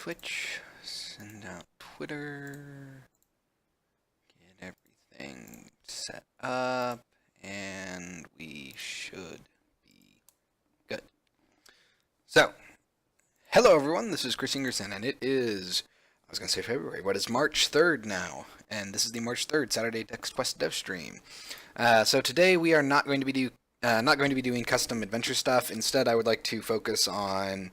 Twitch, send out Twitter, get everything set up, and we should be good. So, hello everyone, this is Chris Ingerson, and it is, I was going to say February, but it's March 3rd now, and this is the March 3rd Saturday Text Quest Devstream. So today we are not going to be doing custom adventure stuff. Instead, I would like to focus on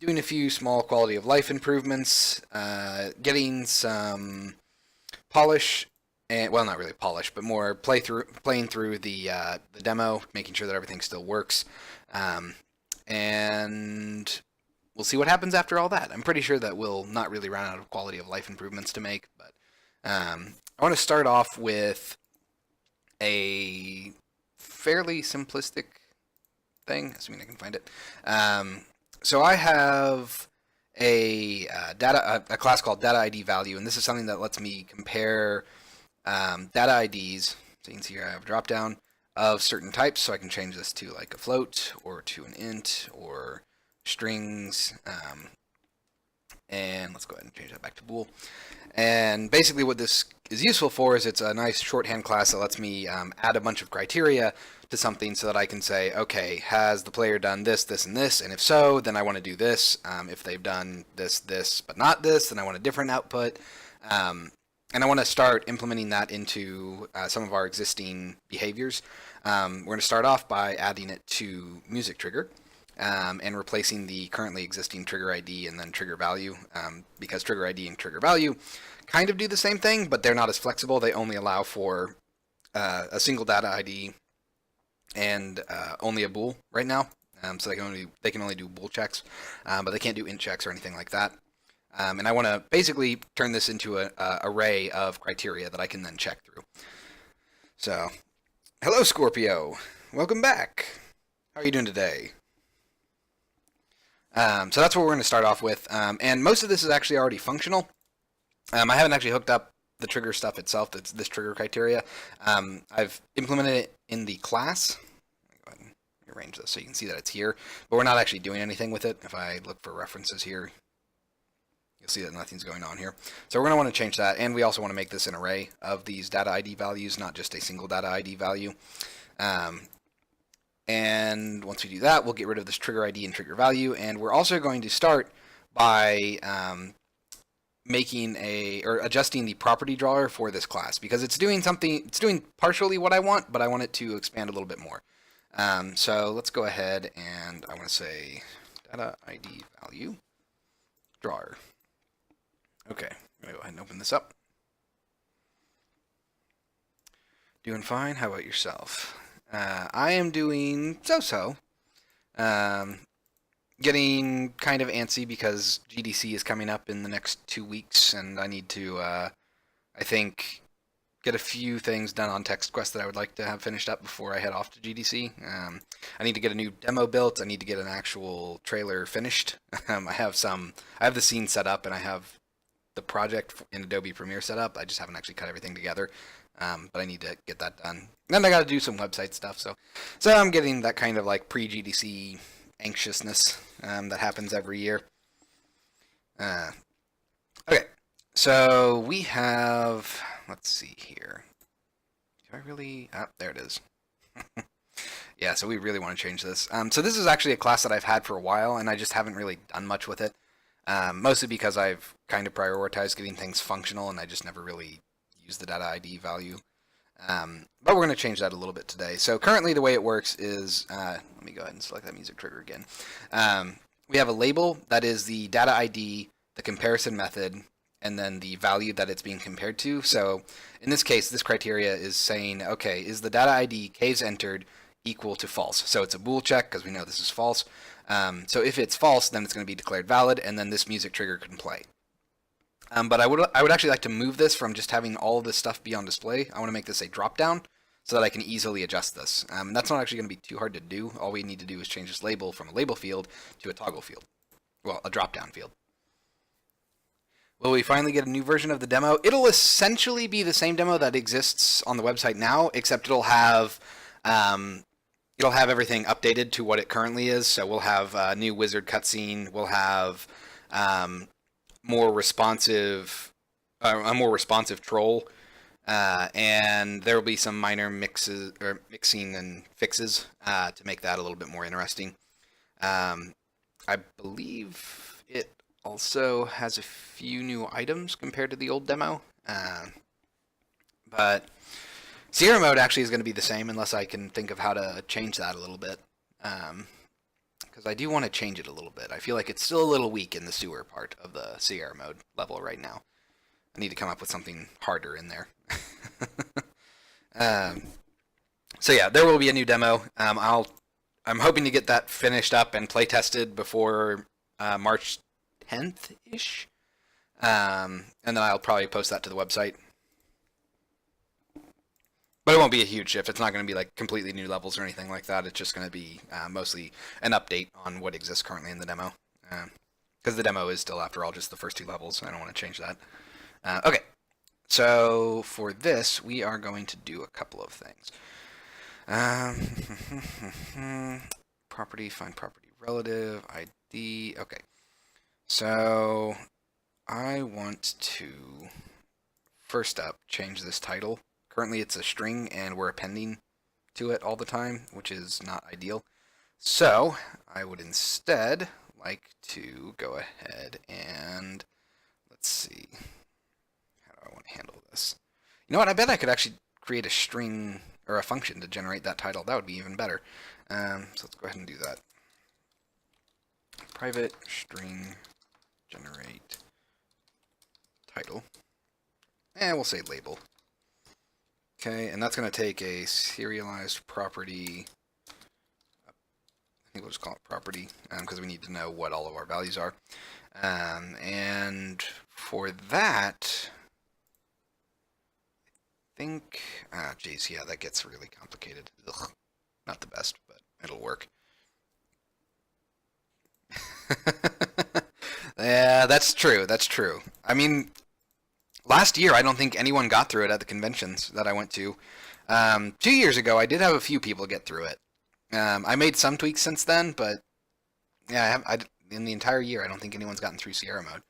doing a few small quality of life improvements, getting some polish, and well, not really polish, but more playing through the demo, making sure that everything still works, and we'll see what happens after all that. I'm pretty sure that we'll not really run out of quality of life improvements to make, but I want to start off with a fairly simplistic thing, assuming I can find it. So I have a class called data ID value, and this is something that lets me compare data IDs. So you can see here I have a drop down of certain types, so I can change this to like a float or to an int or strings. And let's go ahead and change that back to bool. And basically what this is useful for is it's a nice shorthand class that lets me add a bunch of criteria to something so that I can say, okay, has the player done this, this, and this? And if so, then I want to do this. If they've done this, this, but not this, then I want a different output. And I want to start implementing that into some of our existing behaviors. We're going to start off by adding it to music trigger. And replacing the currently existing trigger ID and then trigger value, because trigger ID and trigger value kind of do the same thing, but they're not as flexible. They only allow for a single data ID and only a bool right now. So they can only do bool checks, but they can't do int checks or anything like that. And I want to basically turn this into an array of criteria that I can then check through. So, hello Scorpio, welcome back. How are you doing today? So that's what we're going to start off with, and most of this is actually already functional. I haven't actually hooked up the trigger stuff itself, that's this trigger criteria. I've implemented it in the class. Let me go ahead and rearrange this so you can see that it's here, but we're not actually doing anything with it. If I look for references here, you'll see that nothing's going on here. So we're going to want to change that, and we also want to make this an array of these data ID values, not just a single data ID value. And once we do that, we'll get rid of this trigger ID and trigger value. And we're also going to start by adjusting the property drawer for this class, because it's doing partially what I want, but I want it to expand a little bit more. So let's go ahead and I want to say data ID value drawer. Okay, I'm going to go ahead and open this up. Doing fine. How about yourself? I am doing so-so. Getting kind of antsy because GDC is coming up in the next 2 weeks, and I need to, I think, get a few things done on Text Quest that I would like to have finished up before I head off to GDC. I need to get a new demo built. I need to get an actual trailer finished. I have the scene set up, and I have the project in Adobe Premiere set up. I just haven't actually cut everything together. But I need to get that done. Then I got to do some website stuff. So I'm getting that kind of like pre-GDC anxiousness that happens every year. Okay, so we have, let's see here. Do I really? Oh, there it is. Yeah, so we really want to change this. So this is actually a class that I've had for a while, and I just haven't really done much with it. Mostly because I've kind of prioritized getting things functional, and I just never really use the data ID value. But we're going to change that a little bit today. So currently the way it works is, let me go ahead and select that music trigger again. We have a label that is the data ID, the comparison method, and then the value that it's being compared to. So in this case, this criteria is saying, okay, is the data ID caves entered equal to false? So it's a bool check because we know this is false. So if it's false, then it's going to be declared valid, and then this music trigger can play. But I would actually like to move this from just having all of this stuff be on display. I want to make this a drop-down so that I can easily adjust this. That's not actually going to be too hard to do. All we need to do is change this label from a label field to a toggle field. Well, a drop-down field. Will we finally get a new version of the demo? It'll essentially be the same demo that exists on the website now, except it'll have everything updated to what it currently is. So we'll have a new wizard cutscene. We'll have more responsive, a more responsive troll, and there will be some minor mixing and fixes to make that a little bit more interesting. I believe it also has a few new items compared to the old demo, but Sierra mode actually is going to be the same unless I can think of how to change that a little bit. Because I do want to change it a little bit. I feel like it's still a little weak in the sewer part of the Sierra mode level right now. I need to come up with something harder in there. um, so yeah, there will be a new demo. I'm hoping to get that finished up and play tested before March 10th ish, and then I'll probably post that to the website. But it won't be a huge shift. It's not going to be like completely new levels or anything like that. It's just going to be mostly an update on what exists currently in the demo. Because the demo is still, after all, just the first 2 levels. I don't want to change that. Okay, so for this, we are going to do a couple of things. Property, find property relative, ID. Okay, so I want to, first up, change this title. Currently it's a string and we're appending to it all the time, which is not ideal. So I would instead like to go ahead and, let's see, how do I want to handle this? You know what, I bet I could actually create a string or a function to generate that title. That would be even better. So let's go ahead and do that. Private string generate title. And we'll say label. Okay, and that's going to take a serialized property. I think we'll just call it property because we need to know what all of our values are. And for that, I think, geez, yeah, that gets really complicated. Ugh, not the best, but it'll work. Yeah, that's true. That's true. I mean, last year, I don't think anyone got through it at the conventions that I went to. 2 years ago, I did have a few people get through it. I made some tweaks since then, but yeah, in the entire year, I don't think anyone's gotten through Sierra mode.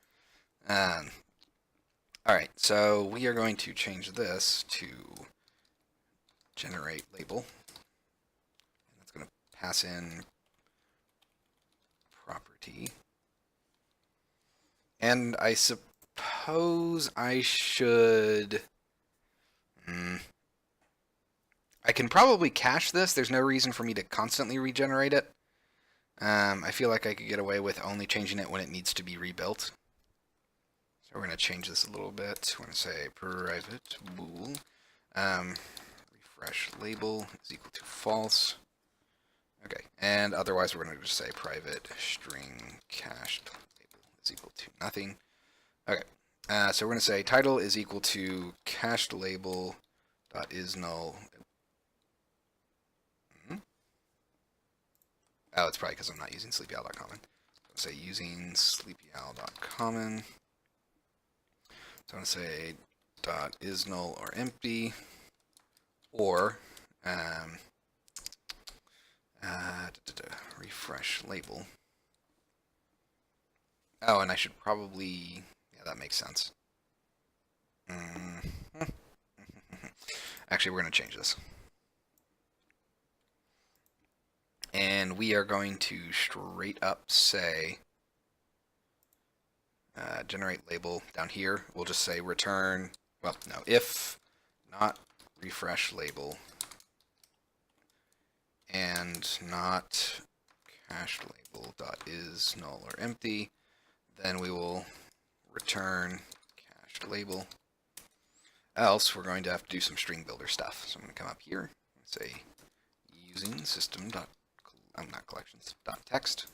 All right, so we are going to change this to generate label. And it's going to pass in property. And I suppose I should... I can probably cache this. There's no reason for me to constantly regenerate it. I feel like I could get away with only changing it when it needs to be rebuilt. So we're going to change this a little bit. We're going to say private bool refresh label is equal to false. Okay, and otherwise we're going to just say private string cached label is equal to nothing. Okay, so we're going to say title is equal to cached label dot is null. Oh, it's probably because I'm not using sleepyowl.common. So say using sleepyowl.common. So I'm going to say dot is null or empty, or refresh label. Oh, and I should probably, yeah, that makes sense. Actually, we're going to change this. And we are going to straight up say generate label down here. We'll just say return, well, no, if not refresh label and not cached label dot is null or empty, then we will return cached label. Else, we're going to have to do some string builder stuff. So I'm going to come up here and say using system dot, not collections, dot text.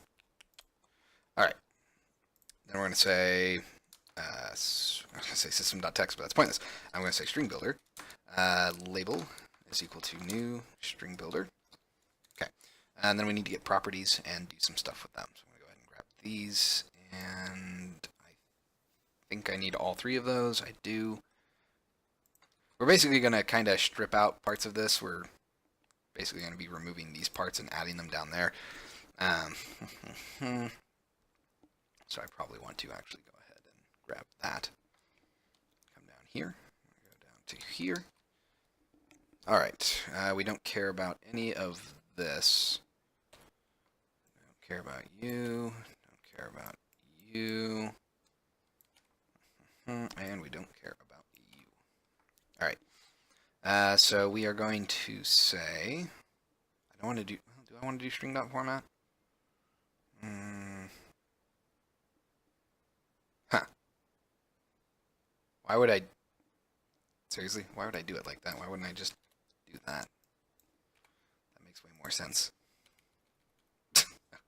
All right. Then we're going to say, system.text, but that's pointless. I'm going to say string builder. Label is equal to new string builder. Okay. And then we need to get properties and do some stuff with them. So I'm going to go ahead and grab these. And I think I need all 3 of those. I do. We're basically going to kind of strip out parts of this. We're basically going to be removing these parts and adding them down there. So I probably want to actually go ahead and grab that. Come down here. Go down to here. All right. We don't care about any of this. Don't care about you. Don't care about you. And we don't care about you. All right. So we are going to say, I don't want to do I want to do string dot format? Huh. Why would I, seriously, why would I do it like that? Why wouldn't I just do that? That makes way more sense.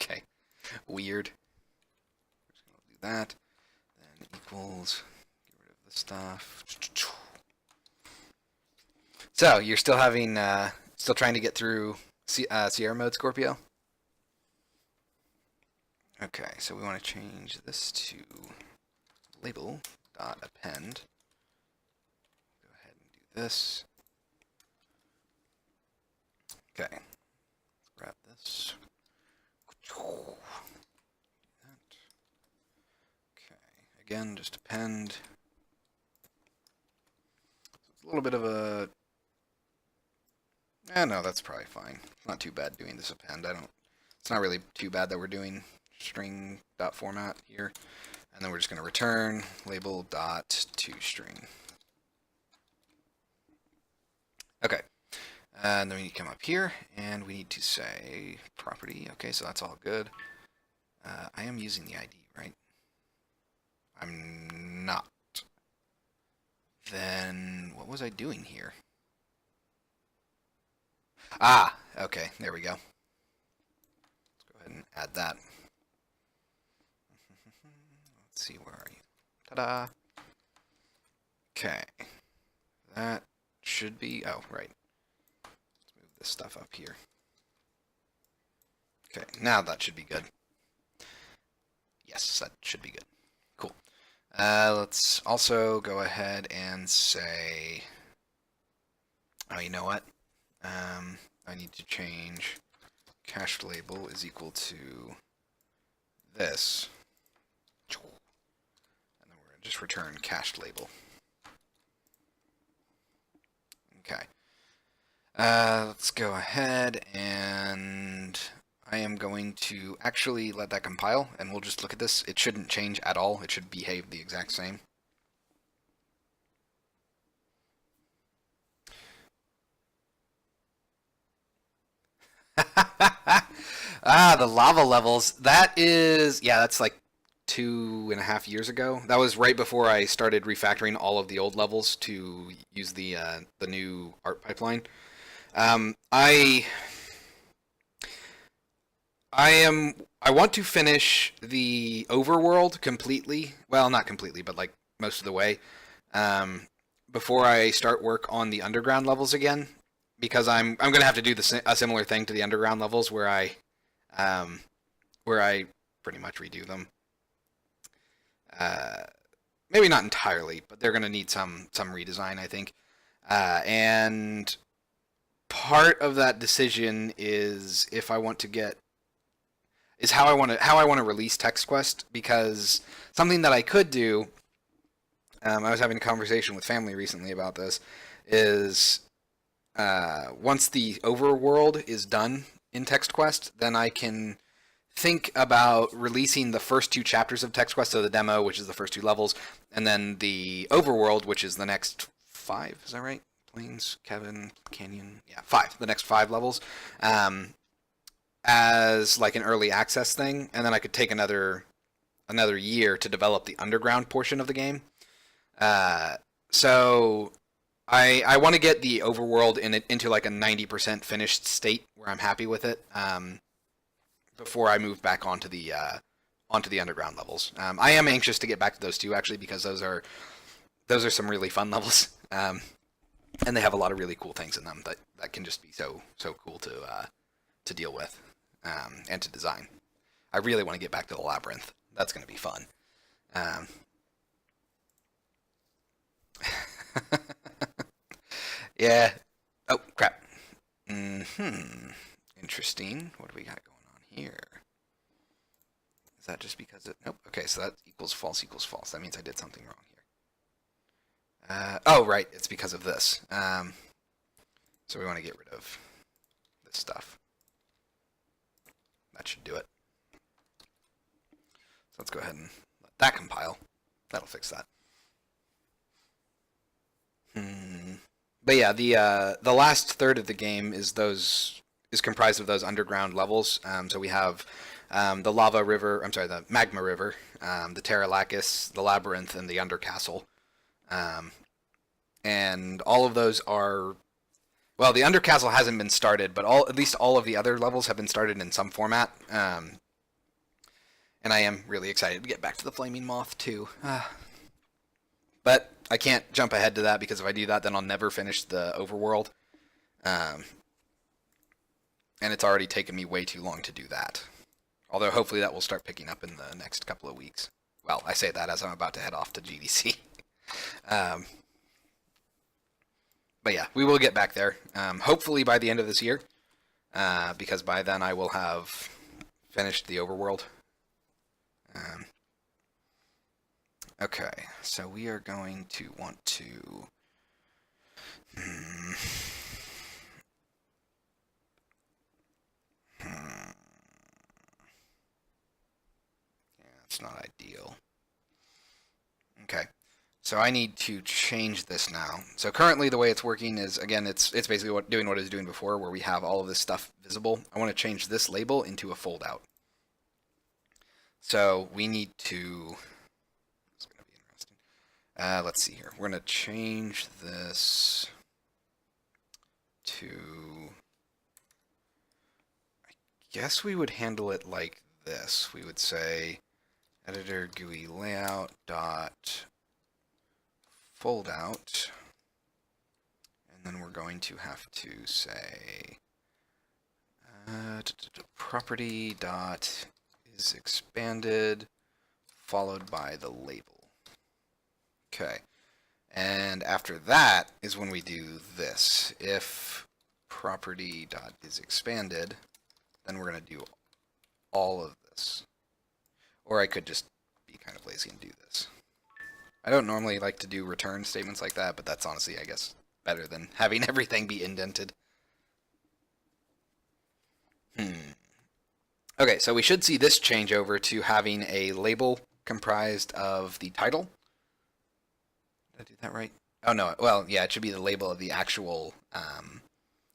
Okay, weird. We're just gonna do that. Then equals, get rid of the stuff. So you're still having, still trying to get through Sierra mode, Scorpio? Okay, so we want to change this to label dot append. Go ahead and do this. Okay, let's grab this. Okay, again, just append. So it's a little bit of a. No, that's probably fine. It's not too bad doing this append. It's not really too bad that we're doing string dot format here. And then we're just going to return label dot toString. Okay. And then we need to come up here and we need to say property. Okay, so that's all good. I am using the ID, right? I'm not. Then what was I doing here? Ah, okay, there we go. Let's go ahead and add that. Let's see, where are you? Ta-da! Okay. That should be, oh, right. Let's move this stuff up here. Okay, now that should be good. Yes, that should be good. Cool. Let's also go ahead and say, oh, you know what? I need to change cached label is equal to this. And then we're going to just return cached label. Okay. Let's go ahead and I am going to actually let that compile and we'll just look at this. It shouldn't change at all. It should behave the exact same. The lava levels. That is, yeah, that's like 2.5 years ago. That was right before I started refactoring all of the old levels to use the new art pipeline. I want to finish the overworld completely. Well, not completely, but like most of the way. Before I start work on the underground levels again, because I'm gonna have to do a similar thing to the underground levels where I pretty much redo them. Maybe not entirely, but they're gonna need some redesign, I think. And part of that decision is if I want to get is how I want to release TextQuest, because something that I could do. I was having a conversation with family recently about this. Is once the overworld is done in TextQuest, then I can think about releasing the first 2 chapters of TextQuest, so the demo, which is the first 2 levels, and then the overworld, which is the next 5. Is that right? Plains, Kevin, Canyon. Yeah, 5. The next 5 levels. As like an early access thing, and then I could take another year to develop the underground portion of the game. So I want to get the overworld into like a 90% finished state where I'm happy with it before I move back onto the underground levels. I am anxious to get back to those 2 actually, because those are some really fun levels, and they have a lot of really cool things in them that can just be so cool to deal with and to design. I really want to get back to the labyrinth. That's going to be fun. Yeah. Oh, crap. Interesting. What do we got going on here? Is that just because it... Nope. Okay, so that equals false equals false. That means I did something wrong here. Oh, right. It's because of this. So we want to get rid of this stuff. That should do it. So let's go ahead and let that compile. That'll fix that. But yeah, the last third of the game is comprised of those underground levels. So we have the lava river. I'm sorry, the magma river, the Terralakis, the labyrinth, and the undercastle. And all of those are, well, the undercastle hasn't been started, but at least all of the other levels have been started in some format. And I am really excited to get back to the flaming moth too. But I can't jump ahead to that because if I do that, then I'll never finish the overworld. And it's already taken me way too long to do that. Although hopefully that will start picking up in the next couple of weeks. Well, I say that as I'm about to head off to GDC. But yeah, we will get back there. Hopefully by the end of this year. Because by then I will have finished the overworld. Okay, so we are going to want to... Yeah, it's not ideal. Okay, so I need to change this now. So currently the way it's working is, again, it's basically doing what it was doing before, where we have all of this stuff visible. I want to change this label into a fold out. So we need to... It's going to be interesting. Let's see here. We're going to change this to... I guess we would handle it like this. We would say editor GUI layout dot fold out, and then we're going to have to say property dot is expanded followed by the label. Okay, and after that is when we do this. If property dot is expanded, then we're going to do all of this. Or I could just be kind of lazy and do this. I don't normally like to do return statements like that, but that's honestly, I guess, better than having everything be indented. Okay, so we should see this change over to having a label comprised of the title. Did I do that right? Oh, no. Well, yeah, it should be the label of the actual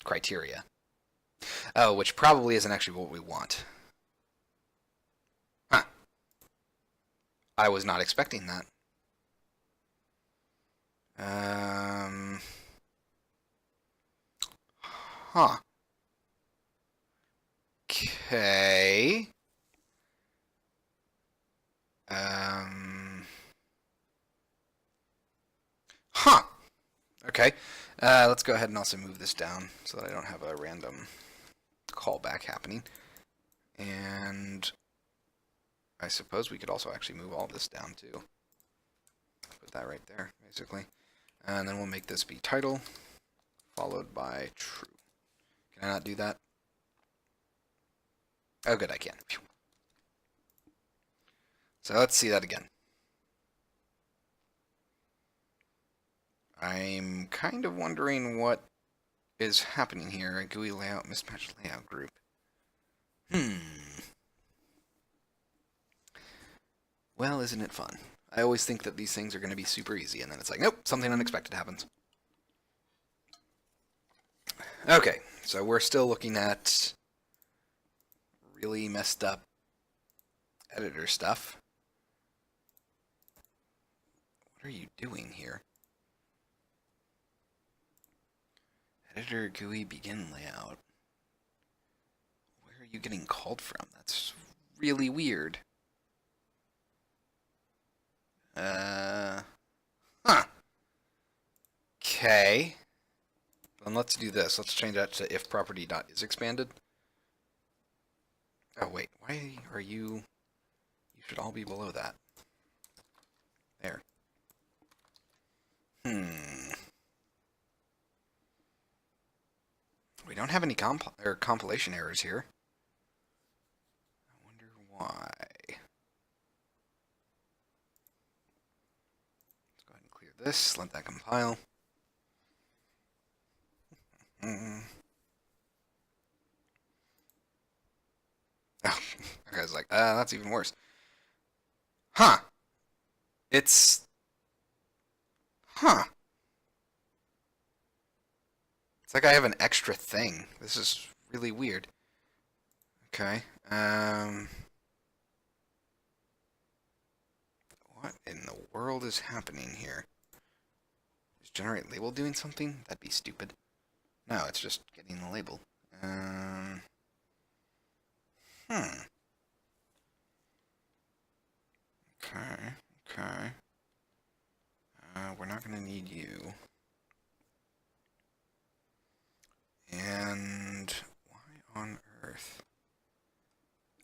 criteria. Oh, which probably isn't actually what we want. Huh. I was not expecting that. Huh. Okay. Huh. Okay. Let's go ahead and also move this down so that I don't have a random callback happening. And I suppose we could also actually move all this down too. Put that right there, basically. And then we'll make this be title, followed by true. Can I not do that? Oh, good, I can. Phew. So let's see that again. I'm kind of wondering what is happening here. A GUI layout, mismatched layout group. Well, isn't it fun? I always think that these things are going to be super easy, and then it's like, nope, something unexpected happens. Okay, so we're still looking at really messed up editor stuff. What are you doing here? Editor GUI begin layout. Where are you getting called from? That's really weird. Huh. Okay. Then let's do this. Let's change that to if property dot is expanded. Oh wait, why are you? You should all be below that. There. We don't have any compilation errors here. I wonder why. clear this, let that compile. Mm. Oh, that guy's like, that's even worse. Huh. It's, huh. It's like I have an extra thing. This is really weird. Okay. What in the world is happening here? Is generate label doing something? That'd be stupid. No, it's just getting the label. Hmm. Okay. Okay. We're not going to need you. And why on earth?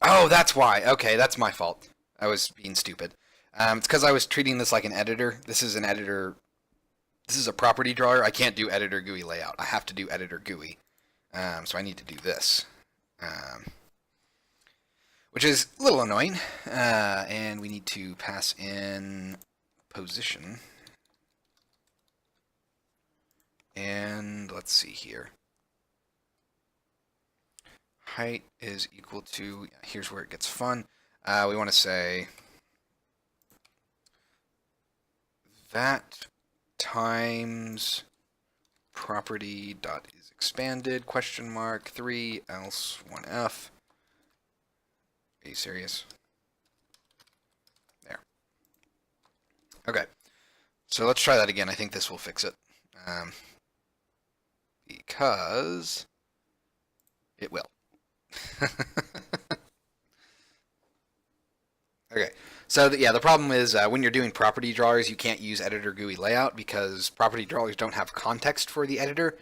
Oh, that's why. Okay, that's my fault. I was being stupid. It's because I was treating this like an editor. This is an editor. This is a property drawer. I can't do editor GUI layout. I have to do editor GUI. So I need to do this. Which is a little annoying. And we need to pass in position. And let's see here. Height is equal to, here's where it gets fun. We want to say that times property dot is expanded question mark 3 else 1f. Are you serious? There. Okay. So let's try that again. I think this will fix it. Because it will. Okay, so yeah, the problem is when you're doing property drawers, you can't use editor GUI layout because property drawers don't have context for the editor.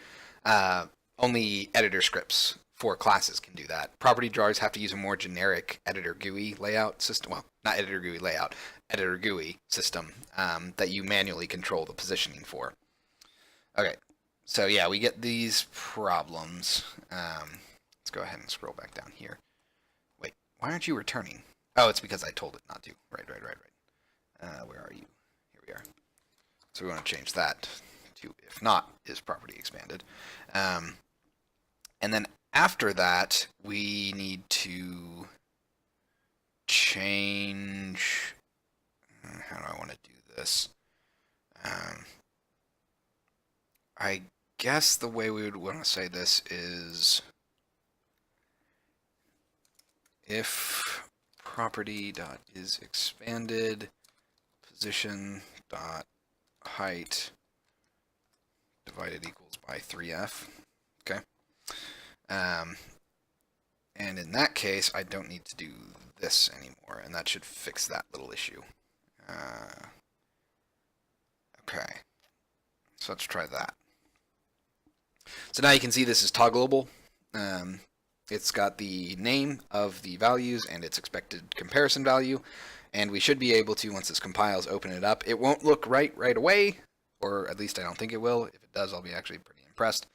Only editor scripts for classes can do that. Property drawers have to use a more generic editor GUI layout system. Well, not editor GUI layout, editor GUI system that you manually control the positioning for. Okay, so yeah, we get these problems. Let's go ahead and scroll back down here. Wait, why aren't you returning? Oh, it's because I told it not to. Right. Where are you? Here we are. So we want to change that to if not is property expanded. And then after that, we need to change. How do I want to do this? I guess the way we would want to say this is if property dot is expanded position dot height divided equals by 3f. Okay. And in that case, I don't need to do this anymore, and that should fix that little issue. Okay. So let's try that. So now you can see this is toggleable. It's got the name of the values and its expected comparison value, and we should be able to, once this compiles, open it up. It won't look right away, or at least I don't think it will. If it does, I'll be actually pretty impressed.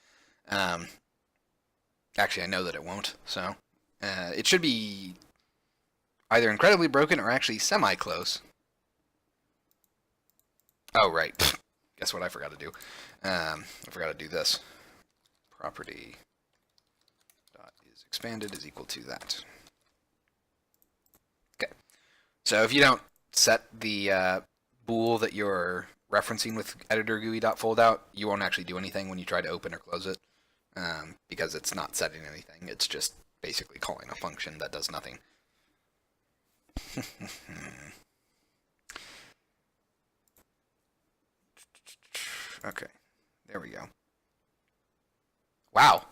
Actually, I know that it won't, so it should be either incredibly broken or actually semi-close. Oh, right. Guess what I forgot to do? I forgot to do this. Property expanded is equal to that. Okay. So if you don't set the bool that you're referencing with editor GUI.foldout, you won't actually do anything when you try to open or close it because it's not setting anything. It's just basically calling a function that does nothing. Okay. There we go. Wow.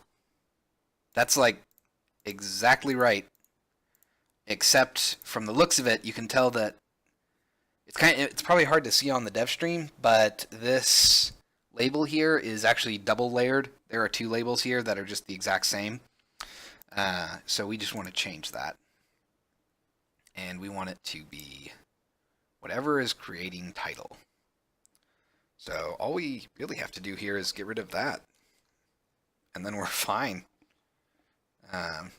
That's like exactly right. Except from the looks of it, you can tell that it's probably hard to see on the Devstream, but this label here is actually double layered. There are two labels here that are just the exact same. So we just want to change that. And we want it to be whatever is creating title. So all we really have to do here is get rid of that. And then we're fine. I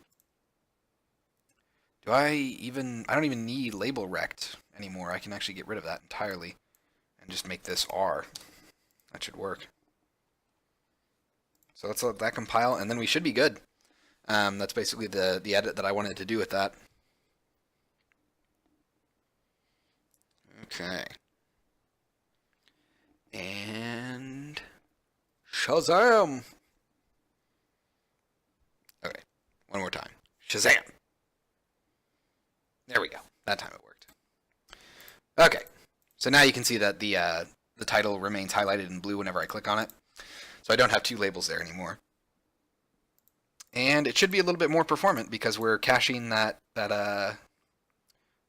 don't even need label rect anymore. I can actually get rid of that entirely. and just make this R. That should work. So let's let that compile, and then we should be good. That's basically the edit that I wanted to do with that. Okay. And Shazam! Okay, one more time. Shazam! There we go. That time it worked. Okay, so now you can see that the title remains highlighted in blue whenever I click on it. So I don't have two labels there anymore. And it should be a little bit more performant because we're caching that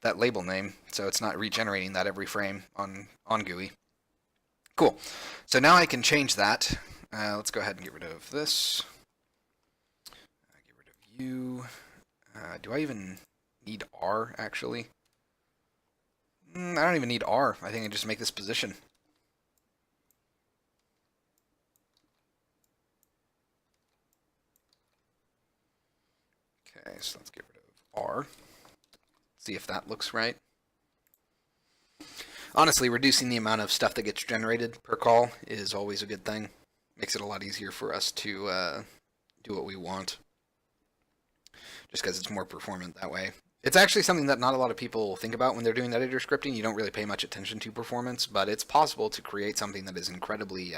label name, so it's not regenerating that every frame on GUI. Cool. So now I can change that. Let's go ahead and get rid of this. Get rid of you. Do I even need R, actually? I don't even need R. I think I just make this position. Okay, so let's get rid of R. See if that looks right. Honestly, reducing the amount of stuff that gets generated per call is always a good thing. Makes it a lot easier for us to do what we want. Just because it's more performant that way. It's actually something that not a lot of people think about when they're doing editor scripting. You don't really pay much attention to performance, but it's possible to create something that is incredibly...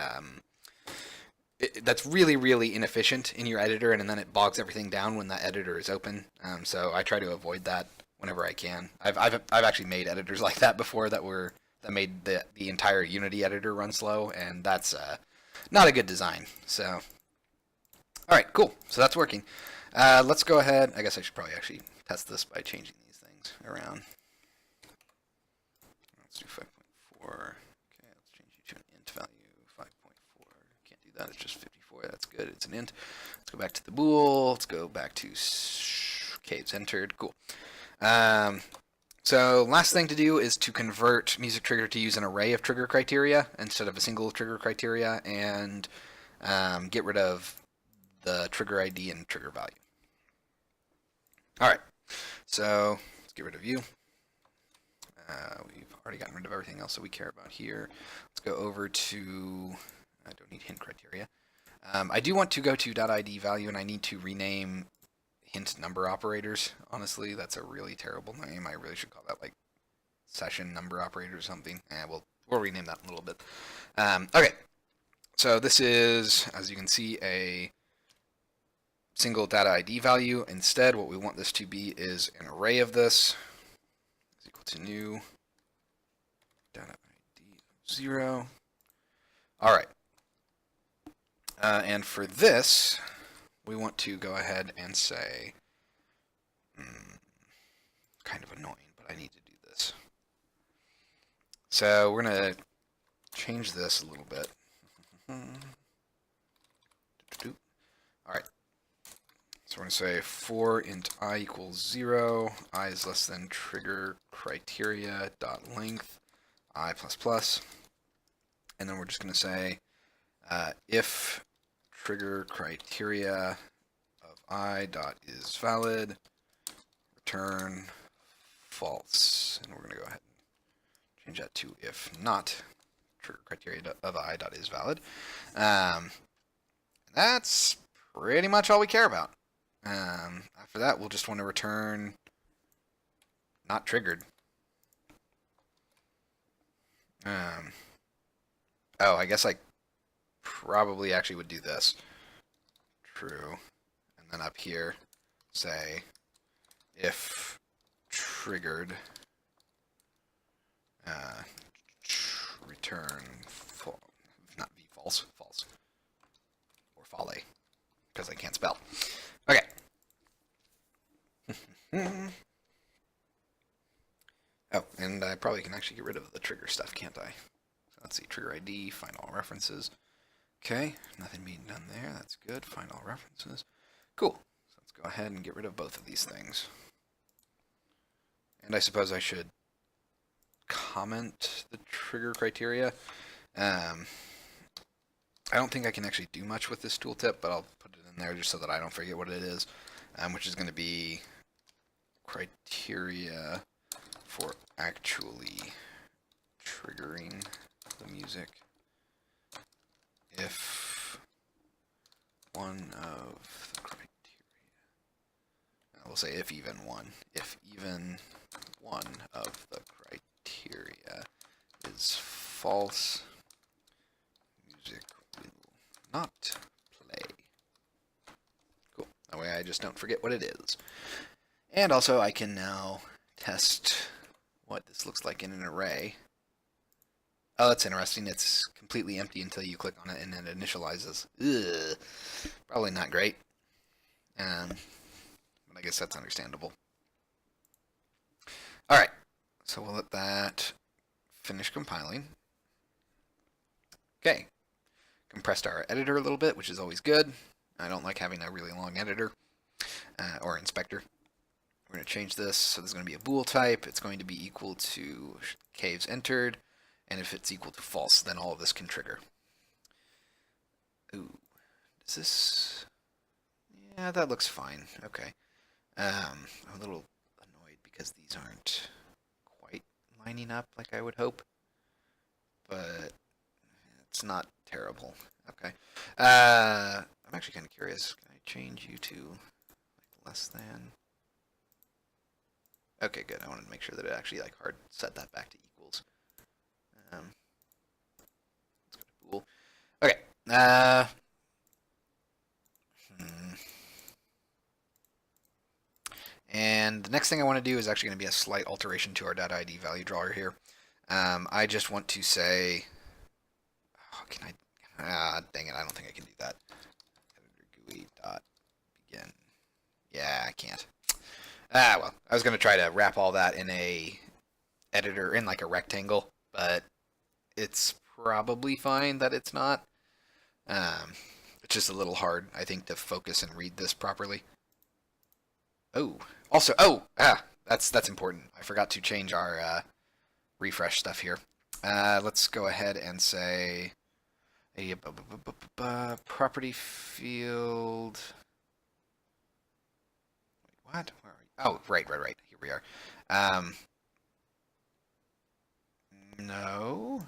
that's really, really inefficient in your editor, and then it bogs everything down when that editor is open. So I try to avoid that whenever I can. I've actually made editors like that before that made the entire Unity editor run slow, and that's not a good design. So, all right, cool. So that's working. Let's go ahead. I guess I should probably actually test this by changing these things around. Let's do 5.4. Okay, let's change you to an int value, 5.4. Can't do that. It's just 54. That's good. It's an int. Let's go back to the bool. Let's go back to caves entered. Cool. So last thing to do is to convert music trigger to use an array of trigger criteria instead of a single trigger criteria, and get rid of the trigger ID and trigger value. All right, so let's get rid of you. We've already gotten rid of everything else that we care about here. Let's go over to, I don't need hint criteria. I do want to go to .id value, and I need to rename hint number operators. Honestly, that's a really terrible name. I really should call that like session number operator or something. And we'll rename that in a little bit. Okay, so this is, as you can see, a single data ID value. Instead, what we want this to be is an array of this is equal to new data ID 0. All right, and for this, we want to go ahead and say, kind of annoying, but I need to do this. So we're going to change this a little bit. All right. So we're going to say for int I equals 0, I is less than trigger criteria dot length I plus plus. And then we're just going to say if trigger criteria of I dot is valid, return false. And we're going to go ahead and change that to if not trigger criteria of I dot is valid. That's pretty much all we care about. After that, we'll just want to return not triggered. Oh, I guess I probably actually would do this. True. And then up here, say if triggered, return not be false, false, or fale, because I can't spell. Okay. Oh, and I probably can actually get rid of the trigger stuff, can't I? So let's see, trigger ID, find all references. Okay, nothing being done there. That's good. Find all references. Cool. So let's go ahead and get rid of both of these things. And I suppose I should comment the trigger criteria. I don't think I can actually do much with this tooltip, but I'll put it in there just so that I don't forget what it is, which is going to be criteria for actually triggering the music if one of the criteria. We'll say if even one. If even one of the criteria is false, music will not play. Cool. That way I just don't forget what it is. And also I can now test what this looks like in an array. Oh, that's interesting. It's completely empty until you click on it and it initializes. Ugh. Probably not great. But I guess that's understandable. Alright, so we'll let that finish compiling. Okay, compressed our editor a little bit, which is always good. I don't like having a really long editor or inspector. We're going to change this, so there's going to be a bool type. It's going to be equal to caves entered, and if it's equal to false, then all of this can trigger. Ooh, does this... Yeah, that looks fine. Okay. I'm a little annoyed because these aren't quite lining up like I would hope, but it's not terrible. Okay. I'm actually kind of curious. Can I change you to like less than? Okay, good. I wanted to make sure that it actually like hard set that back to equals. Let's go to bool. Okay. And the next thing I want to do is actually going to be a slight alteration to our data ID value drawer here. I just want to say, oh, can I? Dang it! I don't think I can do that. Editor GUI dot begin. Yeah, I can't. Well, I was going to try to wrap all that in a editor in like a rectangle, but it's probably fine that it's not. It's just a little hard, I think, to focus and read this properly. Oh, also, that's important. I forgot to change our refresh stuff here. Let's go ahead and say a property field. Wait, what? Where are we? Oh, right. Here we are. No.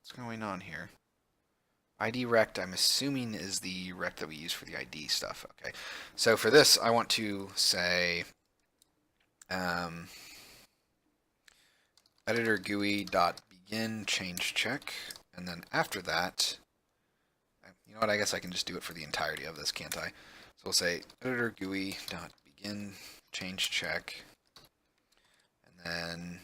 What's going on here? ID rect, I'm assuming, is the rect that we use for the ID stuff. Okay, so for this, I want to say editor GUI dot begin change check, and then after that, you know what? I guess I can just do it for the entirety of this, can't I? So we'll say editor GUI dot begin change check, and then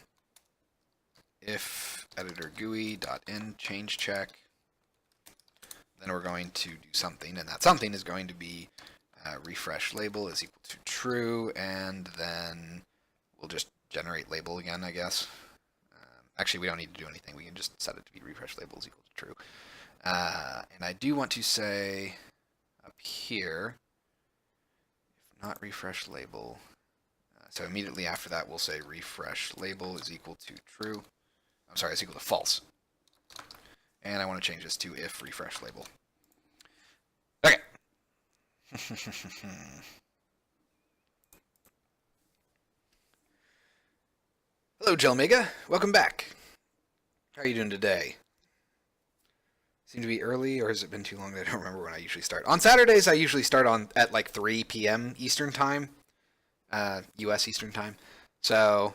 if editor GUI dot end change check. Then we're going to do something, and that something is going to be refresh label is equal to true, and then we'll just generate label again, I guess. Actually, we don't need to do anything. We can just set it to be refresh label is equal to true. And I do want to say up here, if not refresh label, so immediately after that, we'll say refresh label is equal to true. I'm sorry, it's equal to false. And I want to change this to if refresh label. Okay. Hello, Gelmega. Welcome back. How are you doing today? Seem to be early, or has it been too long? I don't remember when I usually start. On Saturdays, I usually start at like 3 p.m. Eastern Time, U.S. Eastern Time. So,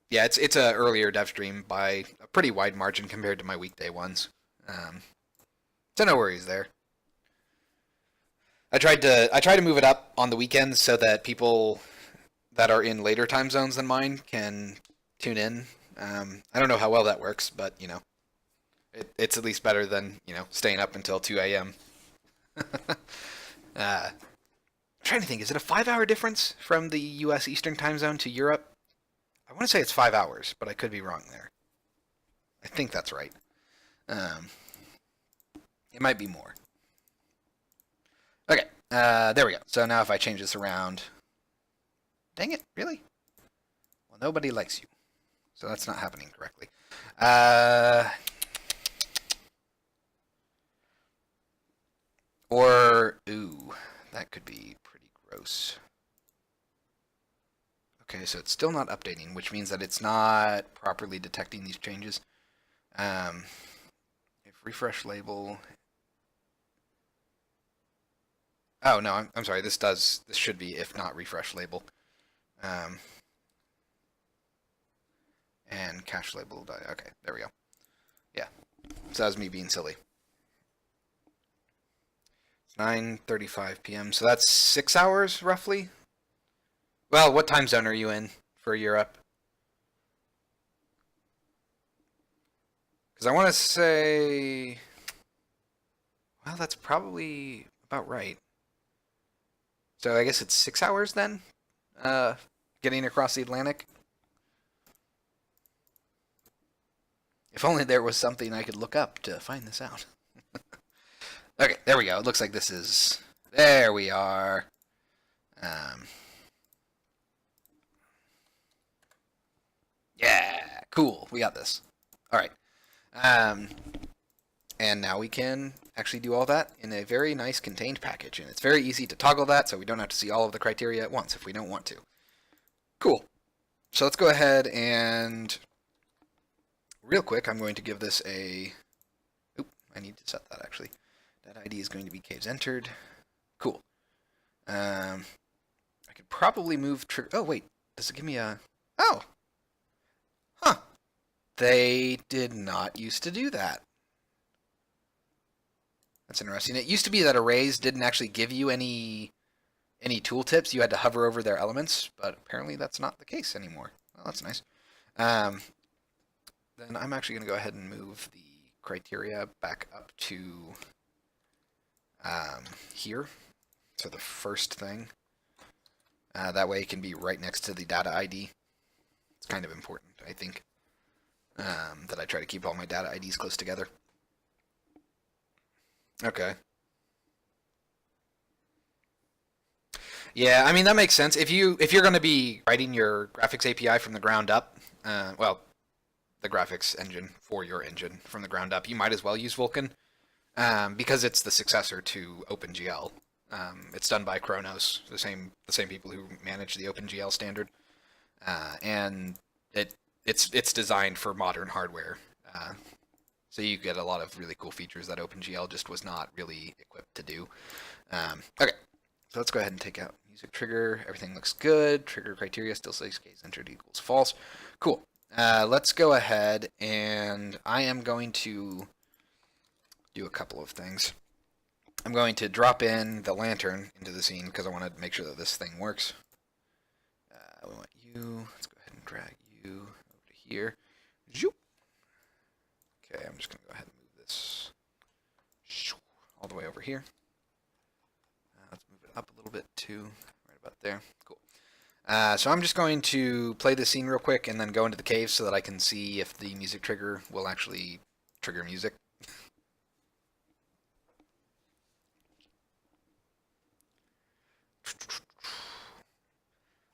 yeah, it's a earlier Devstream by a pretty wide margin compared to my weekday ones. So no worries there. I tried to move it up on the weekends so that people that are in later time zones than mine can tune in. I don't know how well that works, but you know, it's at least better than staying up until 2 a.m. I'm trying to think, is it a 5-hour difference from the U.S. Eastern Time Zone to Europe? I want to say it's 5 hours, but I could be wrong there. I think that's right. It might be more. Okay, there we go. So now if I change this around... Dang it, really? Well, nobody likes you. So that's not happening correctly. Ooh, that could be pretty gross. Okay, so it's still not updating, which means that it's not properly detecting these changes. refresh label. Oh no, I'm sorry. This should be if not refresh label. Um, and cache label. Okay, there we go. Yeah, so that was me being silly. It's 9:35 p.m. So that's 6 hours roughly. Well, what time zone are you in for Europe? Because I want to say, well, that's probably about right. So I guess it's 6 hours then, getting across the Atlantic. If only there was something I could look up to find this out. Okay, there we go. It looks like this is. There we are. Yeah, cool. We got this. All right. Um, and now we can actually do all that in a very nice contained package. And it's very easy to toggle that so we don't have to see all of the criteria at once if we don't want to. Cool. So let's go ahead and real quick, I'm going to give this a... Oop, I need to set that actually. That ID is going to be caves entered. Cool. I could probably move... Oh, wait. Does it give me a... Oh! Huh. They did not used to do that. That's interesting. It used to be that arrays didn't actually give you any tooltips. You had to hover over their elements, but apparently that's not the case anymore. Well, that's nice. Then I'm actually going to go ahead and move the criteria back up to here. So the first thing. That way it can be right next to the data ID. It's kind of important, I think, that I try to keep all my data IDs close together. Okay. Yeah, I mean that makes sense. If you're going to be writing your graphics API from the ground up, well, the graphics engine for your engine from the ground up, you might as well use Vulkan because it's the successor to OpenGL. It's done by Kronos, the same people who manage the OpenGL standard, and it's designed for modern hardware. So you get a lot of really cool features that OpenGL just was not really equipped to do. Okay, so let's go ahead and take out music trigger. Everything looks good. Trigger criteria still says case entered equals false. Cool. Let's go ahead and I am going to do a couple of things. I'm going to drop in the lantern into the scene because I want to make sure that this thing works. We want you. Let's go ahead and drag you over to here. Zoop. Okay, I'm just going to go ahead and move this all the way over here. Let's move it up a little bit too, right about there. Cool. So I'm just going to play the scene real quick and then go into the cave so that I can see if the music trigger will actually trigger music.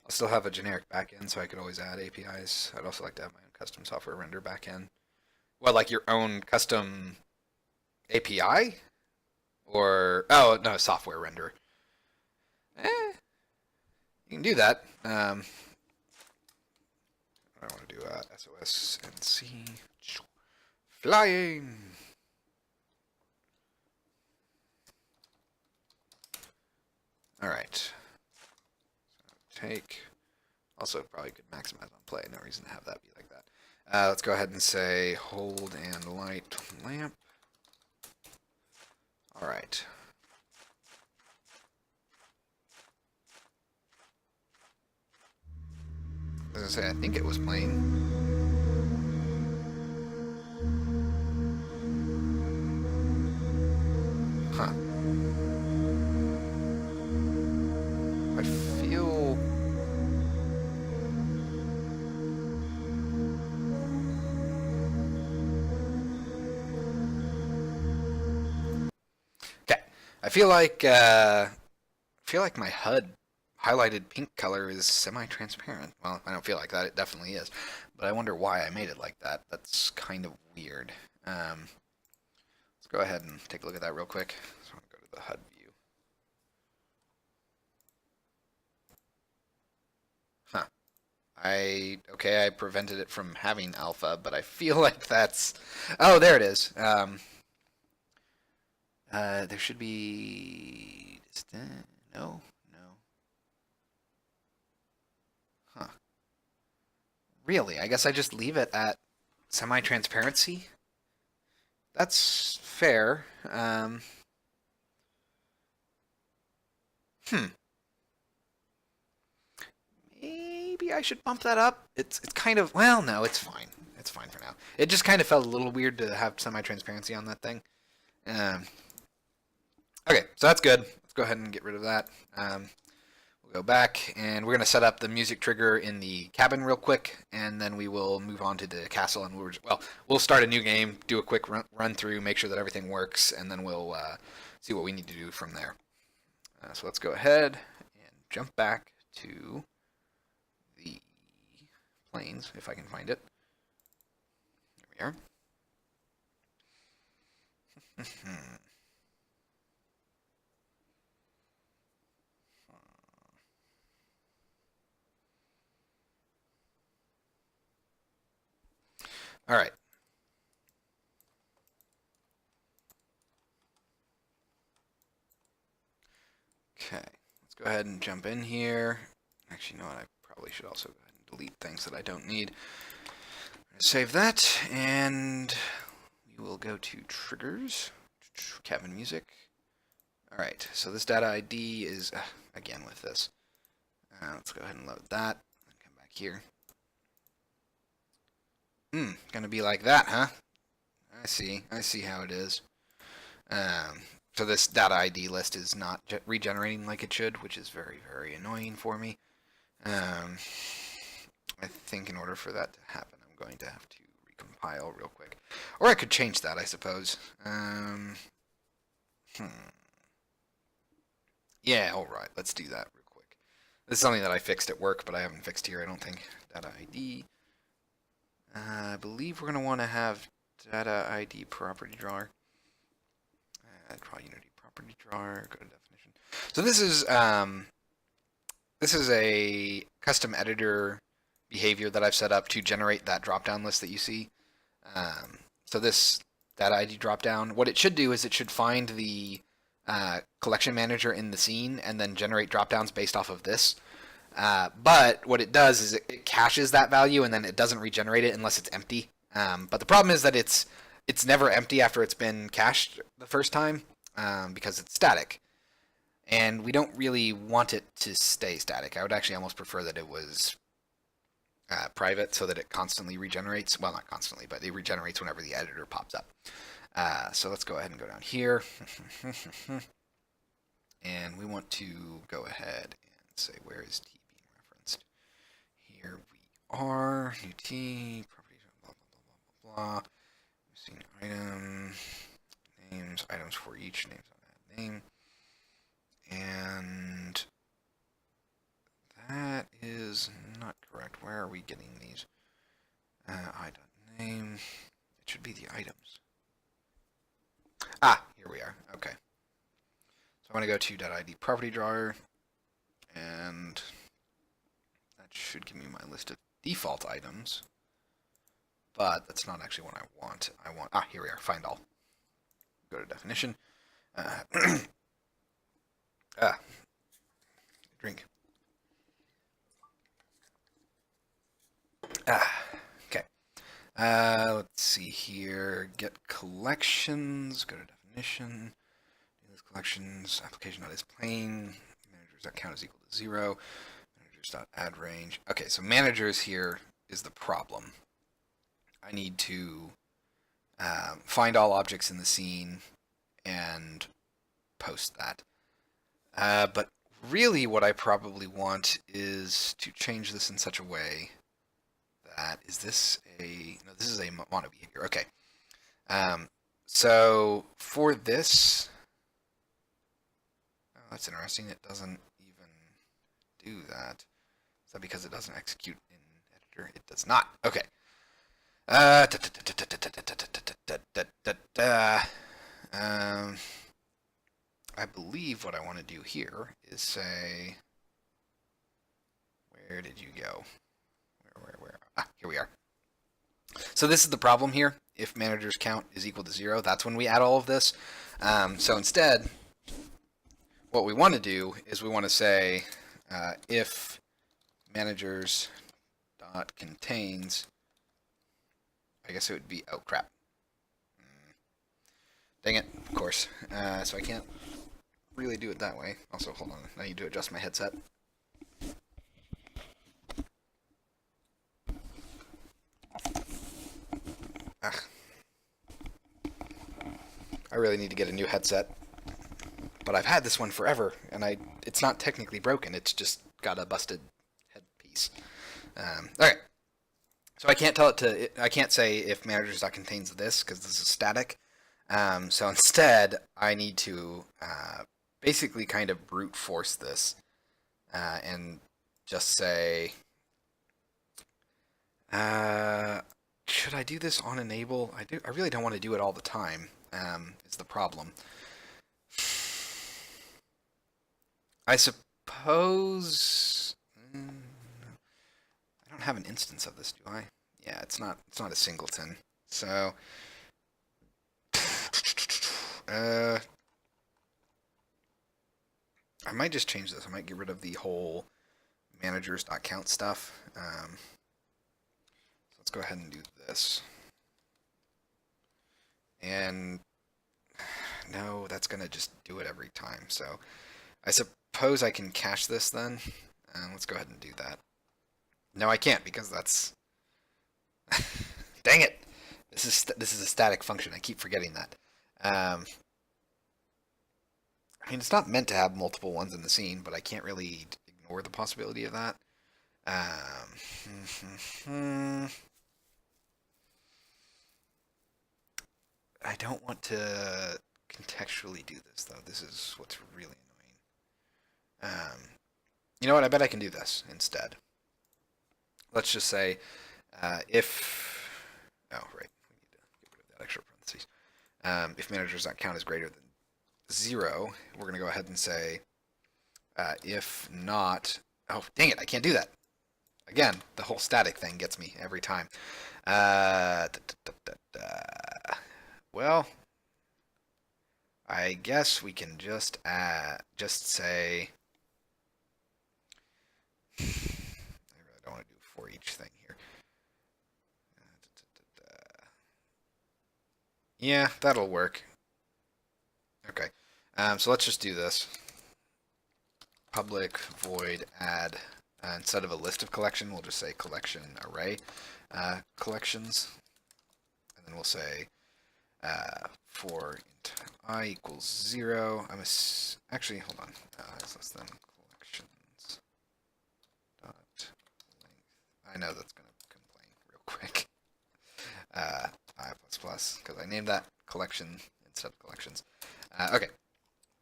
I'll still have a generic backend, so I could always add APIs. I'd also like to have my own custom software render backend. Well, like your own custom API? Or, oh, no, software render. You can do that. I want to do SOS and C. Flying! Alright. So take. Also, probably could maximize on play. No reason to have that be like that. Let's go ahead and say hold and light lamp. Alright. As I say, I think it was playing. Huh. I feel... Okay. I feel like my HUD highlighted pink color is semi-transparent. Well, I don't feel like that. It definitely is. But I wonder why I made it like that. That's kind of weird. Let's go ahead and take a look at that real quick. So I'm going to go to the HUD view. Huh. Okay, I prevented it from having alpha, but I feel like that's... Oh, there it is. There should be no, no. Huh. Really? I guess I just leave it at semi-transparency. That's fair. Hmm. Maybe I should bump that up. It's kind of, well, no, it's fine. It's fine for now. It just kind of felt a little weird to have semi-transparency on that thing. Um, okay, so that's good. Let's go ahead and get rid of that. We'll go back and we're going to set up the music trigger in the cabin real quick, and then we will move on to the castle. And we'll start a new game, do a quick run through, make sure that everything works, and then we'll see what we need to do from there. So let's go ahead and jump back to the planes, if I can find it. There we are. All right. Okay, let's go ahead and jump in here. Actually, you know what? I probably should also go ahead and delete things that I don't need. Save that, and we will go to triggers, cabin music. All right, so this data ID is, again with this. Let's go ahead and load that, and come back here. Gonna be like that, huh? I see how it is. So this data ID list is not regenerating like it should, which is very, very annoying for me. I think in order for that to happen, I'm going to have to recompile real quick. Or I could change that, I suppose. Yeah, alright, let's do that real quick. This is something that I fixed at work, but I haven't fixed here, I don't think. Data ID. I believe we're going to want to have data ID property drawer. Draw Unity property drawer, go to definition. So this is a custom editor behavior that I've set up to generate that drop-down list that you see. So this data ID drop-down, what it should do is it should find the collection manager in the scene and then generate drop-downs based off of this. But what it does is it caches that value and then it doesn't regenerate it unless it's empty. But the problem is that it's never empty after it's been cached the first time because it's static. And we don't really want it to stay static. I would actually almost prefer that it was private so that it constantly regenerates. Well, not constantly, but it regenerates whenever the editor pops up. So let's go ahead and go down here. And we want to go ahead and say, where is T being referenced? Here we are. New T, properties, blah, blah, blah, blah, blah. We've seen item, names, items for each, names on that name. And that is not correct. Where are we getting these? I.name. It should be the items. Ah, here we are. Okay. So I'm going to go to .id property drawer, and that should give me my list of default items. But that's not actually what I want. Here we are. Find all. Go to definition. Drink. Okay. Let's see here. Get collections. Go to definition. List collections. Application dot is plain. Managers dot count is equal to 0. Managers dot add range. Okay, so managers here is the problem. I need to find all objects in the scene and post that. But really what I probably want is to change this in such a way that, is this a, no, this is a mono behavior. Okay. So for this, oh, that's interesting. It doesn't even do that. Is that because it doesn't execute in editor? It does not. Okay. I believe what I want to do here is say, where did you go? Where? Ah, here we are. So this is the problem here. If managers count is equal to 0, that's when we add all of this. So instead, what we want to do is we want to say if managers dot contains, I guess it would be, oh crap, dang it, of course. So I can't really do it that way. Also, hold on, I need to adjust my headset. Ugh. I really need to get a new headset. But I've had this one forever, and it's not technically broken. It's just got a busted headpiece. Okay. So I can't say if managers.contains this, because this is static. So instead, I need to basically kind of brute force this and just say, should I do this on enable? I really don't want to do it all the time, is the problem. I suppose I don't have an instance of this, do I? Yeah, it's not a singleton. So I might just change this. I might get rid of the whole managers.count stuff. So let's go ahead and do this. And no, that's gonna just do it every time. So I suppose I can cache this then. Let's go ahead and do that. No, I can't because that's dang it. This is a static function. I keep forgetting that. I mean, it's not meant to have multiple ones in the scene, but I can't really ignore the possibility of that. I don't want to contextually do this though. This is what's really annoying. You know what? I bet I can do this instead. Let's just say if, oh right, we need to get rid of that extra parentheses. If managers.count is greater than 0, we're going to go ahead and say if not, oh dang it, I can't do that. Again, the whole static thing gets me every time. Well, I guess we can just say, I really don't want to do for each thing here. Yeah, that'll work. Okay, so let's just do this. Public void add, instead of a list of collection, we'll just say collection array collections. And then we'll say for int I equals 0. Actually, hold on. It's less than collections dot length. I know that's going to complain real quick. I because I named that collection instead of collections. Okay,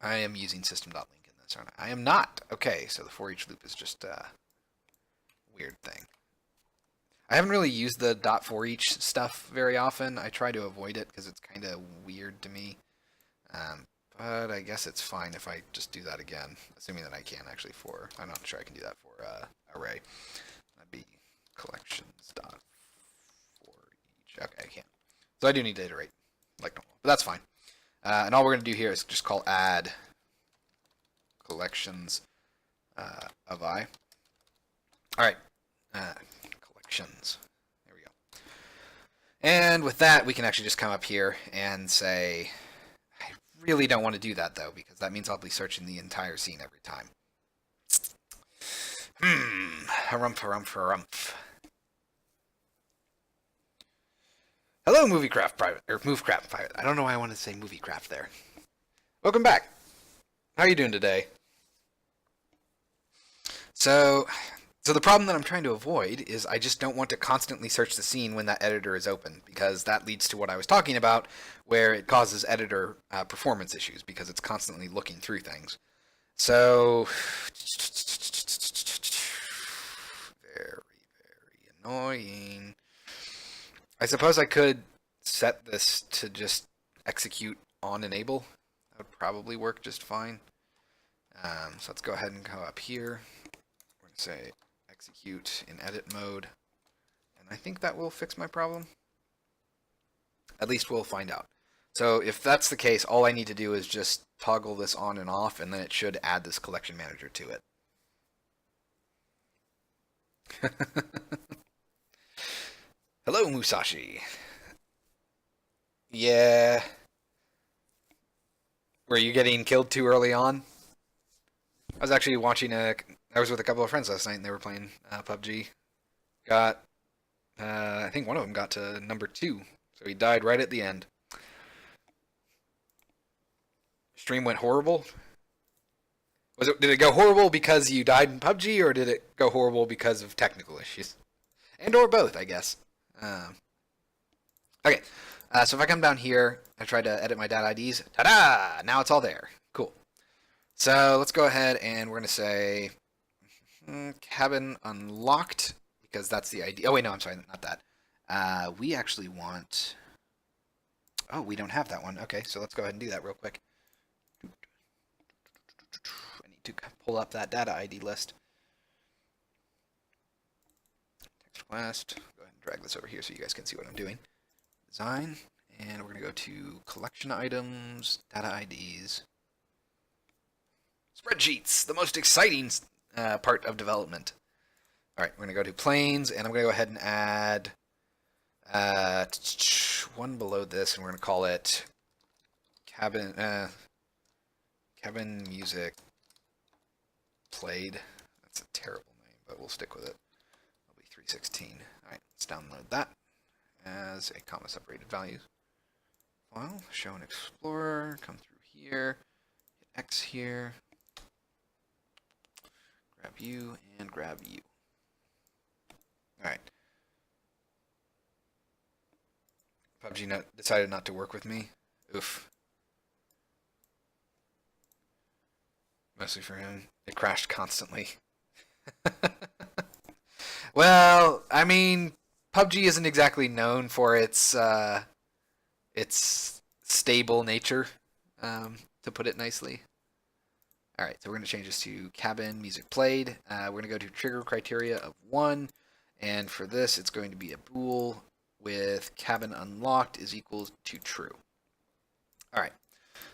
I am using system.link in this, aren't I? I am not. Okay, so the for each loop is just a weird thing. I haven't really used the .for each stuff very often. I try to avoid it because it's kind of weird to me. But I guess it's fine if I just do that again, assuming that I can actually for. I'm not sure I can do that for array. That'd be collections dot for each. Okay, I can't. So I do need to iterate like normal, but that's fine. And all we're going to do here is just call add collections of I. All right, collections. There we go. And with that, we can actually just come up here and say, I really don't want to do that though, because that means I'll be searching the entire scene every time. Harumph. Hello, Moviecraft Private, or Movecraft Private. I don't know why I wanted to say Moviecraft there. Welcome back. How are you doing today? So the problem that I'm trying to avoid is I just don't want to constantly search the scene when that editor is open, because that leads to what I was talking about, where it causes editor performance issues because it's constantly looking through things. So very annoying. I suppose I could set this to just execute on enable. That would probably work just fine. So let's go ahead and go up here. We're going to say execute in edit mode. And I think that will fix my problem. At least we'll find out. So if that's the case, all I need to do is just toggle this on and off, and then it should add this collection manager to it. Hello, Musashi. Yeah. Were you getting killed too early on? I was actually watching I was with a couple of friends last night, and they were playing PUBG. Got, I think one of them got to number 2, so he died right at the end. Stream went horrible. Did it go horrible because you died in PUBG, or did it go horrible because of technical issues? And or both, I guess. Okay, so if I come down here, I try to edit my data IDs. Ta-da! Now it's all there. Cool. So let's go ahead and we're going to say cabin unlocked, because that's the ID. Oh, wait, no, I'm sorry, not that. We actually want... Oh, we don't have that one. Okay, so let's go ahead and do that real quick. I need to pull up that data ID list. Text request. Go ahead and drag this over here so you guys can see what I'm doing. Design, and we're going to go to collection items, data IDs, spreadsheets, the most exciting part of development. All right, we're going to go to planes, and I'm going to go ahead and add one below this, and we're going to call it cabin music played. That's a terrible name, but we'll stick with it. It'll be 316. All right, let's download that as a comma separated values file. Show and explorer. Come through here. Hit X here. Grab you and grab you. All right. PUBG decided not to work with me. Oof. Mostly for him. It crashed constantly. Well, I mean, PUBG isn't exactly known for its stable nature, to put it nicely. All right, so we're going to change this to cabin music played. We're going to go to trigger criteria of 1, and for this, it's going to be a bool with cabin unlocked is equals to true. All right,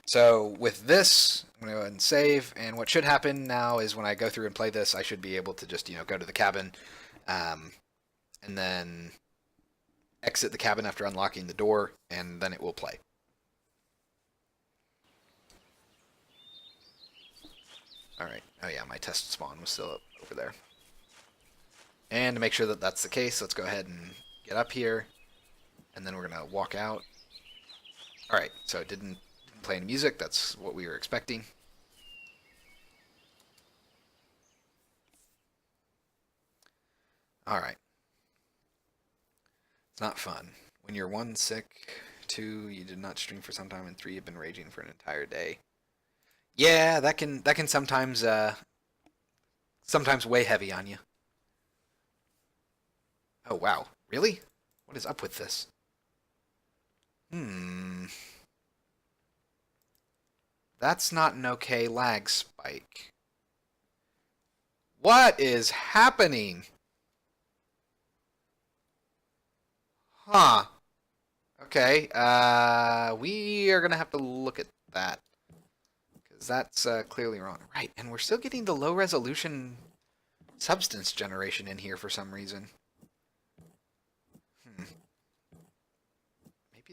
so with this, I'm going to go ahead and save, and what should happen now is when I go through and play this, I should be able to just, go to the cabin, and then exit the cabin after unlocking the door, and then it will play. Alright, oh yeah, my test spawn was still up over there. And to make sure that that's the case, let's go ahead and get up here, and then we're going to walk out. Alright, so it didn't play any music, that's what we were expecting. Alright. It's not fun. When you're 1, sick, 2, you did not stream for some time, and 3, you've been raging for an entire day. Yeah, that can sometimes weigh heavy on you. Oh wow, really? What is up with this? That's not an okay lag spike. What is happening? Huh. Okay, we are gonna have to look at that. Because that's clearly wrong. Right, and we're still getting the low resolution substance generation in here for some reason. Maybe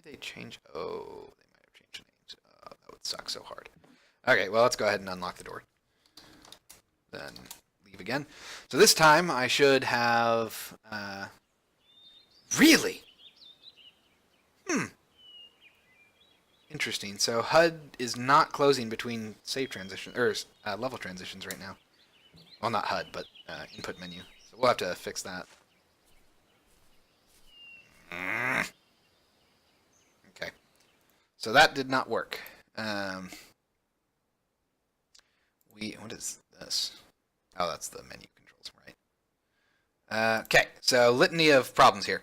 they change... Oh, they might have changed names. Oh, that would suck so hard. Okay, well, let's go ahead and unlock the door. Then leave again. So this time I should have... Really? Interesting. So HUD is not closing between save transitions, or level transitions right now. Well, not HUD, but input menu. So we'll have to fix that. Okay. So that did not work. What is this? Oh, that's the menu controls, right? Okay, so litany of problems here.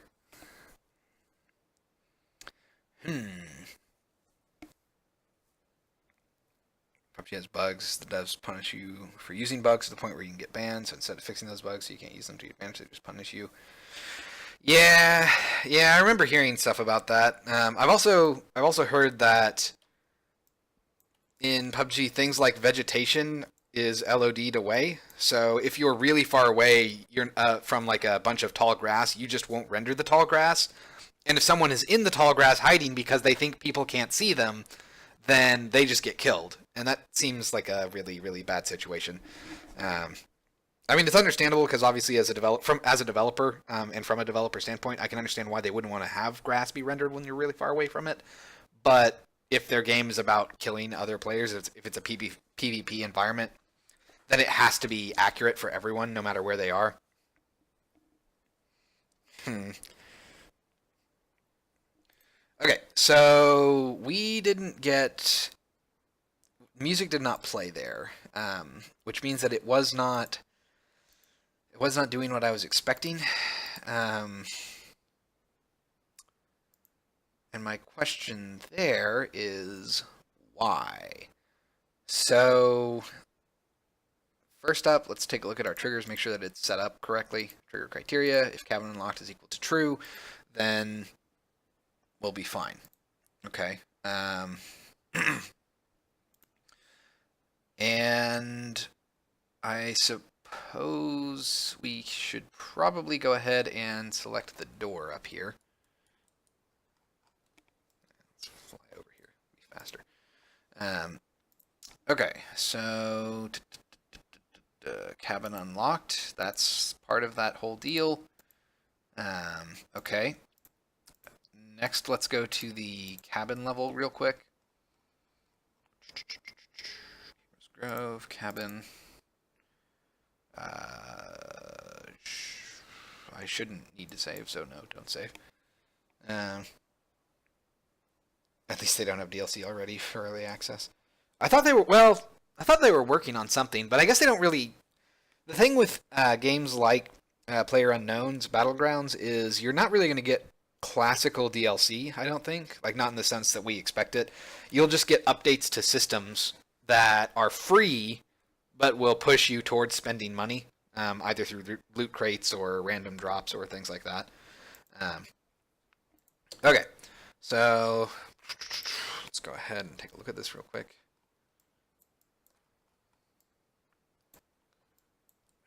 PUBG has bugs. The devs punish you for using bugs to the point where you can get banned. So instead of fixing those bugs so you can't use them to your advantage, they just punish you. Yeah, Yeah, I remember hearing stuff about that. I've also heard that in PUBG things like vegetation is LOD'd away. So if you're really far away, you're from like a bunch of tall grass, you just won't render the tall grass. And if someone is in the tall grass hiding because they think people can't see them, then they just get killed. And that seems like a really, really bad situation. Um, I mean, it's understandable because obviously, as a developer, and from a developer standpoint, I can understand why they wouldn't want to have grass be rendered when you're really far away from it. But if their game is about killing other players, if it's a PvP environment, then it has to be accurate for everyone, no matter where they are. Hmm. Okay, so we didn't get music did not play there, which means that it was not doing what I was expecting. Um, and my question there is why? So first up, let's take a look at our triggers, make sure that it's set up correctly. Trigger criteria, if cabin unlocked is equal to true, then we'll be fine. Okay. And I suppose we should probably go ahead and select the door up here. Let's fly over here, be faster. Okay, so cabin unlocked. That's part of that whole deal. Okay. Next, let's go to the cabin level real quick. Grove, cabin. I shouldn't need to save, so no, don't save. At least they don't have DLC already for early access. I thought they were working on something, but I guess they don't really. The thing with games like PlayerUnknown's Battlegrounds is you're not really going to get classical DLC, I don't think. Like, not in the sense that we expect it. You'll just get updates to systems that are free, but will push you towards spending money, either through loot crates or random drops or things like that. Okay, so let's go ahead and take a look at this real quick.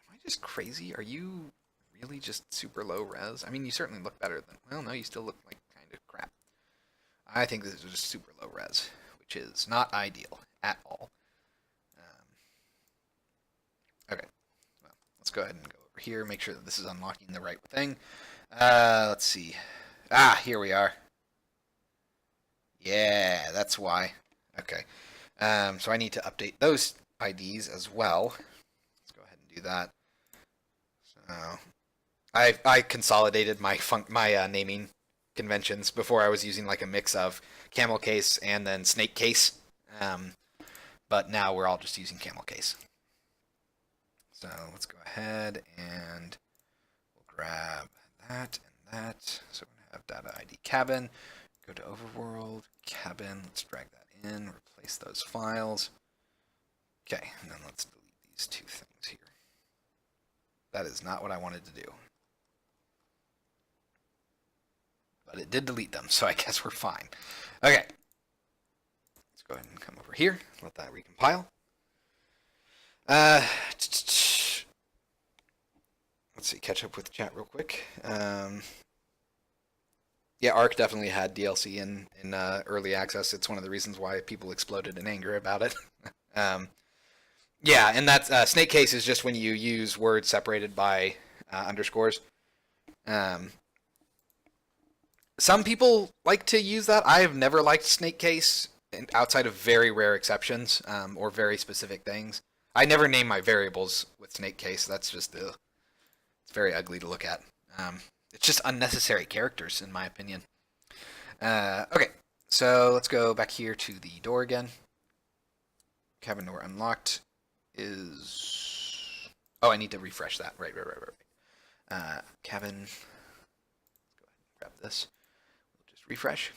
Am I just crazy? Are you really just super low res? I mean, you certainly look better than. Well, no, you still look like kind of crap. I think this is just super low res, which is not ideal at all. Okay, well, let's go ahead and go over here, make sure that this is unlocking the right thing. Let's see. Here we are. Yeah, that's why. Okay. So I need to update those IDs as well. Let's go ahead and do that. So I consolidated my naming conventions before. I was using like a mix of camel case and then snake case. But now we're all just using camel case. So let's go ahead and we'll grab that and that. So we're going to have data ID cabin. Go to overworld, cabin. Let's drag that in, replace those files. Okay, and then let's delete these two things here. That is not what I wanted to do. But it did delete them, so I guess we're fine. Okay. Let's go ahead and come over here, let that recompile. Let's see, catch up with chat real quick. Yeah, Ark definitely had DLC in early access. It's one of the reasons why people exploded in anger about it. Yeah, and that's snake case is just when you use words separated by underscores. Some people like to use that. I have never liked snake case outside of very rare exceptions or very specific things. I never name my variables with snake case. That's just it's very ugly to look at. It's just unnecessary characters, in my opinion. Okay, so let's go back here to the door again. Cabin door unlocked is... Oh, I need to refresh that. Right. Cabin... Let's go ahead and grab this. We'll just refresh.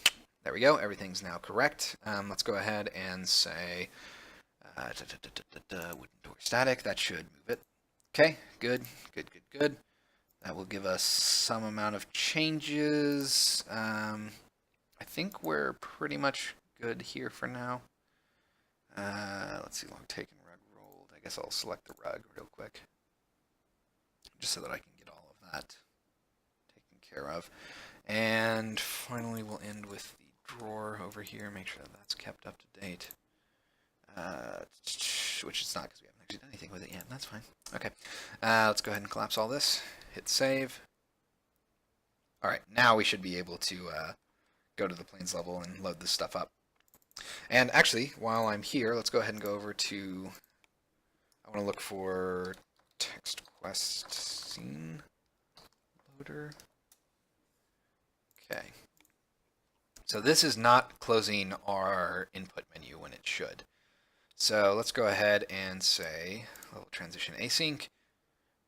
There we go. Everything's now correct. Let's go ahead and say... wooden door static. That should move it. Okay, good. That will give us some amount of changes. I think we're pretty much good here for now. Let's see, long taken, rug rolled. I guess I'll select the rug real quick, just so that I can get all of that taken care of. And finally, we'll end with the drawer over here. Make sure that that's kept up to date. Which it's not because we haven't actually done anything with it yet. That's fine. Okay. Let's go ahead and collapse all this. Hit save. All right. Now we should be able to go to the planes level and load this stuff up. And actually, while I'm here, let's go ahead and go over to... I want to look for text quest scene loader. Okay. So this is not closing our input menu when it should. So let's go ahead and say level transition async.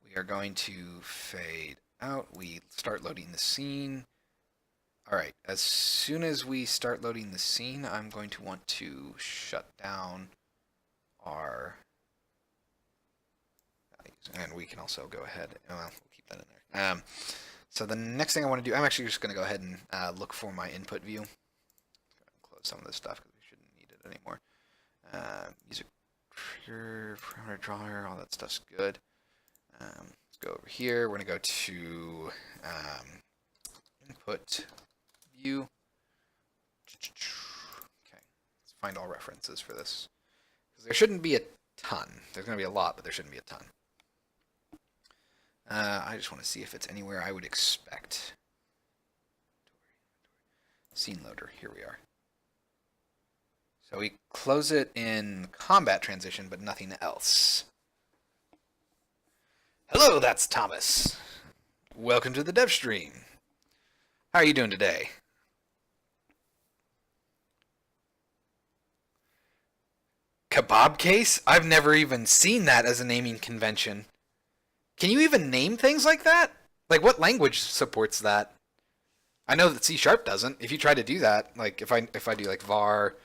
We are going to fade out. We start loading the scene. All right, as soon as we start loading the scene, I'm going to want to shut down our values. And we can also go ahead, well, we'll keep that in there. So the next thing I want to do, I'm actually just going to go ahead and look for my input view. Close some of this stuff because we shouldn't need it anymore. User trigger, parameter drawer, all that stuff's good. Let's go over here. We're going to go to input view. Okay, let's find all references for this. Because there shouldn't be a ton. There's going to be a lot, but there shouldn't be a ton. I just want to see if it's anywhere I would expect. Scene loader, here we are. So we close it in combat transition, but nothing else. Hello, that's Thomas. Welcome to the Devstream. How are you doing today? Kebab case? I've never even seen that as a naming convention. Can you even name things like that? Like, what language supports that? I know that C# doesn't. If you try to do that, like if I do like var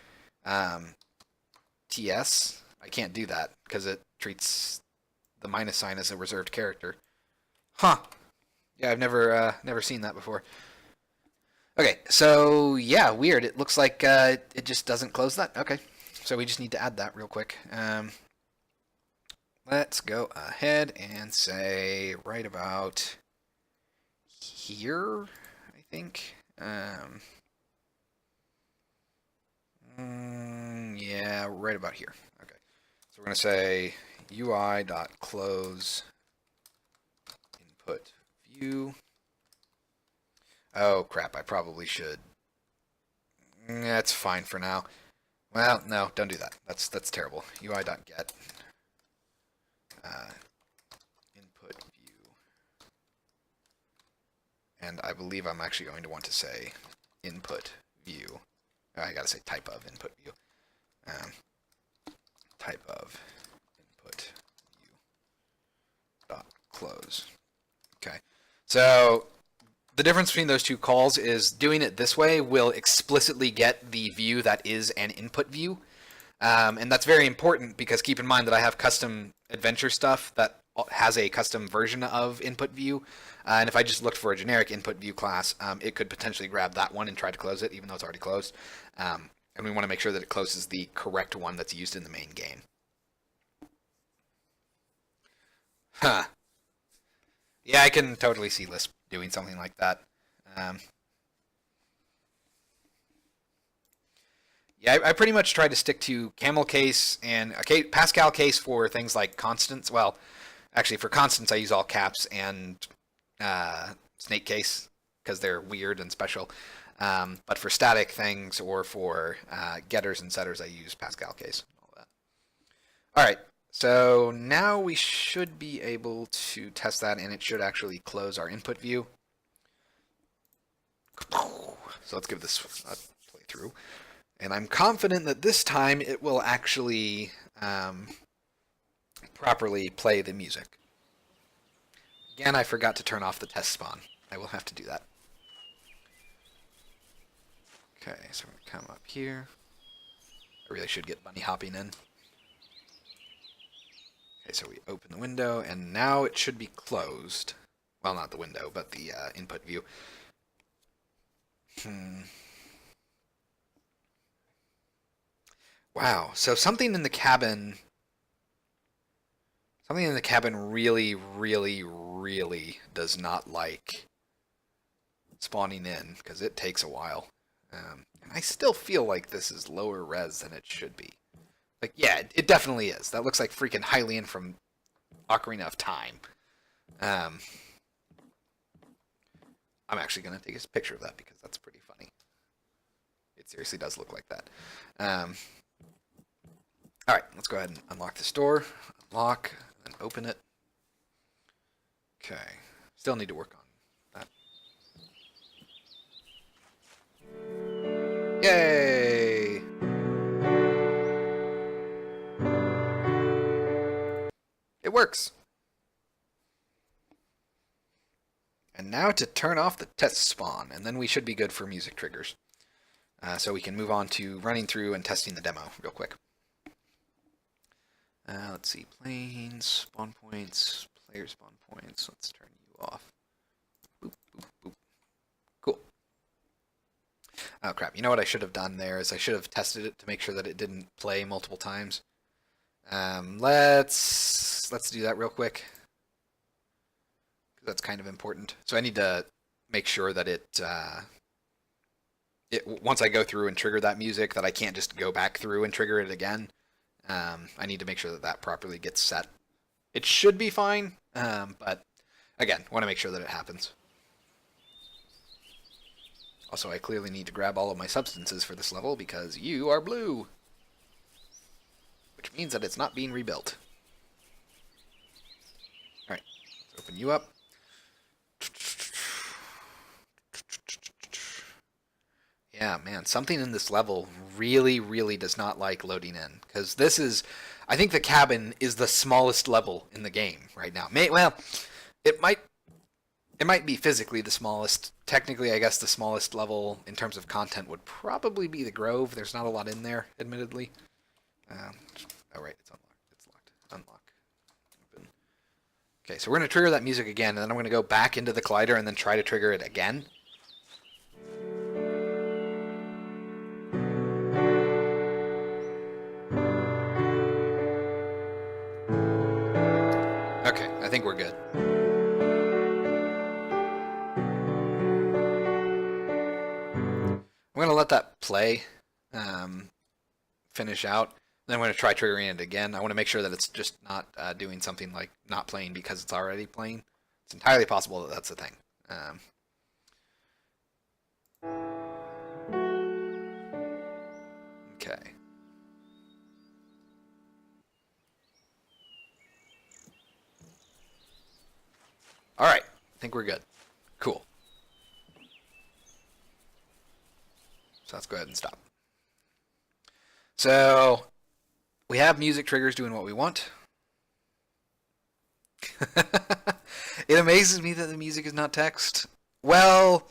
ts, I can't do that because it treats the minus sign as a reserved character. Huh. Yeah, I've never seen that before. Okay, so yeah, weird. It looks like it just doesn't close that. Okay, so we just need to add that real quick. Let's go ahead and say right about here, I think. Yeah, right about here. Okay, so we're going to say UI.close input view. Oh, crap, I probably should. That's fine for now. Well, no, don't do that. That's terrible. UI.get input view. And I believe I'm actually going to want to say input view. I gotta say type of input view. Type of input view dot close. Okay. So the difference between those two calls is doing it this way will explicitly get the view that is an input view. And that's very important because keep in mind that I have custom adventure stuff that has a custom version of input view. And if I just looked for a generic input view class, it could potentially grab that one and try to close it, even though it's already closed. And we want to make sure that it closes the correct one that's used in the main game. Huh. Yeah, I can totally see Lisp doing something like that. Yeah, I pretty much try to stick to camel case and Pascal case for things like constants. Well, actually, for constants, I use all caps and snake case because they're weird and special. But for static things or for getters and setters, I use Pascal case. All that. All right, so now we should be able to test that, and it should actually close our input view. So let's give this a playthrough. And I'm confident that this time it will actually properly play the music. Again, I forgot to turn off the test spawn. I will have to do that. Okay, so we're going to come up here. I really should get bunny hopping in. Okay, so we open the window, and now it should be closed. well, not the window, but the input view. Wow. So something in the cabin really, really, really does not like spawning in because it takes a while. And I still feel like this is lower res than it should be. Like, yeah, it definitely is. That looks like freaking Hylian from Ocarina of Time. I'm actually going to take a picture of that because that's pretty funny. It seriously does look like that. All right, let's go ahead and unlock this door. Unlock, and open it. Okay. Still need to work on that. Yay! It works. And now to turn off the test spawn, and then we should be good for music triggers. So we can move on to running through and testing the demo real quick. Let's see, planes, spawn points, player spawn points. Let's turn you off. Boop, boop, boop. Cool. Oh crap, you know what I should have done there is I should have tested it to make sure that it didn't play multiple times. Let's do that real quick. That's kind of important. So I need to make sure that once I go through and trigger that music, that I can't just go back through and trigger it again. I need to make sure that that properly gets set. It should be fine, but again, want to make sure that it happens. Also, I clearly need to grab all of my substances for this level because you are blue, which means that it's not being rebuilt. All right, let's open you up. Yeah, man, something in this level really, really does not like loading in. Because this is, I think the cabin is the smallest level in the game right now. Well, it might be physically the smallest. Technically, I guess the smallest level in terms of content would probably be the Grove. There's not a lot in there, admittedly. Oh, right, it's unlocked. It's locked. Unlock. Open. Okay, so we're going to trigger that music again, and then I'm going to go back into the collider and then try to trigger it again. Okay, I think we're good. I'm going to let that play, finish out. Then I'm going to try triggering it again. I want to make sure that it's just not doing something like not playing because it's already playing. It's entirely possible that that's the thing. Okay. All right. I think we're good. Cool. So let's go ahead and stop. So we have music triggers doing what we want. It amazes me that the music is not text. Well,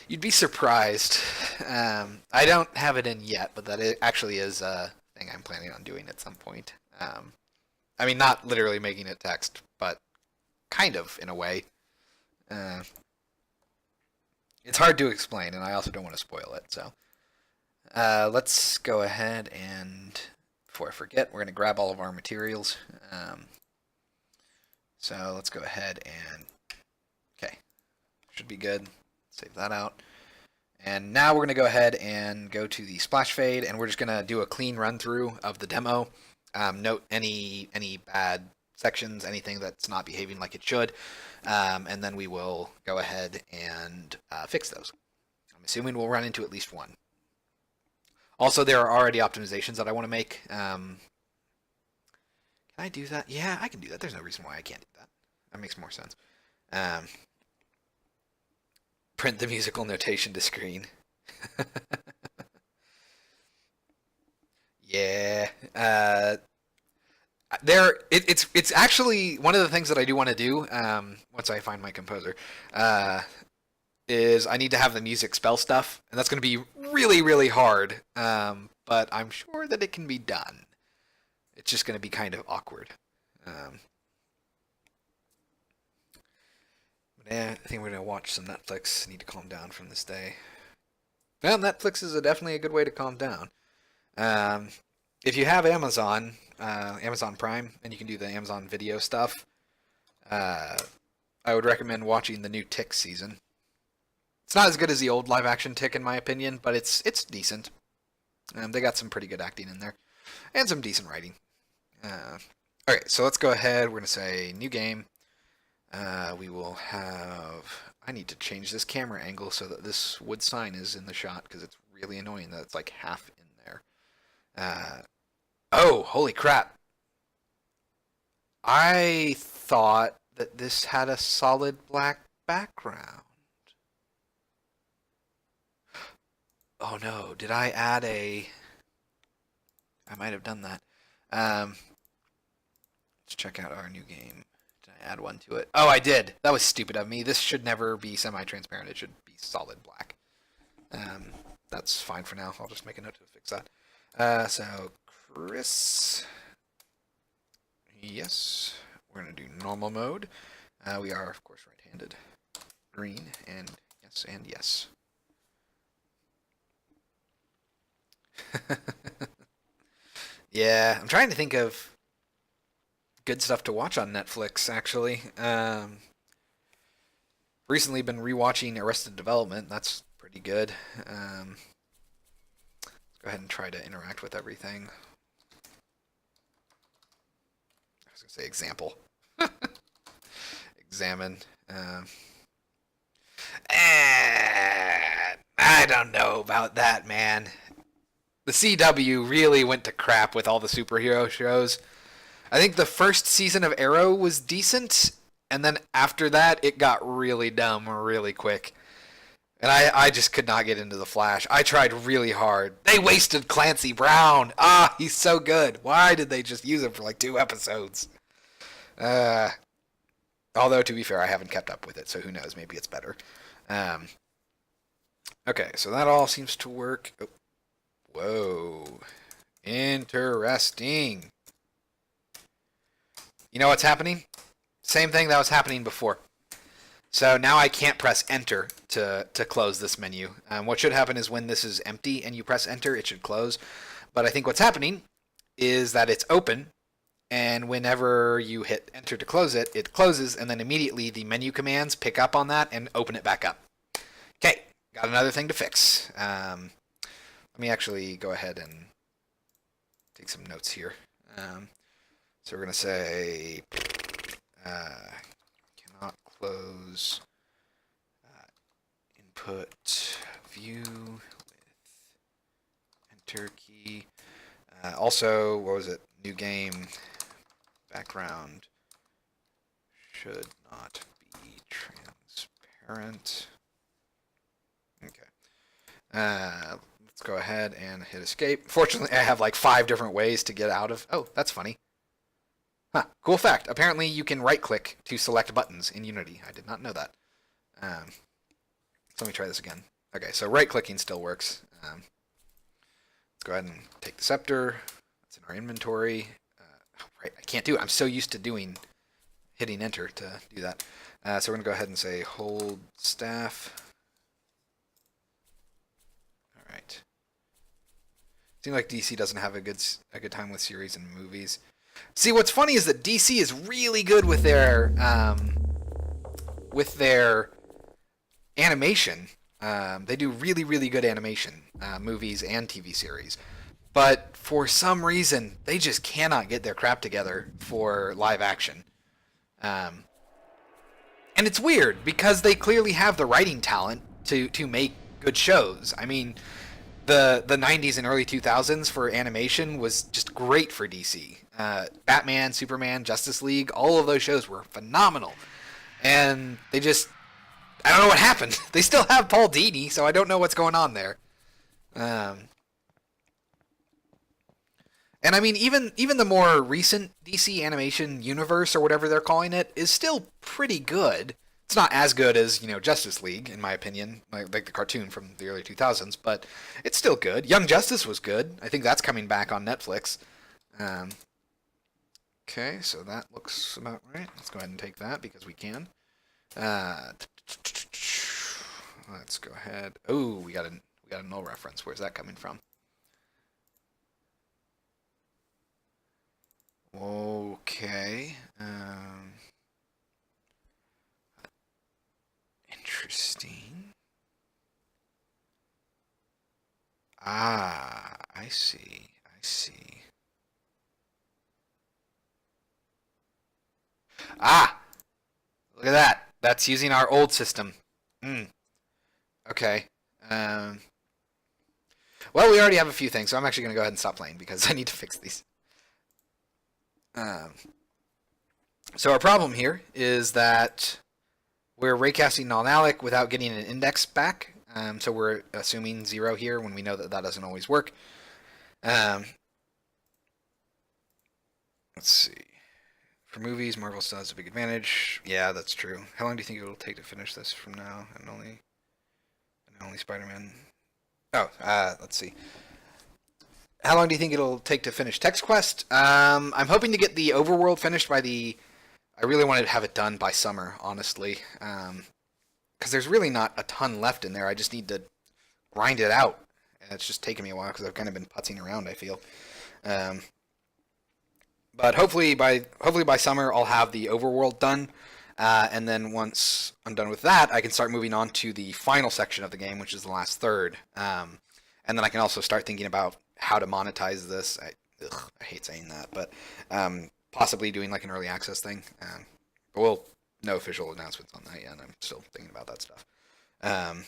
you'd be surprised. I don't have it in yet, but that actually is a thing I'm planning on doing at some point. I mean, not literally making it text, but kind of, in a way. It's hard to explain, and I also don't want to spoil it, so. Let's go ahead and, before I forget, we're going to grab all of our materials. So let's go ahead and, okay, should be good. Save that out. And now we're going to go ahead and go to the splash fade, and we're just going to do a clean run through of the demo. Note any bad sections, anything that's not behaving like it should, and then we will go ahead and fix those. I'm assuming we'll run into at least one. Also, there are already optimizations that I want to make. Can I do that? Yeah, I can do that. There's no reason why I can't do that. That makes more sense. Print the musical notation to screen. Yeah. It's actually one of the things that I do want to do once I find my composer is I need to have the music spell stuff, and that's going to be really, really hard, but I'm sure that it can be done. It's just going to be kind of awkward. Yeah, I think we're gonna watch some Netflix. Need to calm down from this day. Well, Netflix is definitely a good way to calm down. Um, if you have Amazon, Amazon Prime, and you can do the Amazon Video stuff, uh, I would recommend watching the new Tick season. It's not as good as the old live action Tick in my opinion, but it's decent. They got some pretty good acting in there and some decent writing. Okay, so let's go ahead. We're gonna say new game. We will have. I need to change this camera angle so that this wood sign is in the shot because it's really annoying that it's like half in there. Oh, holy crap! I thought that this had a solid black background. Oh no, did I add a... I might have done that. Let's check out our new game. Did I add one to it? Oh, I did. That was stupid of me. This should never be semi-transparent. It should be solid black. That's fine for now. I'll just make a note to fix that. So, Chris. Yes. We're going to do normal mode. We are, of course, right-handed. Green, and yes, and yes. Yeah, I'm trying to think of good stuff to watch on Netflix, actually. Recently been rewatching Arrested Development. That's pretty good. Let's go ahead and try to interact with everything. I was going to say example. Examine. I don't know about that, man. The CW really went to crap with all the superhero shows. I think the first season of Arrow was decent, and then after that, it got really dumb really quick. And I just could not get into The Flash. I tried really hard. They wasted Clancy Brown. Ah, he's so good. Why did they just use him for like 2 episodes? Although, to be fair, I haven't kept up with it, so who knows? Maybe it's better. Okay, so that all seems to work. Oh, whoa. Interesting. You know what's happening? Same thing that was happening before. So now I can't press enter to close this menu. What should happen is when this is empty and you press enter, it should close. But I think what's happening is that it's open, and whenever you hit enter to close it, it closes, and then immediately the menu commands pick up on that and open it back up. Okay, got another thing to fix. Let me actually go ahead and take some notes here. So we're going to say cannot close input view with enter key. Also, what was it? New game background should not be transparent. Okay. Let's go ahead and hit escape. Fortunately, I have like 5 different ways to get out of... Oh, that's funny. Huh, cool fact. Apparently, you can right-click to select buttons in Unity. I did not know that. So let me try this again. Okay, so right-clicking still works. Let's go ahead and take the scepter. That's in our inventory. Right, I can't do it. I'm so used to hitting enter to do that. So we're going to go ahead and say hold staff. All right. Seems like DC doesn't have a good time with series and movies. See, what's funny is that DC is really good with their animation. They do really, really good animation, movies and TV series. But for some reason, they just cannot get their crap together for live action. And it's weird, because they clearly have the writing talent to make good shows. I mean, the 90s and early 2000s for animation was just great for DC. Batman, Superman, Justice League, all of those shows were phenomenal. And they just... I don't know what happened. They still have Paul Dini, so I don't know what's going on there. And I mean, even the more recent DC animation universe, or whatever they're calling it, is still pretty good. It's not as good as, Justice League, in my opinion, like the cartoon from the early 2000s, but it's still good. Young Justice was good. I think that's coming back on Netflix. Okay, so that looks about right. Let's go ahead and take that because we can. Uh, let's go ahead. Oh, we got a null reference. Where's that coming from? Okay. Interesting. Ah, I see. I see. Ah, look at that. That's using our old system. Hmm. Okay. Um, well, we already have a few things, so I'm actually going to go ahead and stop playing because I need to fix these. Um, so our problem here is that we're raycasting null-allic without getting an index back. So we're assuming 0 here when we know that that doesn't always work. Um, let's see. For movies, Marvel still has a big advantage. Yeah, that's true. How long do you think it'll take to finish this from now? And only Spider-Man. Oh, let's see. How long do you think it'll take to finish Text Quest? I'm hoping to get the overworld finished by the. I really wanted to have it done by summer, honestly, because there's really not a ton left in there. I just need to grind it out, and it's just taken me a while because I've kind of been putzing around. I feel, um, but hopefully by summer I'll have the overworld done, and then once I'm done with that, I can start moving on to the final section of the game, which is the last third, and then I can also start thinking about how to monetize this. I hate saying that, but possibly doing like an early access thing. But no official announcements on that yet. I'm still thinking about that stuff. Um,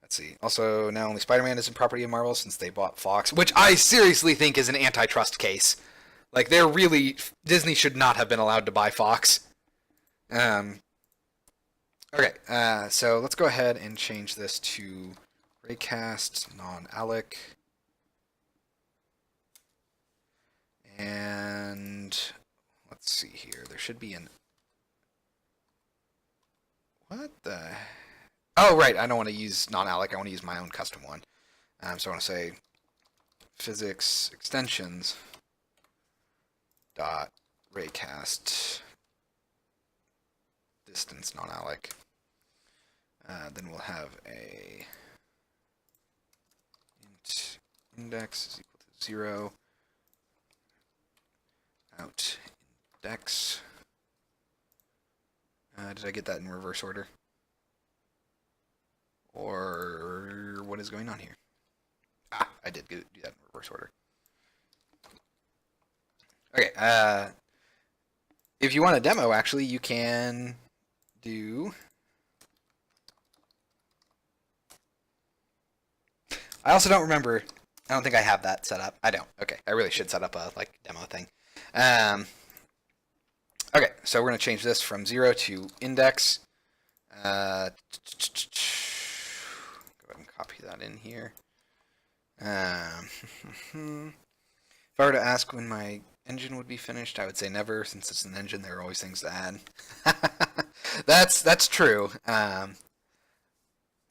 let's see. Also, now only Spider-Man is in property of Marvel since they bought Fox, which I seriously think is an antitrust case. Like they're really Disney should not have been allowed to buy Fox. Um, okay, so let's go ahead and change this to raycast non-allic. And let's see here. There should be an. What the? Oh, right. I don't want to use non-allic. I want to use my own custom one. So I want to say physics extensions dot raycast distance non-allic. Then we'll have a int index is equal to 0. Out index. Did I get that in reverse order? Or what is going on here? Ah, I did do that in reverse order. Okay, if you want a demo, actually, you can do. I also don't remember. I don't think I have that set up. I don't. Okay, I really should set up a demo thing. Okay, so we're going to change this from 0 to index. Go ahead and copy that in here. If I were to ask when my engine would be finished, I would say never. Since it's an engine, there are always things to add. That's true.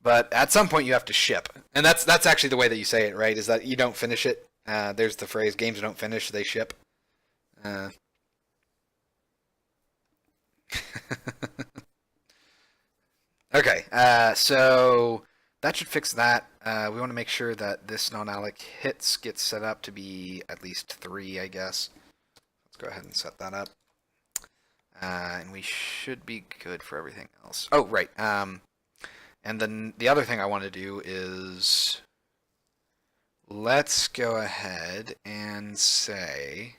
But at some point you have to ship, and that's actually the way that you say it, right? Is that you don't finish it. There's the phrase "games don't finish, they ship." Okay, so that should fix that. We want to make sure that this non-allic hits gets set up to be at least 3, I guess. Let's go ahead and set that up. And we should be good for everything else. Oh, right. And then the other thing I want to do is let's go ahead and say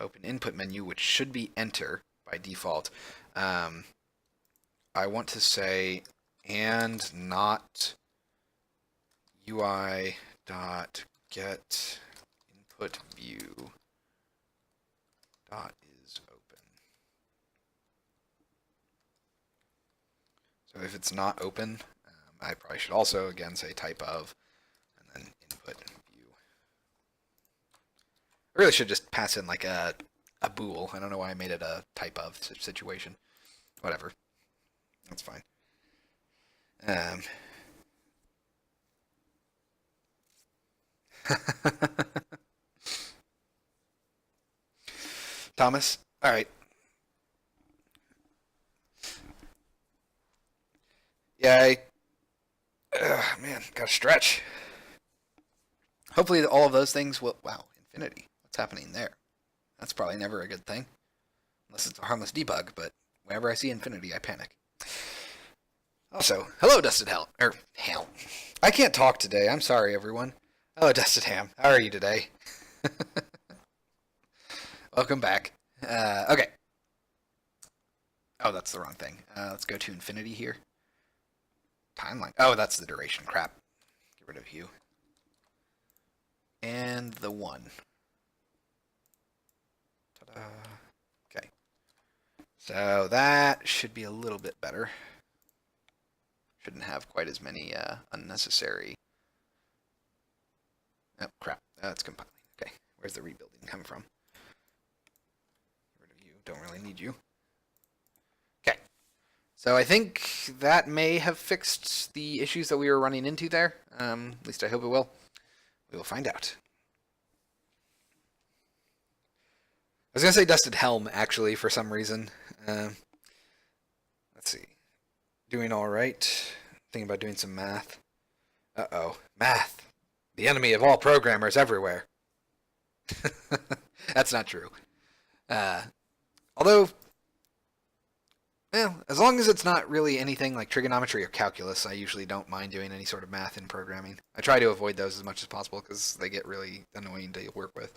open input menu, which should be enter by default. I want to say and not UI dot get input view dot is open. So if it's not open, I probably should also again say type of and then input view. I really should just pass in like a bool. I don't know why I made it a type of situation. Whatever. That's fine. Thomas, all right. Yeah, man, gotta stretch. Hopefully all of those things will... Wow, infinity. What's happening there? That's probably never a good thing. Unless it's a harmless debug, but whenever I see infinity, I panic. Also, hello, Dusted Hell. Hell. I can't talk today. I'm sorry, everyone. Hello, Dusted Ham. How are you today? Welcome back. Okay. Oh, that's the wrong thing. Let's go to infinity here. Timeline. Oh, that's the duration. Crap. Get rid of you. And the 1. Ta-da. Okay. So that should be a little bit better. Shouldn't have quite as many unnecessary... Oh, crap. That's compiling. Okay. Where's the rebuilding come from? Get rid of you. Don't really need you. Okay. So I think that may have fixed the issues that we were running into there. At least I hope it will. We will find out. I was going to say Dusted Helm, actually, for some reason. Let's see. Doing all right. Thinking about doing some math. Uh-oh. Math. The enemy of all programmers everywhere. That's not true. Although, well, as long as it's not really anything like trigonometry or calculus, I usually don't mind doing any sort of math in programming. I try to avoid those as much as possible because they get really annoying to work with.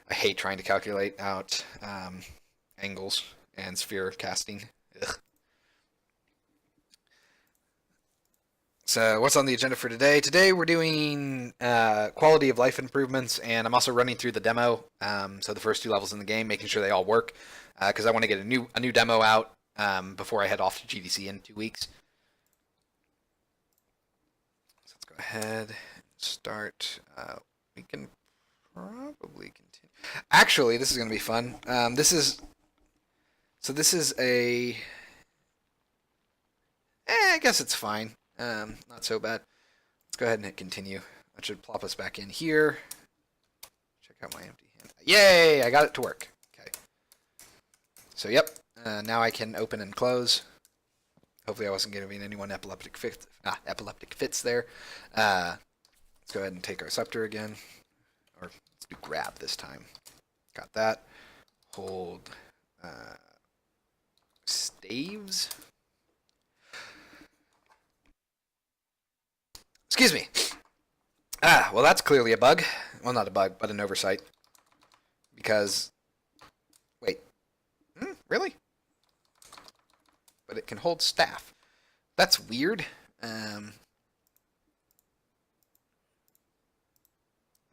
I hate trying to calculate out angles and sphere casting. Ugh. So what's on the agenda for today? Today we're doing quality of life improvements, and I'm also running through the demo. So the first 2 levels in the game, making sure they all work, because I want to get a new demo out before I head off to GDC in 2 weeks. So let's go ahead and start. We can probably continue. Actually, this is going to be fun. This is a... I guess it's fine. Not so bad. Let's go ahead and hit continue. That should plop us back in here. Check out my empty hand. Yay! I got it to work. Okay. So, yep. Now I can open and close. Hopefully I wasn't giving anyone epileptic fits there. Let's go ahead and take our scepter again. Or let's do grab this time. Got that. Hold staves. Excuse me. Well, that's clearly a bug. Well, not a bug, but an oversight. Because, wait. Really? But it can hold staff. That's weird.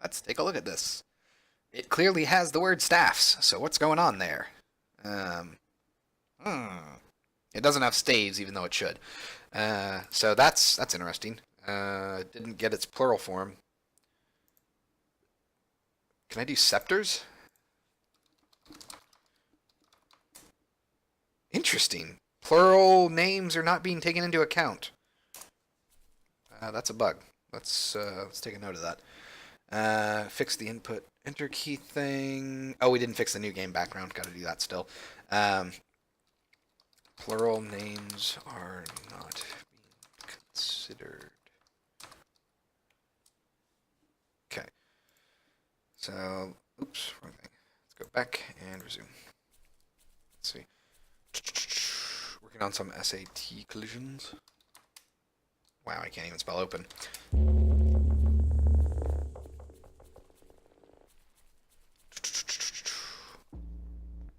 Let's take a look at this. It clearly has the word staffs, so what's going on there? It doesn't have staves, even though it should. So that's interesting. Didn't get its plural form. Can I do scepters? Interesting. Plural names are not being taken into account. That's a bug. Let's take a note of that. Fix the input enter key thing. Oh, we didn't fix the new game background. Got to do that still. Plural names are not being considered. Okay. So, oops, wrong thing. Let's go back and resume. Let's see. Working on some SAT collisions. Wow, I can't even spell open.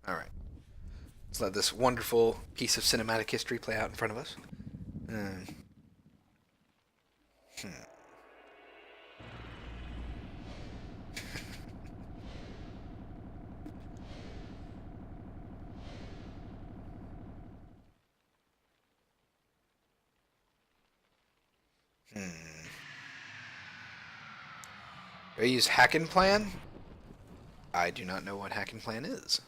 Alright. Let's let this wonderful piece of cinematic history play out in front of us. Do I use Hack and Plan? I do not know what Hack and Plan is.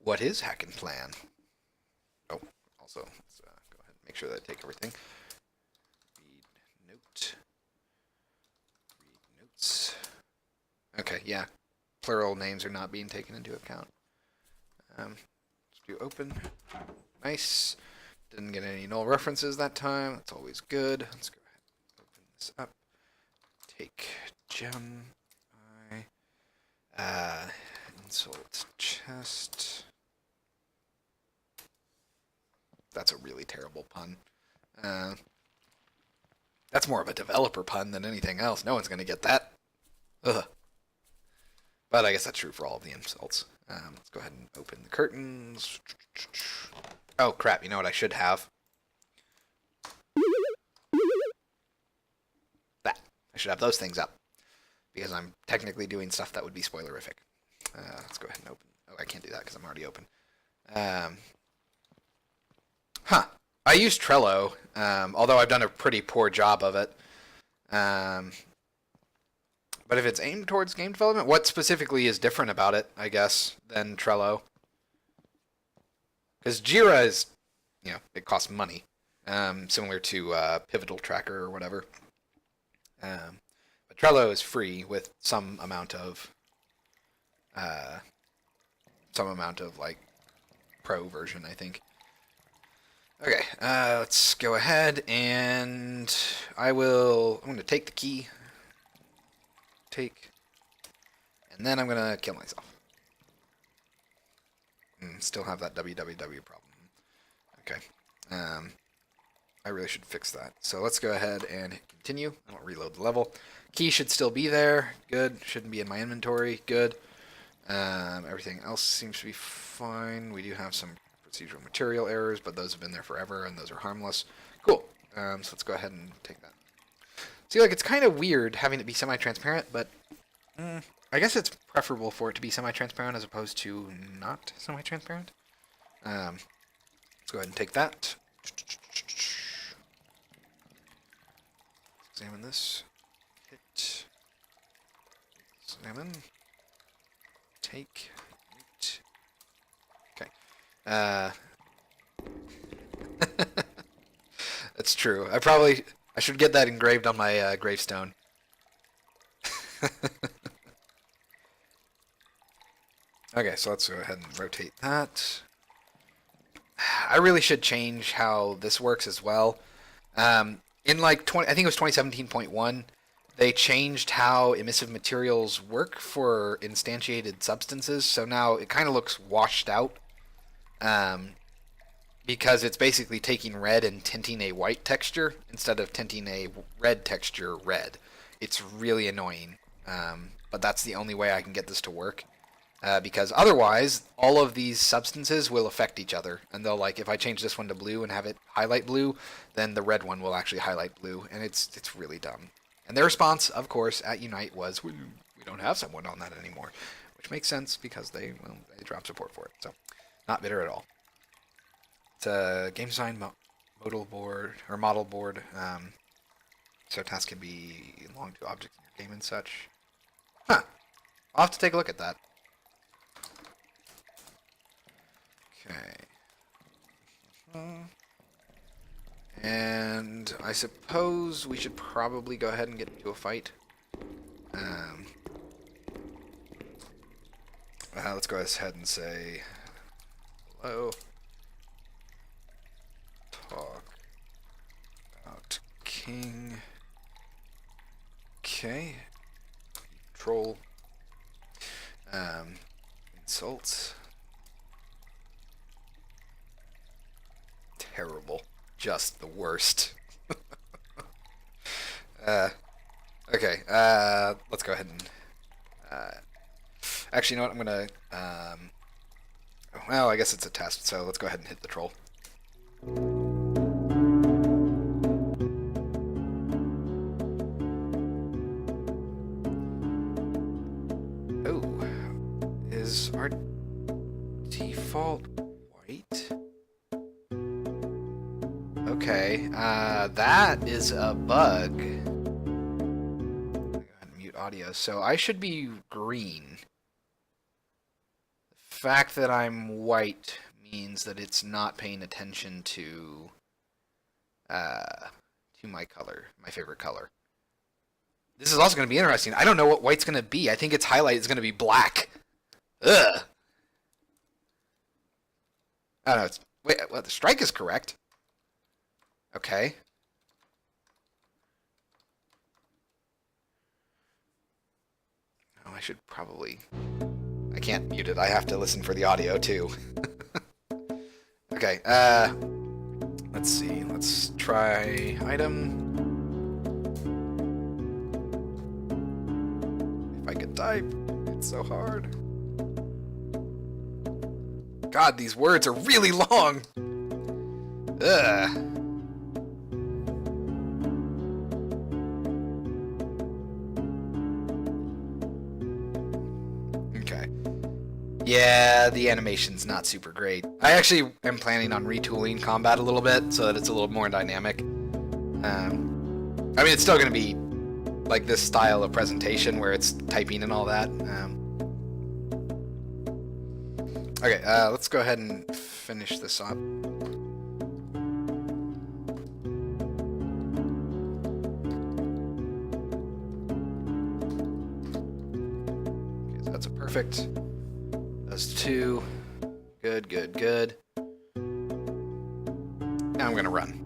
What is Hack and Plan? Oh, also, let's go ahead and make sure that I take everything. Read note. Read notes. Okay, yeah. Plural names are not being taken into account. Let's do open. Nice. Didn't get any null references that time. That's always good. Let's go ahead and open this up. Take gem. Insult chest. That's a really terrible pun. That's more of a developer pun than anything else. No one's going to get that. Ugh. But I guess that's true for all of the insults. Let's go ahead and open the curtains. Oh, crap. You know what I should have? That. I should have those things up. Because I'm technically doing stuff that would be spoilerific. Let's go ahead and open. Oh, I can't do that because I'm already open. I use Trello, although I've done a pretty poor job of it. But if it's aimed towards game development, what specifically is different about it, I guess, than Trello? Because Jira is, it costs money, similar to Pivotal Tracker or whatever. But Trello is free with some amount of like pro version, I think. Okay, let's go ahead and I'm going to take the key. And then I'm going to kill myself. Still have that www problem. Okay. I really should fix that. So let's go ahead and hit continue. I won't reload the level. Key should still be there. Good. Shouldn't be in my inventory. Good. Everything else seems to be fine. We do have some procedural material errors, but those have been there forever, and those are harmless. Cool. So let's go ahead and take that. See, like, it's kind of weird having it be semi-transparent, but I guess it's preferable for it to be semi-transparent as opposed to not semi-transparent. Let's go ahead and take that. Examine this. Hit. Examine. Take. Mute. Okay. That's true. I should get that engraved on my gravestone. Okay, so let's go ahead and rotate that. I really should change how this works as well. In like I think it was 2017.1, they changed how emissive materials work for instantiated substances. So now it kind of looks washed out. Because it's basically taking red and tinting a white texture instead of tinting a red texture red. It's really annoying, but that's the only way I can get this to work. Because otherwise, all of these substances will affect each other. And they'll, like, if I change this one to blue and have it highlight blue, then the red one will actually highlight blue. And it's really dumb. And their response, of course, at Unite was, we don't have someone on that anymore. Which makes sense because they dropped support for it. So, not bitter at all. It's a game design modal board, so tasks can be long to objects in your game and such. Huh. I'll have to take a look at that. Okay. And I suppose we should probably go ahead and get into a fight. Let's go ahead and say hello. Talk about king. Okay. Troll. Insults. Terrible. Just the worst. Okay. Let's go ahead and actually, you know what? I'm gonna well, I guess it's a test, so let's go ahead and hit the troll. Oh, is our default white? Okay, that is a bug. Go ahead and mute audio. So I should be green. The fact that I'm white means that it's not paying attention to my color, my favorite color. This is also going to be interesting. I don't know what white's going to be. I think its highlight is going to be black. Ugh. I don't know. Wait, well, the strike is correct. Okay. Oh, I should probably... I can't mute it. I have to listen for the audio, too. Okay, let's see. Let's try item. If I could type. It's so hard. God, these words are really long. Ugh. Okay. Yeah, the animation's not super great. I actually am planning on retooling combat a little bit so that it's a little more dynamic. I mean, it's still going to be like this style of presentation where it's typing and all that. Okay, let's go ahead and finish this up. Okay, so that's a perfect. That's 2. Good, good, good. Now I'm gonna run.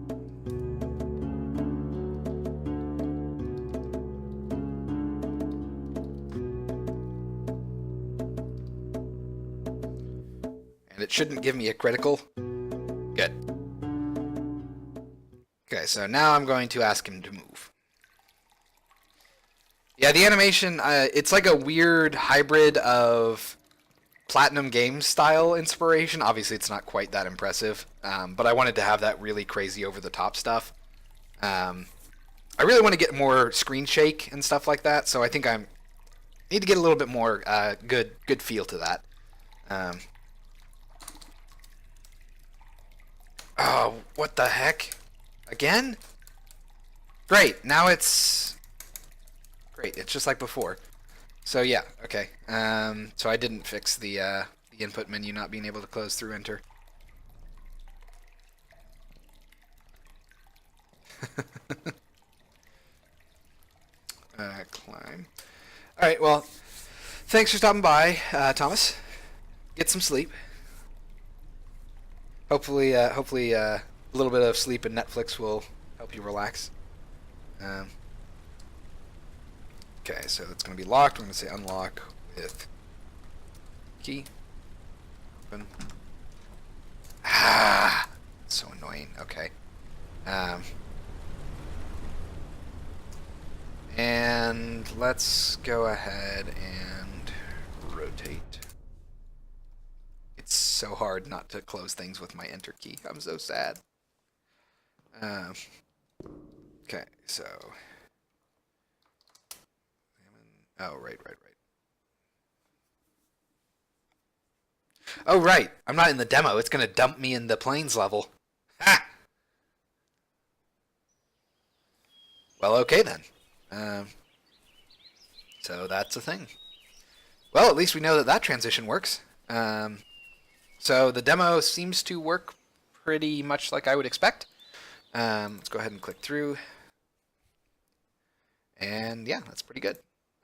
And it shouldn't give me a critical. Good. Okay, so now I'm going to ask him to move. Yeah, the animation, it's like a weird hybrid of Platinum Games style inspiration. Obviously, it's not quite that impressive, but I wanted to have that really crazy over-the-top stuff. I really want to get more screen shake and stuff like that, so I think I need to get a little bit more good feel to that. Oh, what the heck? Again? Great, now it's... Great, it's just like before. So yeah, okay. So I didn't fix the input menu not being able to close through enter. Climb. Alright, well, thanks for stopping by, Thomas. Get some sleep. Hopefully, a little bit of sleep and Netflix will help you relax. Okay, so it's going to be locked. We're going to say unlock with key. Open. Ah, so annoying. Okay. And let's go ahead and rotate. It's so hard not to close things with my enter key. I'm so sad. Okay, so... Oh, right. Oh, right. I'm not in the demo. It's going to dump me in the plains level. Ha! Well, okay then. So that's a thing. Well, at least we know that that transition works. So the demo seems to work pretty much like I would expect. Let's go ahead and click through. And yeah, that's pretty good.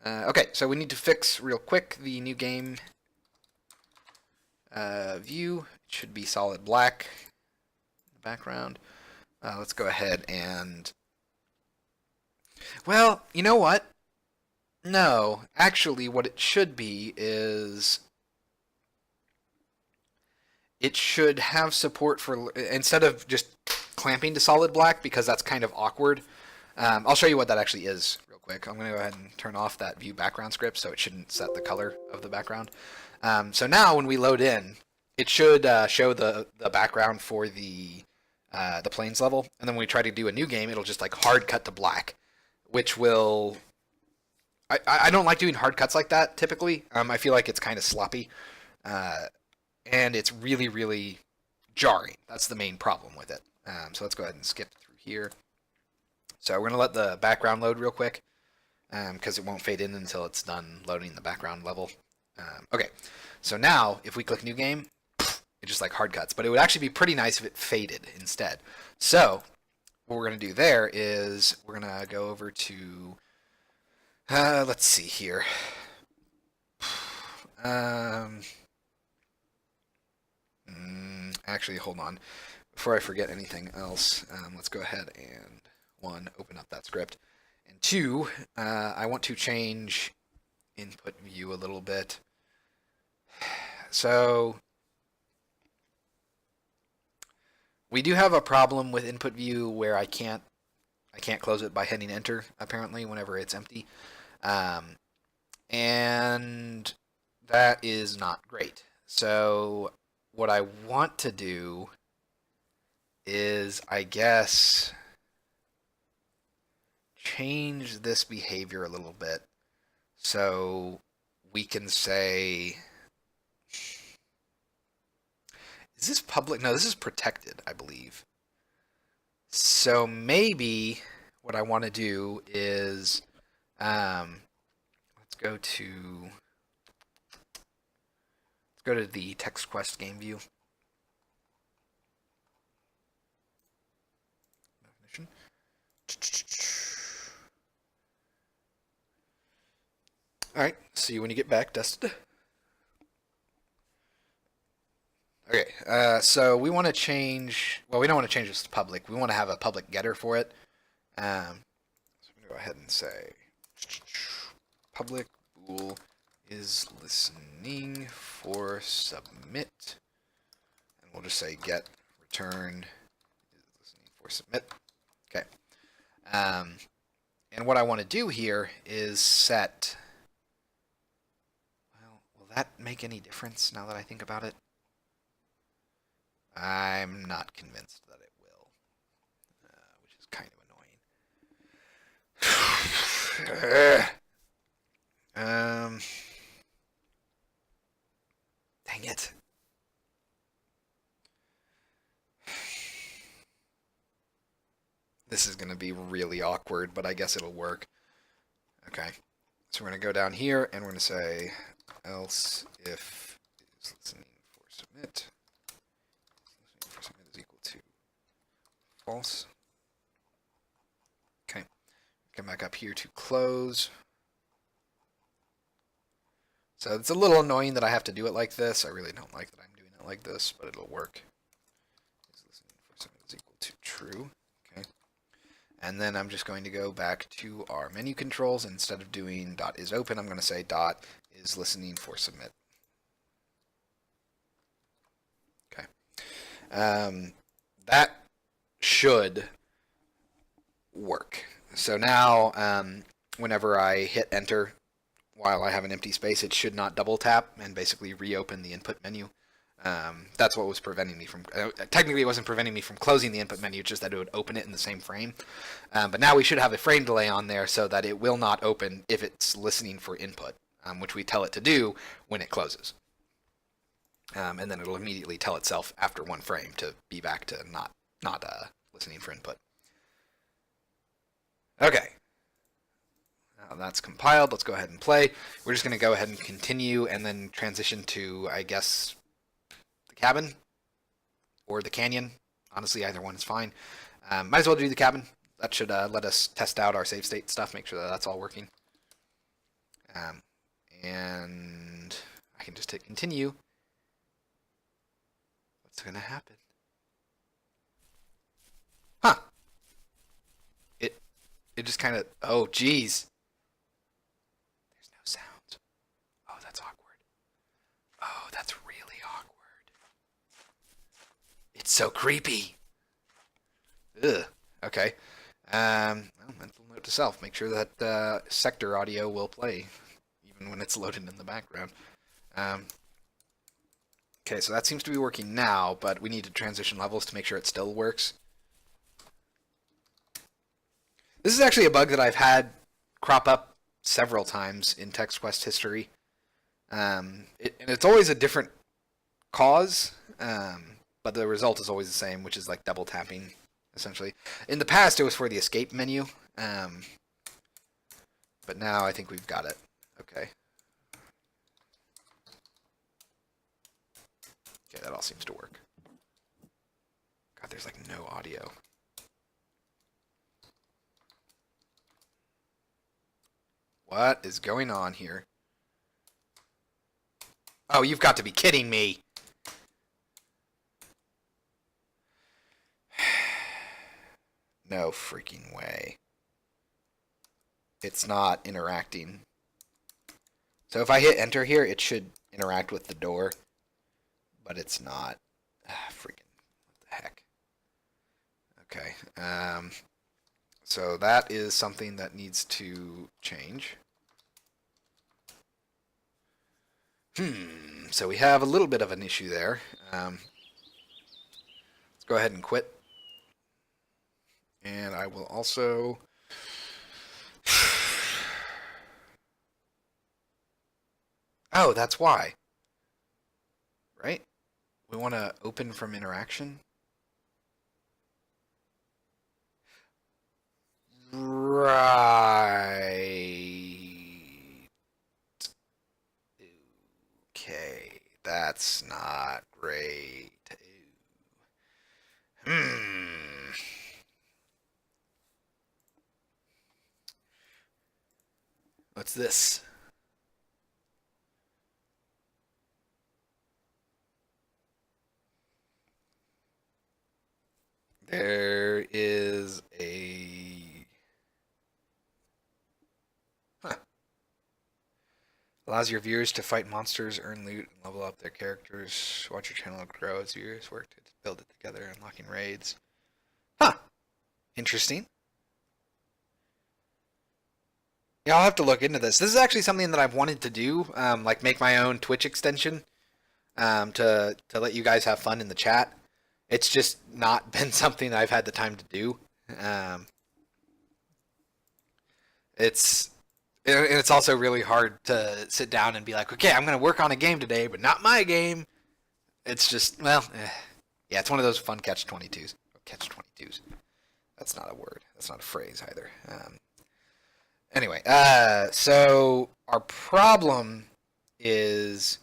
Okay, so we need to fix real quick the new game view. It should be solid black in the background. Let's go ahead and... Well, you know what? No, actually what it should be is... It should have support for... Instead of just clamping to solid black, because that's kind of awkward. I'll show you what that actually is real quick. I'm going to go ahead and turn off that view background script so it shouldn't set the color of the background. So now when we load in, it should show the background for the plains level, and then when we try to do a new game, it'll just like hard cut to black, which will... I don't like doing hard cuts like that typically. I feel like it's kind of sloppy, and it's really, really jarring. That's the main problem with it. So let's go ahead and skip through here. So we're going to let the background load real quick, because it won't fade in until it's done loading the background level. Okay, so now if we click new game, it just like hard cuts, but it would actually be pretty nice if it faded instead. So what we're going to do there is we're going to go over to, let's see here. Actually, hold on. Before I forget anything else, let's go ahead and, one, open up that script. And two, I want to change input view a little bit. So we do have a problem with input view where I can't close it by hitting enter, apparently, whenever it's empty. And that is not great. So what I want to do is, I guess, change this behavior a little bit so we can say, is this public? No, this is protected, I believe. So maybe what I want to do is, let's go to the text quest game view. Definition. All right, see you when you get back, Dusted. Okay, so we want to change, well, we don't want to change this to public. We want to have a public getter for it. So I'm going to go ahead and say public bool is listening for submit. And we'll just say get return is listening for submit. Okay. And what I want to do here is set, well, will that make any difference now that I think about it? I'm not convinced that it will, which is kind of annoying. Dang it. This is going to be really awkward, but I guess it'll work. Okay. So we're going to go down here, and we're going to say else if is listening for submit. Listening for submit is equal to false. Okay. Come back up here to close. So it's a little annoying that I have to do it like this. I really don't like that I'm doing it like this, but it'll work. Is listening for submit is equal to true. Okay. And then I'm just going to go back to our menu controls. Instead of doing dot is open, I'm going to say dot is listening for submit. Okay. That should work. So now, whenever I hit enter, while I have an empty space, it should not double tap and basically reopen the input menu. That's what was preventing me from, technically it wasn't preventing me from closing the input menu, just that it would open it in the same frame. But now we should have a frame delay on there so that it will not open if it's listening for input, which we tell it to do when it closes. And then it'll immediately tell itself after one frame to be back to not listening for input. Okay. Now that's compiled. Let's go ahead and play. We're just going to go ahead and continue and then transition to, I guess, the cabin or the canyon. Honestly, either one is fine. Might as well do the cabin. That should let us test out our save state stuff, make sure that that's all working. And I can just hit continue. What's going to happen? Huh. It just kind of, oh, geez. There's no sounds. Oh, that's awkward. Oh, that's really awkward. It's so creepy. Ugh. Okay. Well, mental note to self. Make sure that sector audio will play, even when it's loaded in the background. Okay, so that seems to be working now, but we need to transition levels to make sure it still works. This is actually a bug that I've had crop up several times in TextQuest history. And it's always a different cause, but the result is always the same, which is like double tapping, essentially. In the past, it was for the escape menu, but now I think we've got it. Okay. Okay, that all seems to work. God, there's like no audio. What is going on here? Oh, you've got to be kidding me. No freaking way. It's not interacting. So if I hit enter here, it should interact with the door, but it's not. Freaking, what the heck? Okay. So that is something that needs to change. So we have a little bit of an issue there. Let's go ahead and quit. And I will also... Oh, that's why. Right? We want to open from interaction. Right. Okay, that's not great. What's this? There is a... Huh. Allows your viewers to fight monsters, earn loot, and level up their characters. Watch your channel grow as viewers work to build it together, unlocking raids. Huh. Interesting. Yeah, I'll have to look into this. This is actually something that I've wanted to do, like make my own Twitch extension, to let you guys have fun in the chat. It's just not been something I've had the time to do. It's also really hard to sit down and be like, okay, I'm going to work on a game today, but not my game. It's just, well, yeah, it's one of those fun catch-22s. Catch-22s. That's not a word. That's not a phrase either. Anyway, so our problem is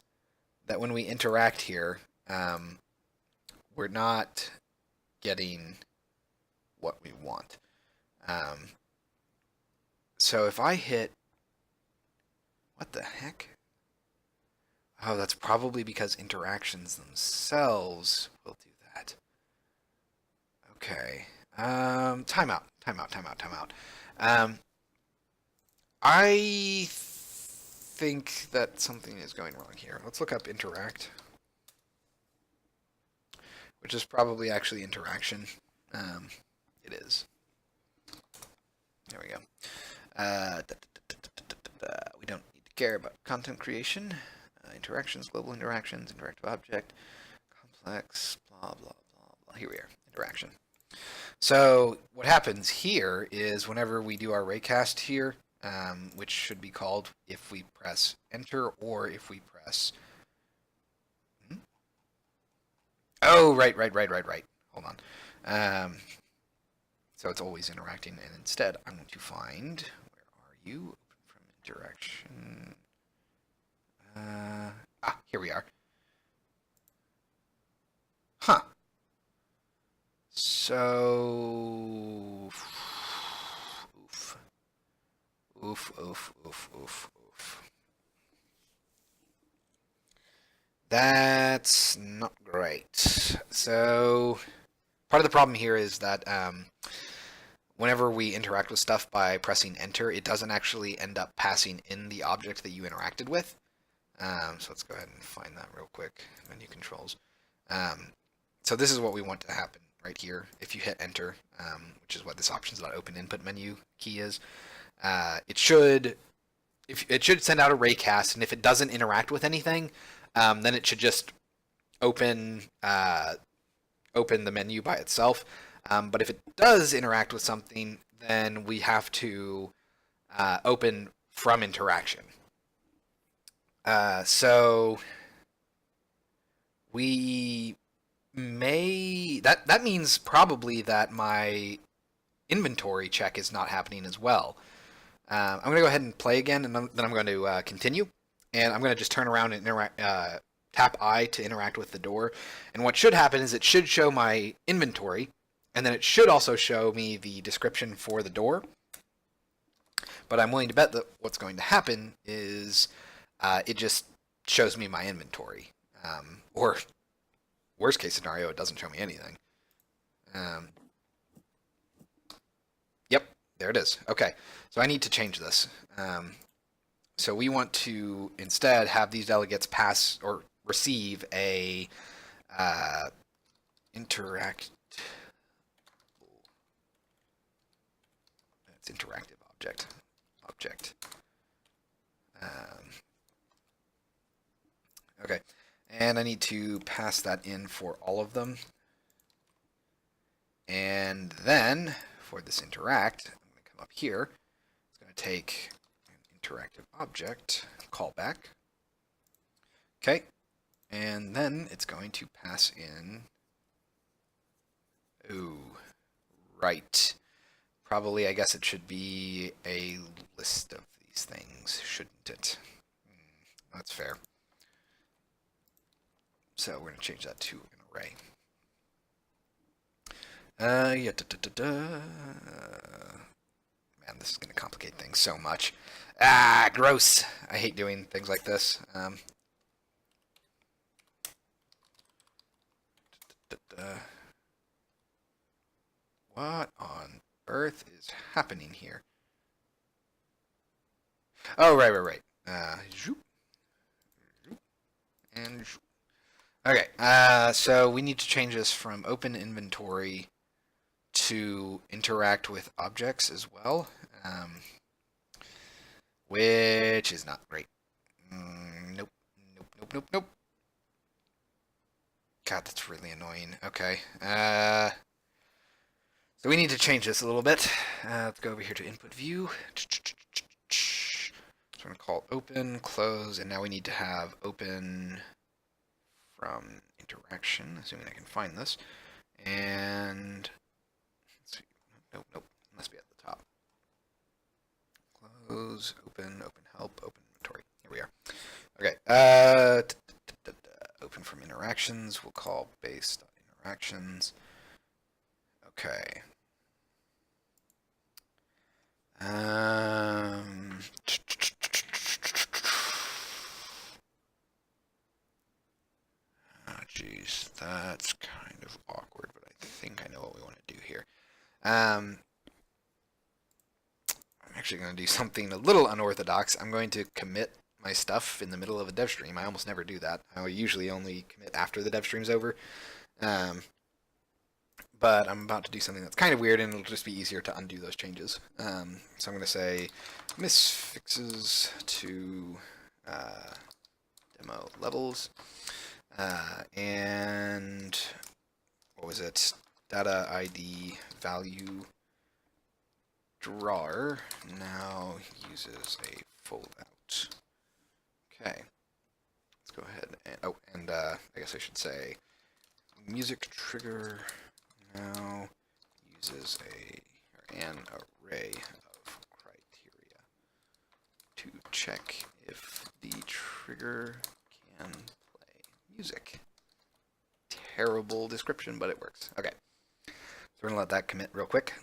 that when we interact here, we're not getting what we want. So if I hit, what the heck? Oh, that's probably because interactions themselves will do that. Okay. Timeout. I think that something is going wrong here. Let's look up interact, which is probably actually interaction. It is. There we go. We don't need to care about content creation. Interactions, global interactions, interactive object, complex, blah, blah, blah, blah. Here we are, interaction. So what happens here is whenever we do our raycast here, which should be called if we press enter or if we press... Oh, right. Hold on. So it's always interacting, and instead I'm going to find... Where are you? Open from interaction... here we are. Huh. So... Oof. That's not great. So, part of the problem here is that whenever we interact with stuff by pressing enter, it doesn't actually end up passing in the object that you interacted with. So let's go ahead and find that real quick. Menu controls. So this is what we want to happen right here. If you hit enter, which is what this options.open input menu key is, it should send out a raycast, and if it doesn't interact with anything, then it should just open the menu by itself. But if it does interact with something, then we have to open from interaction. So we may... That means probably that my inventory check is not happening as well. I'm going to go ahead and play again, and then I'm going to continue. And I'm going to just turn around and tap I to interact with the door. And what should happen is it should show my inventory, and then it should also show me the description for the door. But I'm willing to bet that what's going to happen is it just shows me my inventory. Or, worst case scenario, it doesn't show me anything. there it is. Okay, so I need to change this. So we want to instead have these delegates pass or receive a interact. It's interactive object. Okay, and I need to pass that in for all of them. And then for this interact, I'm going to come up here. It's going to take an interactive object callback. Okay, and then it's going to pass in. Ooh, right. Probably, I guess it should be a list of these things, shouldn't it? That's fair. So we're going to change that to an array. Yeah, man, this is going to complicate things so much. Ah, gross. I hate doing things like this. What on earth is happening here? Oh, right. And okay, so we need to change this from open inventory to interact with objects as well, which is not great. Nope. God, that's really annoying. Okay, so we need to change this a little bit. Let's go over here to input view. So I'm going to call open, close, and now we need to have open from interaction, assuming I can find this. And let's see. Nope. Must be at the top. Close, open help, open inventory. Here we are. Okay. Open from interactions. We'll call base.interactions. Okay. Geez, that's kind of awkward, but I think I know what we want to do here. I'm actually going to do something a little unorthodox. I'm going to commit my stuff in the middle of a dev stream. I almost never do that. I usually only commit after the dev stream's over. But I'm about to do something that's kind of weird, and it'll just be easier to undo those changes. So I'm going to say misfixes to demo levels. And what was it? Data ID value drawer now uses a foldout. Okay. Let's go ahead and I guess I should say music trigger now uses an array of criteria to check if the trigger can play music. Terrible description, but it works. Okay. So we're going to let that commit real quick.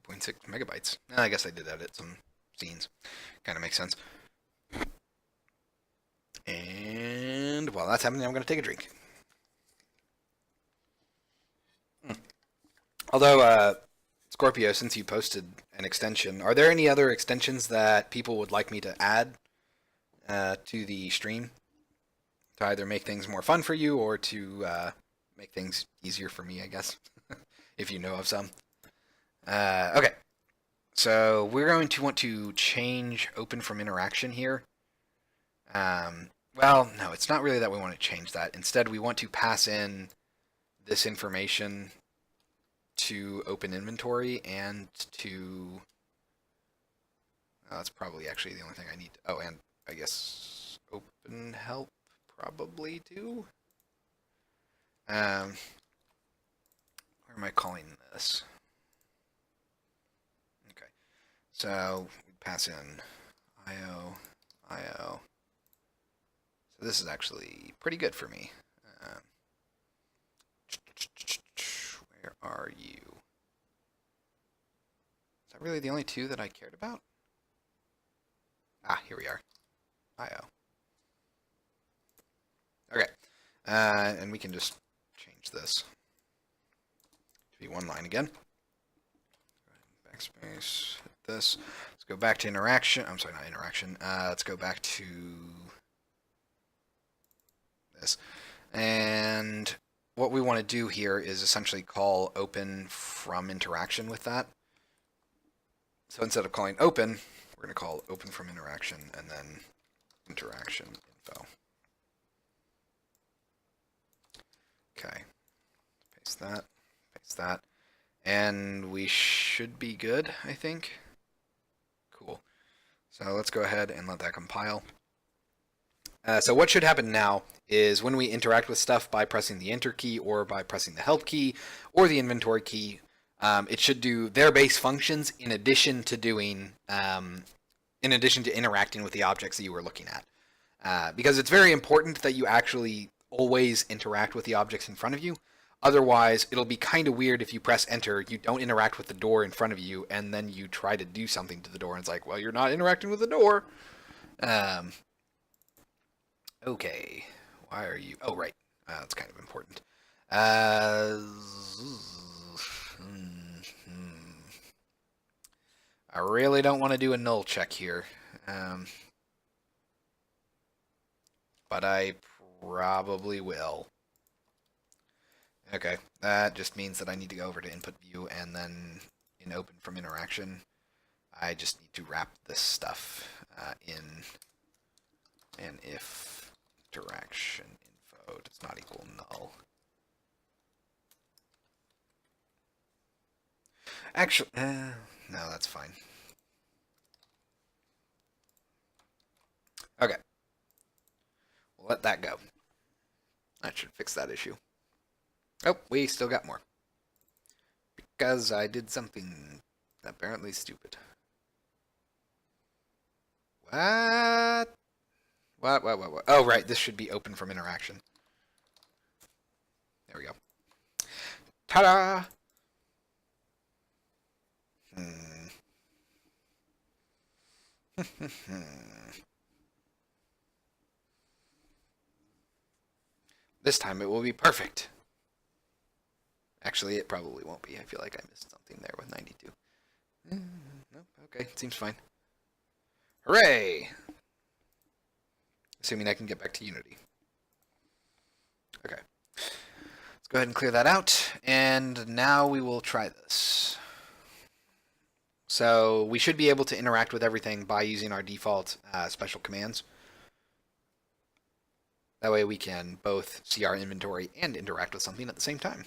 2.6 megabytes. I guess I did edit some scenes. Kind of makes sense. And while that's happening, I'm going to take a drink. Although, Scorpio, since you posted an extension, are there any other extensions that people would like me to add to the stream? To either make things more fun for you or to make things easier for me, I guess, if you know of some. Okay, so we're going to want to change open from interaction here. Well, no, it's not really that we want to change that. Instead, we want to pass in this information to open inventory and to... that's probably actually the only thing I need. Oh, and I guess open help probably too. Where am I calling this? Okay, so we pass in IO. So this is actually pretty good for me. Where are you? Is that really the only two that I cared about? Ah, here we are. IO. Okay. And we can just change this to be one line again. backspace, hit this. Let's go back to interaction. I'm sorry, not interaction. Let's go back to this. And what we want to do here is essentially call open from interaction with that. So instead of calling open, we're going to call open from interaction and then interaction info. Okay. Paste that. And we should be good, I think. Cool. So let's go ahead and let that compile. So what should happen now is when we interact with stuff by pressing the enter key or by pressing the help key or the inventory key, it should do their base functions in addition to doing, in addition to interacting with the objects that you were looking at. Because it's very important that you actually always interact with the objects in front of you. Otherwise, it'll be kind of weird if you press enter, you don't interact with the door in front of you, and then you try to do something to the door, and it's like, well, you're not interacting with the door. Okay. Why are you... Oh, right. That's kind of important. I really don't want to do a null check here. But I probably will. Okay, that just means that I need to go over to input view and then in open from interaction, I just need to wrap this stuff in and if interaction info does not equal null. Actually, no, that's fine. Okay. We'll let that go. That should fix that issue. Oh, we still got more. Because I did something apparently stupid. What? What? Oh, right, this should be open from interaction. There we go. Ta-da! This time it will be perfect. Actually, it probably won't be. I feel like I missed something there with 92. Nope, okay, seems fine. Hooray! Assuming I can get back to Unity. Okay. Let's go ahead and clear that out, and now we will try this. So we should be able to interact with everything by using our default special commands. That way we can both see our inventory and interact with something at the same time.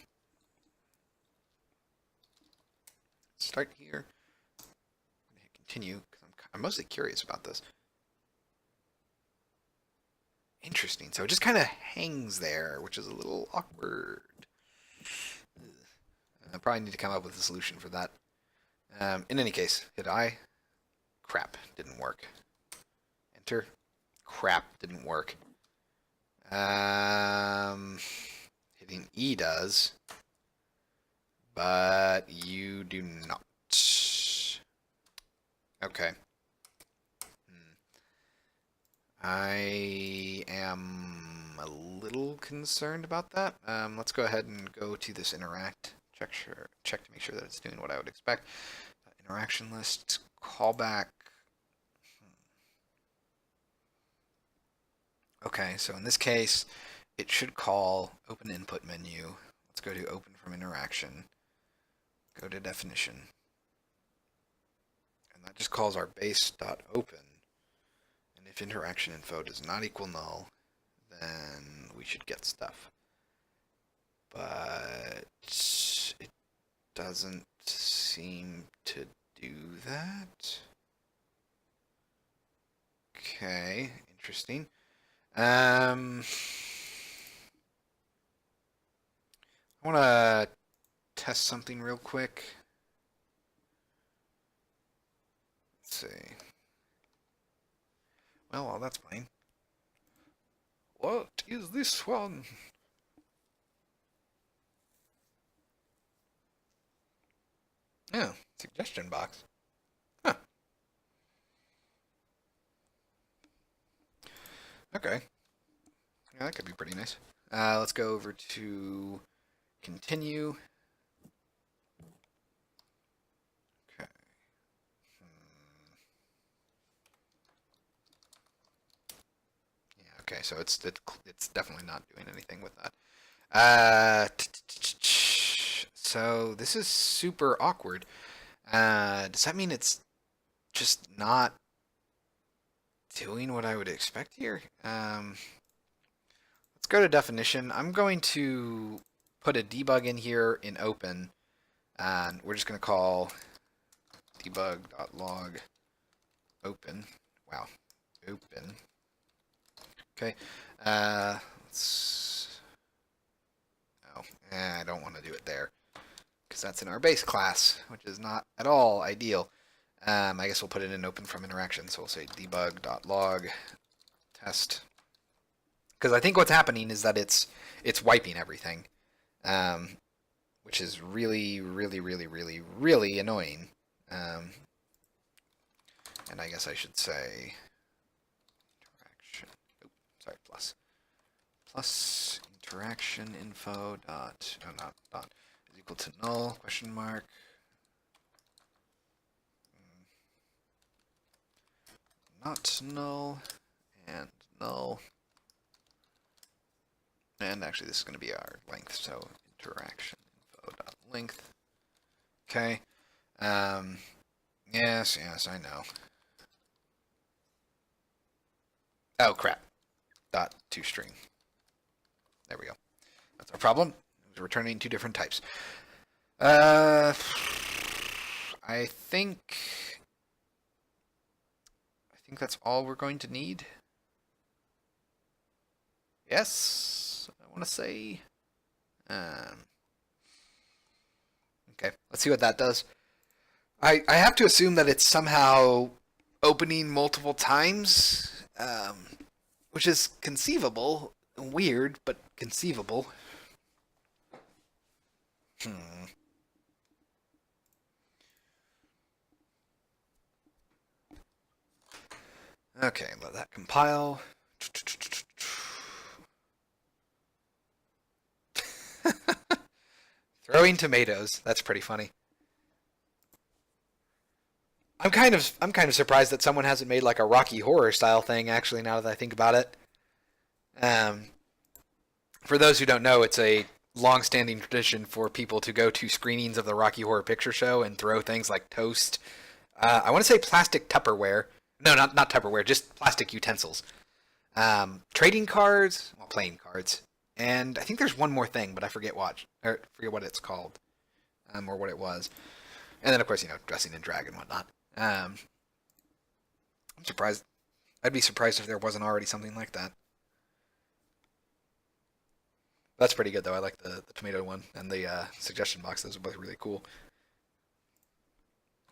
Start here. Continue, because I'm mostly curious about this. Interesting. So it just kind of hangs there, which is a little awkward. I probably need to come up with a solution for that. In any case, hit I. Crap, didn't work. Enter. Crap, didn't work. Hitting E does. But you do not. Okay. I am a little concerned about that. Let's go ahead and go to this interact. Check to make sure that it's doing what I would expect. Interaction list, callback. Okay, so in this case, it should call open input menu. Let's go to open from interaction. Go to definition. And that just calls our base.open. And if interaction info does not equal null, then we should get stuff. But it doesn't seem to do that. Okay, interesting. I want to test something real quick. Let's see. Well, while that's playing. What is this one? Oh, suggestion box. Huh. Okay. Yeah, that could be pretty nice. Let's go over to continue. Okay. Okay, so it's definitely not doing anything with that. Uh, so this is super awkward. Does that mean it's just not doing what I would expect here? Let's go to definition. I'm going to put a debug in here in open, and we're just going to call debug.log open. Wow, open. Okay. Let's. Oh, I don't want to do it there because that's in our base class, which is not at all ideal. I guess we'll put it in open from interaction. So we'll say debug.log test. Because I think what's happening is that it's wiping everything, which is really, really, really, really, really annoying. And I guess I should say interaction. Oh, sorry, plus interaction info dot not dot is equal to null question mark. Not null and null. And actually, this is going to be our length, so interaction info.length. Okay. Yes, I know. Oh, crap. Dot toString. There we go. That's our problem. It was returning two different types. I think that's all we're going to need. Yes, I want to say. Okay, let's see what that does. I have to assume that it's somehow opening multiple times, which is conceivable. Weird, but conceivable. Okay, let that compile. Throwing tomatoes. That's pretty funny. I'm kind of surprised that someone hasn't made like a Rocky Horror style thing. Actually, now that I think about it, for those who don't know, it's a long-standing tradition for people to go to screenings of the Rocky Horror Picture Show and throw things like toast. I want to say plastic Tupperware. No, not Tupperware, just plastic utensils. Trading cards, well, playing cards, and I think there's one more thing, but I forget what it's called, or what it was. And then of course, dressing in drag and whatnot. I'm surprised. I'd be surprised if there wasn't already something like that. That's pretty good though. I like the tomato one and the suggestion box. Those are both really cool.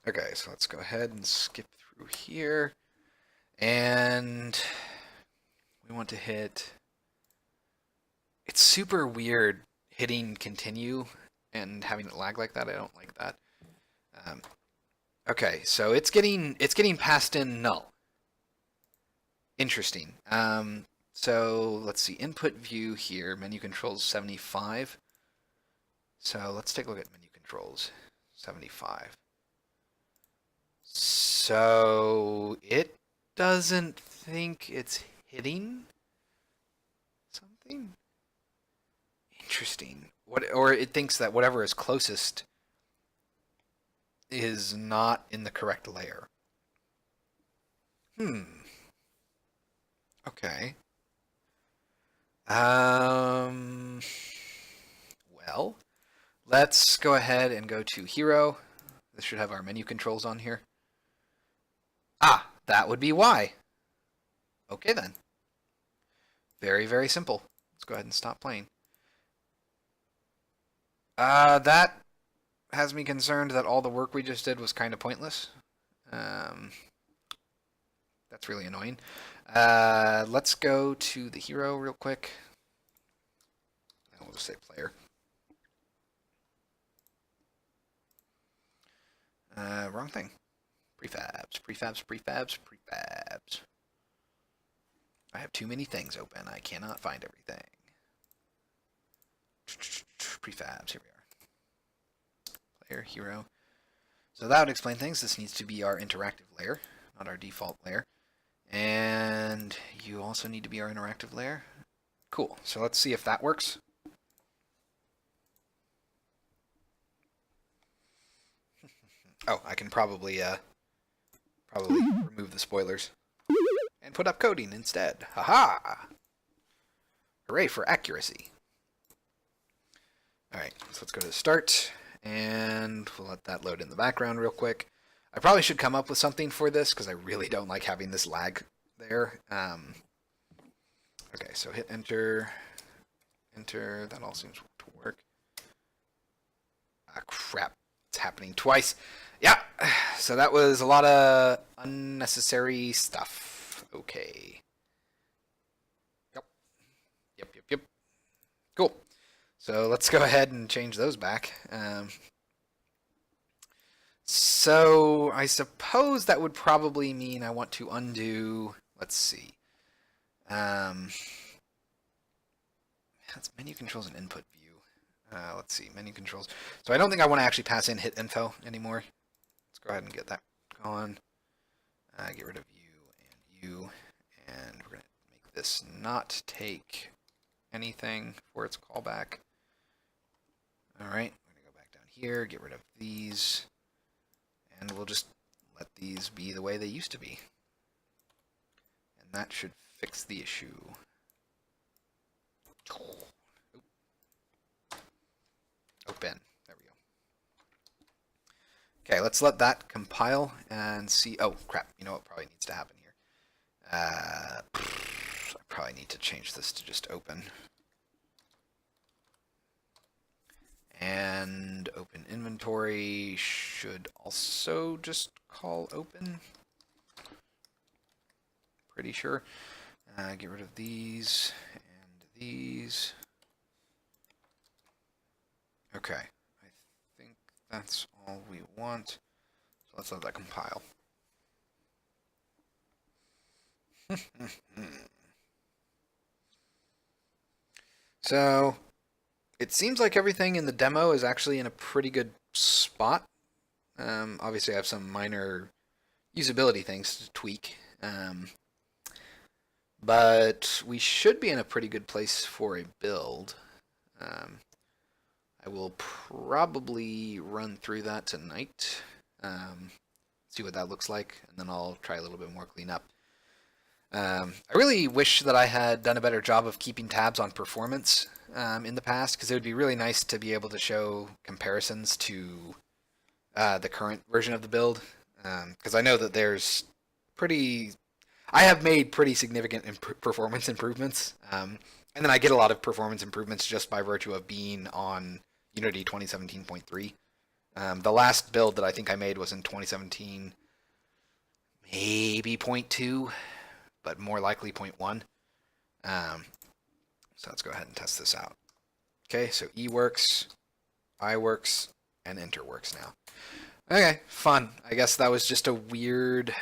Okay, so let's go ahead and skip through here. And we want to hit. It's super weird hitting continue and having it lag like that. I don't like that. Okay, so it's getting passed in null. Interesting. So let's see, input view here, menu controls 75. So let's take a look at menu controls 75. So it doesn't think it's hitting something? Interesting. Or it thinks that whatever is closest is not in the correct layer. Okay. Well, let's go ahead and go to Hero. This should have our menu controls on here. Ah, that would be why. Okay then. Very, very simple. Let's go ahead and stop playing. That has me concerned that all the work we just did was kind of pointless. That's really annoying. Let's go to the hero real quick. We'll just say player. Wrong thing. Prefabs. I have too many things open. I cannot find everything. Prefabs, here we are. Player, hero. So that would explain things. This needs to be our interactive layer, not our default layer. And you also need to be our interactive layer. Cool. So let's see if that works. Oh, I can probably remove the spoilers and put up coding instead. Haha! Hooray for accuracy. Alright, so let's go to start, and we'll let that load in the background real quick. I probably should come up with something for this, because I really don't like having this lag there. Okay, so hit enter. Enter, that all seems to work. Ah, crap. It's happening twice. Yeah, so that was a lot of unnecessary stuff. Okay. Yep. Cool. So let's go ahead and change those back. So I suppose that would probably mean I want to undo, let's see. That's menu controls and input view. Let's see, menu controls. So I don't think I want to actually pass in hit info anymore. Let's go ahead and get that gone. Get rid of you, and we're going to make this not take anything for its callback. Alright, we're going to go back down here, get rid of these, and we'll just let these be the way they used to be. And that should fix the issue. Open. There we go. Okay, let's let that compile and see. Oh, crap. You know what probably needs to happen here? I probably need to change this to just open. And open inventory should also just call open. Pretty sure. Get rid of these and these. Okay, I think that's all we want. So let's let that compile. So it seems like everything in the demo is actually in a pretty good spot. Obviously, I have some minor usability things to tweak. But we should be in a pretty good place for a build. I will probably run through that tonight, see what that looks like, and then I'll try a little bit more cleanup. I really wish that I had done a better job of keeping tabs on performance in the past, because it would be really nice to be able to show comparisons to the current version of the build, because I know that there's I have made pretty significant performance improvements, and then I get a lot of performance improvements just by virtue of being on Unity 2017.3. The last build that I think I made was in 2017, maybe 0.2, but more likely 0.1. So let's go ahead and test this out. Okay, so E works, I works, and Enter works now. Okay, fun. I guess that was just a weird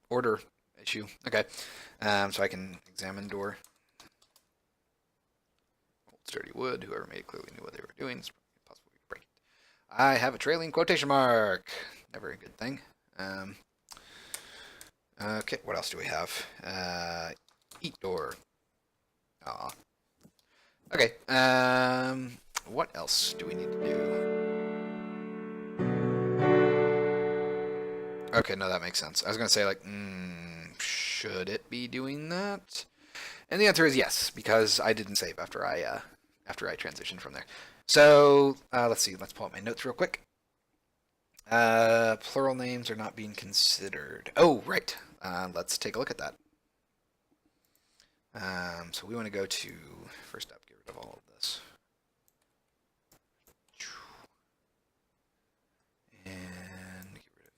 order issue. Okay, so I can examine door. Old sturdy wood. Whoever made it clearly knew what they were doing. It's possible we could break it. I have a trailing quotation mark. Never a good thing. Okay, what else do we have? Eat door. Aw. Okay, what else do we need to do? Okay, no, that makes sense. I was going to say, like, should it be doing that? And the answer is yes, because I didn't save after I transitioned from there. So, let's see. Let's pull up my notes real quick. Plural names are not being considered. Oh, right. Let's take a look at that. So we want to go to, first up, get rid of all of this. And get rid of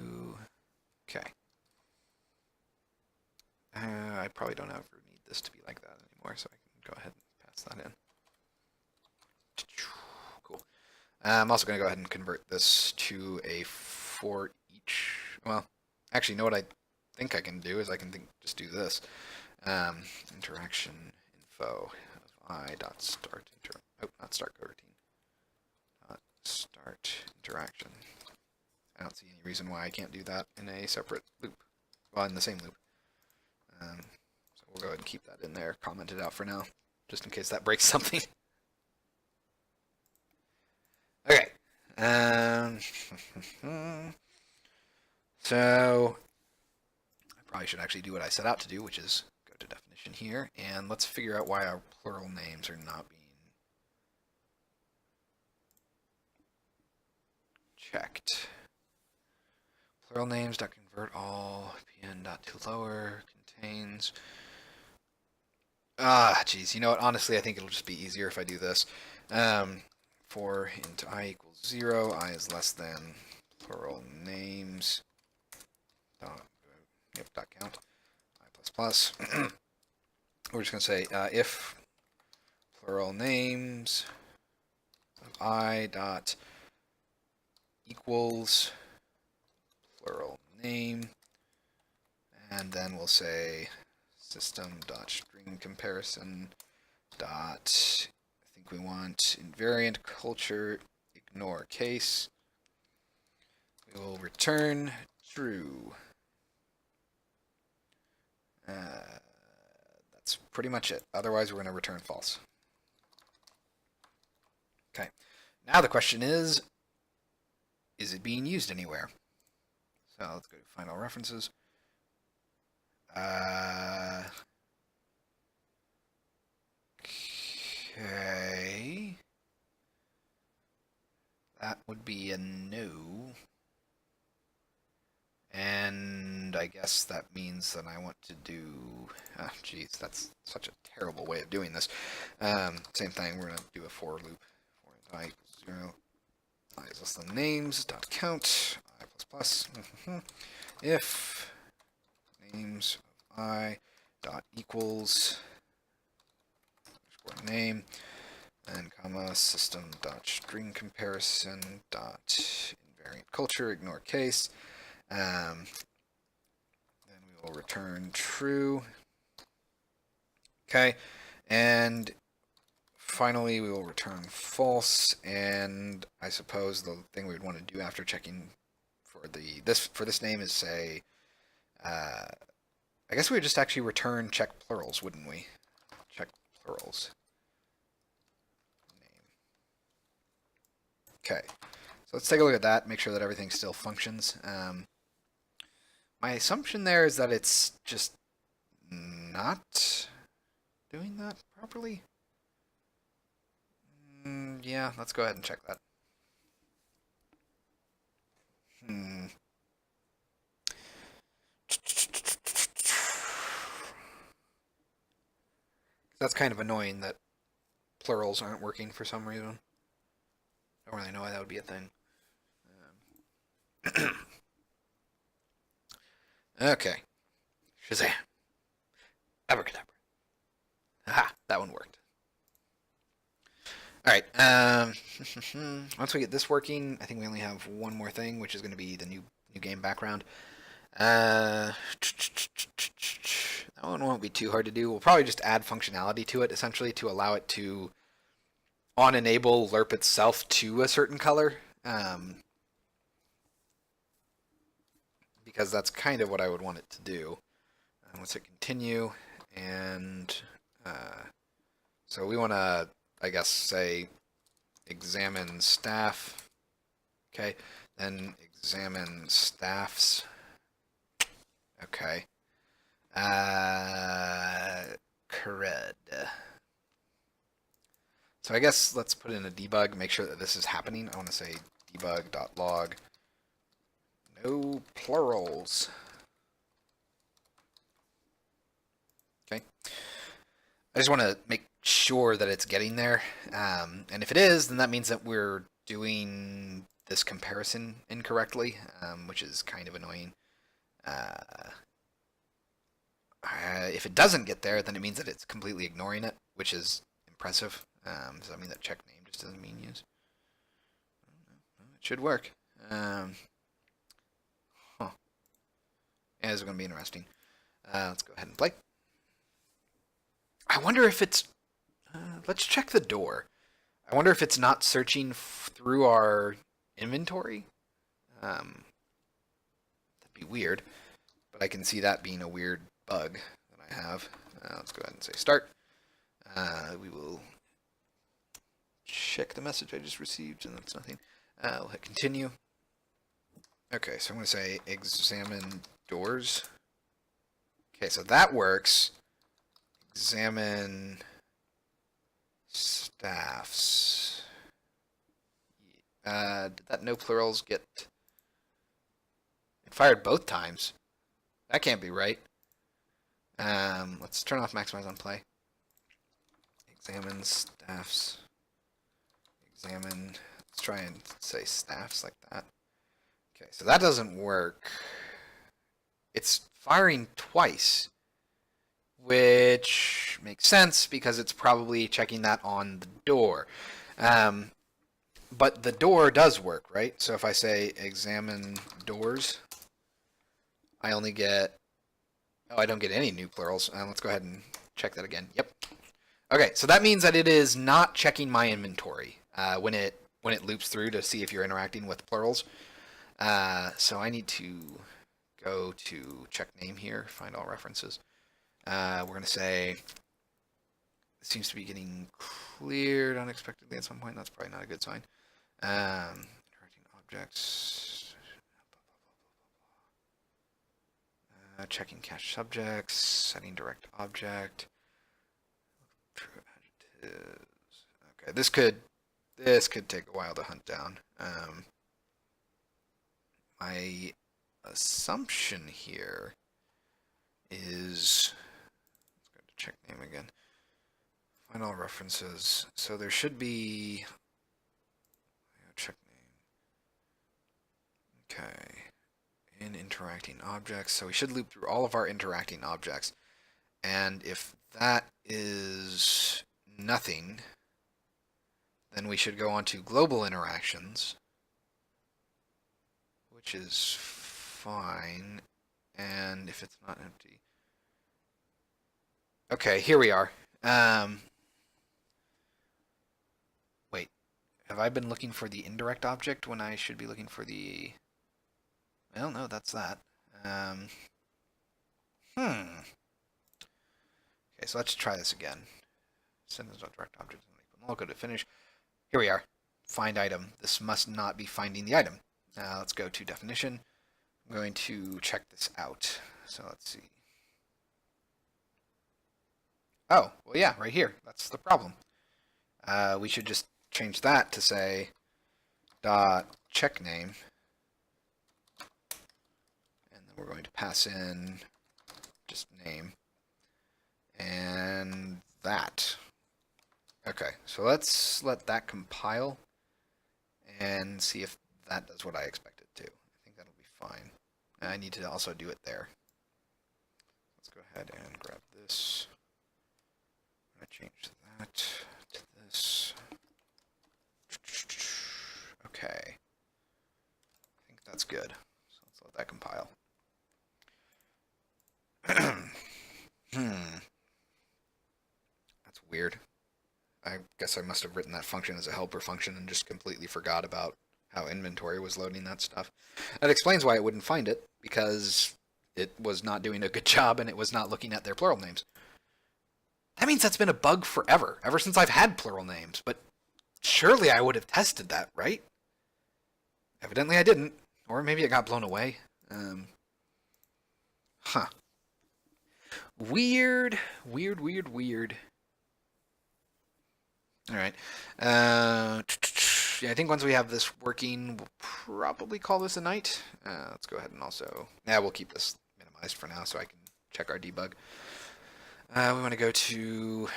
you. Okay. I probably don't ever need this to be like that anymore, so I can go ahead and pass that in. Cool. I'm also going to go ahead and convert this to a for each. Well, actually, you know what I think I can do is I can just do this. Interaction info of I.start not start coroutine. Start interaction. I don't see any reason why I can't do that in a separate loop. well, in the same loop. So we'll go ahead and keep that in there, commented out for now, just in case that breaks something. Okay. So I probably should actually do what I set out to do, which is go to definition here, and let's figure out why our plural names are not being checked. Plural names dot convert all pn dot to lower contains. Geez, you know what? Honestly, I think it'll just be easier if I do this. For int I equals 0, I is less than plural names dot, dot count I plus plus. We're just going to say if plural names of I dot equals plural name, and then we'll say system dot string comparison dot, I think we want invariant culture ignore case. We will return true. That's pretty much it. Otherwise, we're going to return false. Okay. Now the question is it being used anywhere? So let's go to final references. Okay. That would be a no. And I guess that means that I want to do... Ah, geez, that's such a terrible way of doing this. Same thing, we're going to do a for loop. For I equals 0. I is less than names, dot count, I plus plus. If names of I dot equals name, and comma, system dot string comparison dot invariant culture, ignore case. Then we will return true. Okay, and finally we will return false. And I suppose the thing we would want to do after checking for this name is say, I guess we would just actually return check plurals, wouldn't we? Check plurals. Name. Okay, so let's take a look at that. Make sure that everything still functions. My assumption there is that it's just not doing that properly. Yeah, let's go ahead and check that. That's kind of annoying that plurals aren't working for some reason. Don't really know why that would be a thing. Okay. Shazam. Abracadabra. Aha, that one worked. Alright, once we get this working, I think we only have one more thing, which is going to be the new game background. That one won't be too hard to do. We'll probably just add functionality to it, essentially, to allow it to on-enable lerp itself to a certain color. Because that's kind of what I would want it to do. Let's hit continue, and so we want to, I guess, say examine staff. Okay, then examine staffs. Okay. Cred. So I guess let's put in a debug, make sure that this is happening. I want to say debug.log. No plurals. Okay. I just want to make sure that it's getting there. And if it is, then that means that we're doing this comparison incorrectly, which is kind of annoying. If it doesn't get there, then it means that it's completely ignoring it, which is impressive. Does that mean that check name just doesn't mean use? It should work. Yeah, this is going to be interesting. Let's go ahead and play. I wonder if it's... let's check the door. I wonder if it's not searching through our inventory. That'd be weird. but I can see that being a weird bug that I have. Let's go ahead and say start. We will check the message I just received, and that's nothing. We'll hit continue. Okay, so I'm going to say examine doors. Okay, so that works. Examine staffs. Did that no plurals get... It fired both times. That can't be right. Let's turn off maximize on play. Examine staffs. Examine... Let's try and say staffs like that. Okay, so that doesn't work. It's firing twice, which makes sense because it's probably checking that on the door. But the door does work, right? So if I say examine doors, I only get... Oh, I don't get any new plurals. Let's go ahead and check that again. Yep. Okay, so that means that it is not checking my inventory when it loops through to see if you're interacting with plurals. So I need to go to check name here, find all references. We're going to say it seems to be getting cleared unexpectedly at some point. That's probably not a good sign. Interacting objects. Checking cache subjects. Setting direct object. True adjectives. Okay, this could take a while to hunt down. My assumption here is, let's go to check name again. Find all references. So there should be, check name. Okay. In interacting objects. So we should loop through all of our interacting objects. And if that is nothing, then we should go on to global interactions, which is fine. And if it's not empty. Okay, here we are. Wait, have I been looking for the indirect object when I should be looking for the... Well, no, that's that. Okay, so let's try this again. Send as direct object. I'll go to finish. Here we are. Find item. This must not be finding the item. Let's go to definition. I'm going to check this out. So let's see. Oh, well, yeah, right here. That's the problem. We should just change that to say dot check name. And then we're going to pass in just name. And that. Okay, so let's let that compile and see if that does what I expect it to. I think that'll be fine. I need to also do it there. Let's go ahead and grab this. I'm going to change that to this. Okay. I think that's good. So let's let that compile. That's weird. I guess I must have written that function as a helper function and just completely forgot about how inventory was loading that stuff. That explains why it wouldn't find it, because it was not doing a good job and it was not looking at their plural names. That means that's been a bug forever, ever since I've had plural names, but surely I would have tested that, right? Evidently I didn't, or maybe it got blown away. Weird. Alright. Yeah, I think once we have this working, we'll probably call this a night. Let's go ahead and also... Yeah, we'll keep this minimized for now so I can check our debug. We want to go to...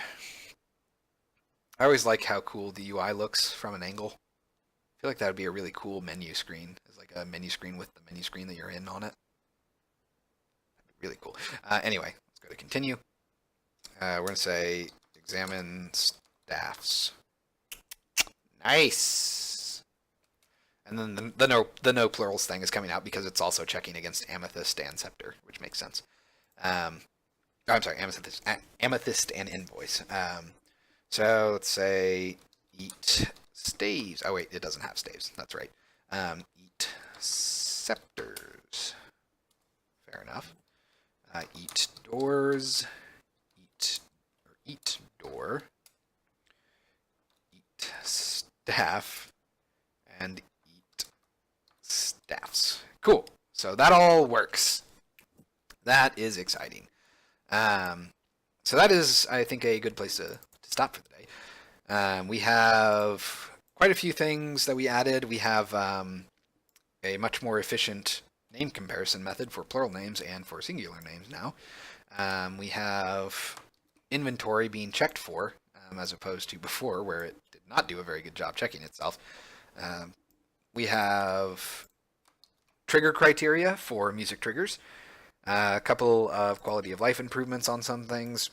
I always like how cool the UI looks from an angle. I feel like that would be a really cool menu screen. It's like a menu screen with the menu screen that you're in on it. That'd be really cool. Anyway, let's go to continue. We're going to say examine staffs. Nice. And then the no plurals thing is coming out because it's also checking against amethyst and scepter, which makes sense. I'm sorry, amethyst and invoice. So let's say eat staves. Oh wait, it doesn't have staves. That's right. Eat scepters. Fair enough. eat doors, eat door, eat staff, and eat staffs. Cool. So that all works. That is exciting. So that is, I think, a good place to stop for the day. We have quite a few things that we added. We have a much more efficient name comparison method for plural names and for singular names now. We have inventory being checked for, as opposed to before where it did not do a very good job checking itself. We have trigger criteria for music triggers. A couple of quality of life improvements on some things.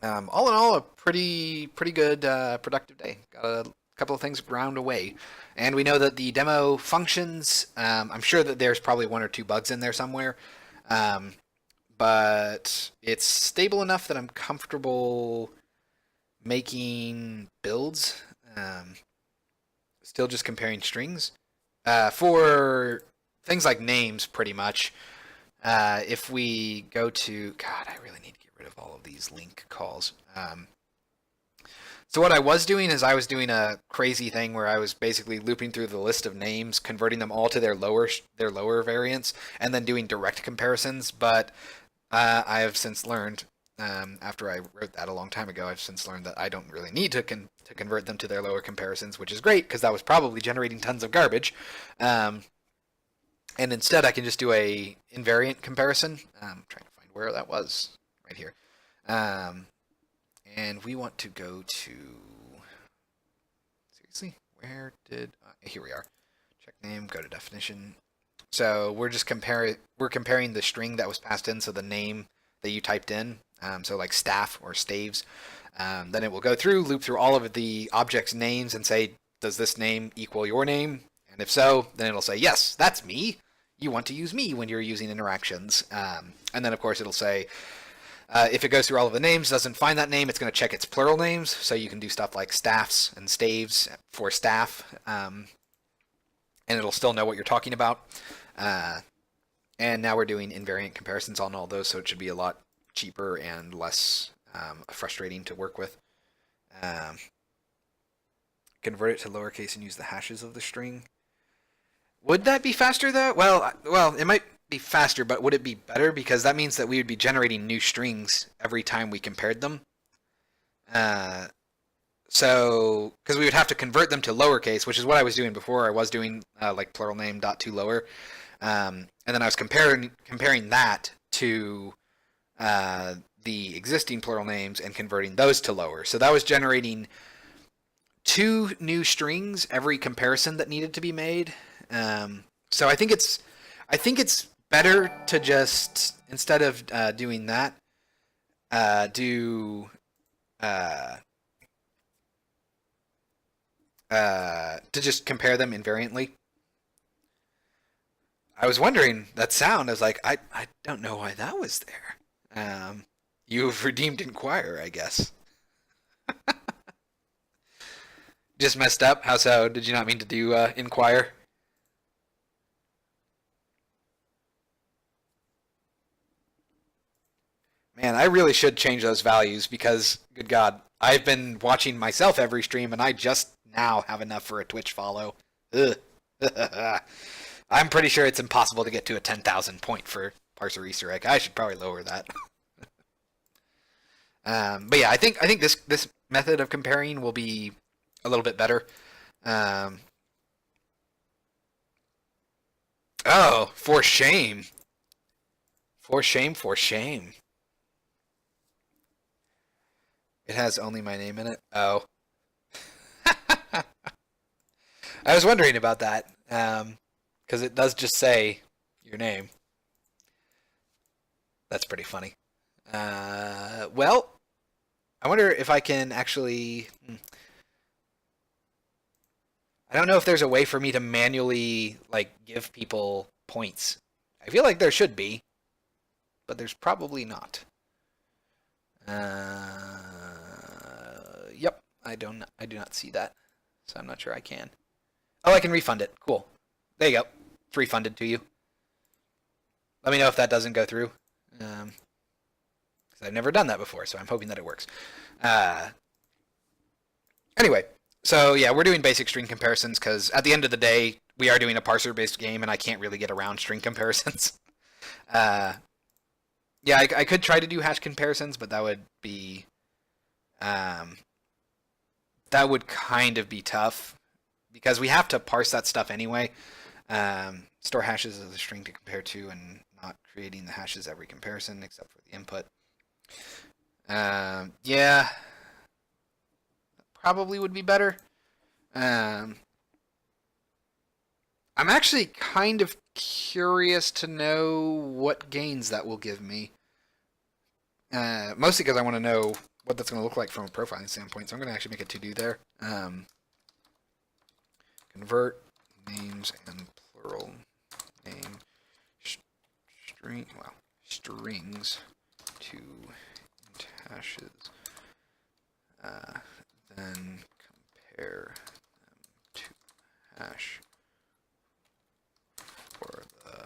All in all, a pretty good productive day. Got a couple of things ground away. And we know that the demo functions. I'm sure that there's probably one or two bugs in there somewhere. But it's stable enough that I'm comfortable making builds. Still just comparing strings. For things like names, pretty much. If we go to... God, I really need to get rid of all of these link calls. So what I was doing is I was doing a crazy thing where I was basically looping through the list of names, converting them all to their lower variants, and then doing direct comparisons. But I have since learned, after I wrote that a long time ago, I've since learned that I don't really need to convert them to their lower comparisons, which is great because that was probably generating tons of garbage. And instead, I can just do a invariant comparison. I'm trying to find where that was. Right here. And we want to go to... Seriously? Where did... here we are. Check name, go to definition. So we're just comparing the string that was passed in, so the name that you typed in, so like staff or staves. Then it will go through, loop through all of the object's names and say, does this name equal your name? And if so, then it'll say, yes, that's me. You want to use me when you're using interactions. And then, of course, it'll say, if it goes through all of the names, doesn't find that name, it's going to check its plural names. So you can do stuff like staffs and staves for staff. And it'll still know what you're talking about. And now we're doing invariant comparisons on all those, so it should be a lot cheaper and less frustrating to work with. Convert it to lowercase and use the hashes of the string. Would that be faster, though? Well, it might be faster, but would it be better? Because that means that we would be generating new strings every time we compared them. So, because we would have to convert them to lowercase, which is what I was doing before. I was doing like plural name dot to lower, and then I was comparing that to the existing plural names and converting those to lower. So that was generating 2 new strings every comparison that needed to be made. So I think it's better to just, instead of doing that, to just compare them invariantly. I was wondering that sound. I was like, I don't know why that was there. You've redeemed Inquire, I guess. Just messed up. How so? Did you not mean to do Inquire? Man, I really should change those values because, good God, I've been watching myself every stream and I just now have enough for a Twitch follow. Ugh. I'm pretty sure it's impossible to get to a 10,000 point for parser Easter egg. I should probably lower that. But yeah, I think this method of comparing will be a little bit better. Oh, for shame. For shame, for shame. It has only my name in it. Oh. I was wondering about that. Because it does just say your name. That's pretty funny. Well, I wonder if I can actually... I don't know if there's a way for me to manually, like, give people points. I feel like there should be, but there's probably not. Yep, I do not see that, so I'm not sure I can. Oh, I can refund it. Cool. There you go. It's refunded to you. Let me know if that doesn't go through. because I've never done that before, so I'm hoping that it works. Uh, anyway, so yeah, we're doing basic string comparisons because at the end of the day, we are doing a parser-based game, and I can't really get around string comparisons. Uh, yeah, I could try to do hash comparisons, but that would be that would kind of be tough because we have to parse that stuff anyway. Store hashes as a string to compare to and not creating the hashes every comparison except for the input. Yeah, probably would be better. I'm actually kind of curious to know what gains that will give me. Mostly because I want to know what that's going to look like from a profiling standpoint. So I'm going to actually make a to-do there. Convert names and plural name strings to int hashes. Then compare them to hash for the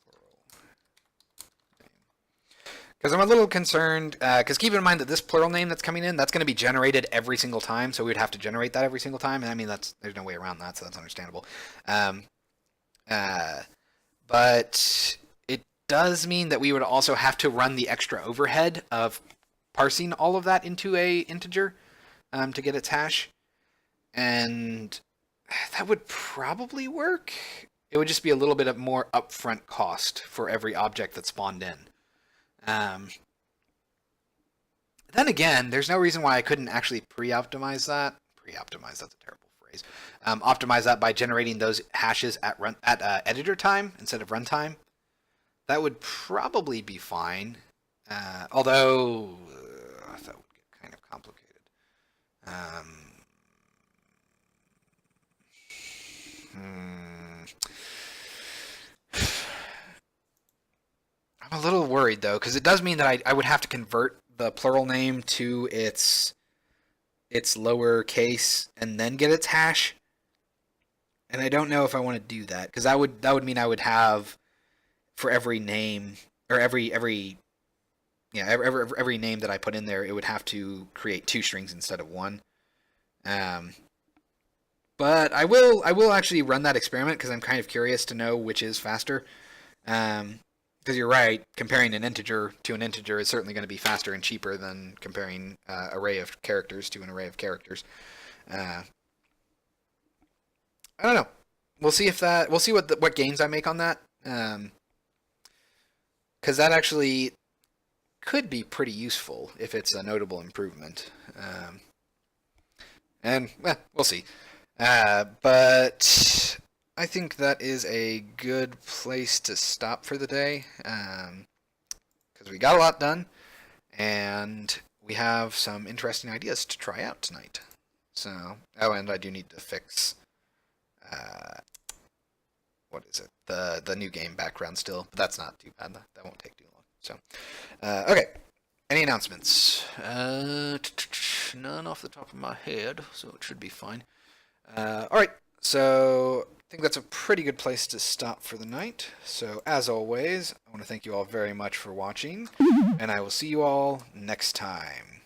plural name. Because I'm a little concerned, because keep in mind that this plural name that's coming in, that's going to be generated every single time, so we'd have to generate that every single time, and I mean, there's no way around that, so that's understandable. But it does mean that we would also have to run the extra overhead of parsing all of that into a integer to get its hash, and that would probably work. It would just be a little bit of more upfront cost for every object that spawned in. Then again, there's no reason why I couldn't actually pre-optimize that. Pre-optimize, that's a terrible phrase. Optimize that by generating those hashes at editor time instead of runtime. That would probably be fine. Although that would get kind of complicated. I'm a little worried though, because it does mean that I would have to convert the plural name to its lowercase and then get its hash. And I don't know if I want to do that, because that would mean I would have for every name or every name that I put in there, it would have to create 2 strings instead of 1. But I will actually run that experiment because I'm kind of curious to know which is faster. Because you're right, comparing an integer to an integer is certainly going to be faster and cheaper than comparing array of characters to an array of characters. I don't know. We'll see what gains I make on that. Because that actually could be pretty useful if it's a notable improvement. We'll see. But I think that is a good place to stop for the day, because we got a lot done, and we have some interesting ideas to try out tonight. So, and I do need to fix, what is it? The new game background still, but that's not too bad. That won't take too long. So, okay. Any announcements? None off the top of my head, so it should be fine. All right. So I think that's a pretty good place to stop for the night. So as always, I want to thank you all very much for watching, and I will see you all next time.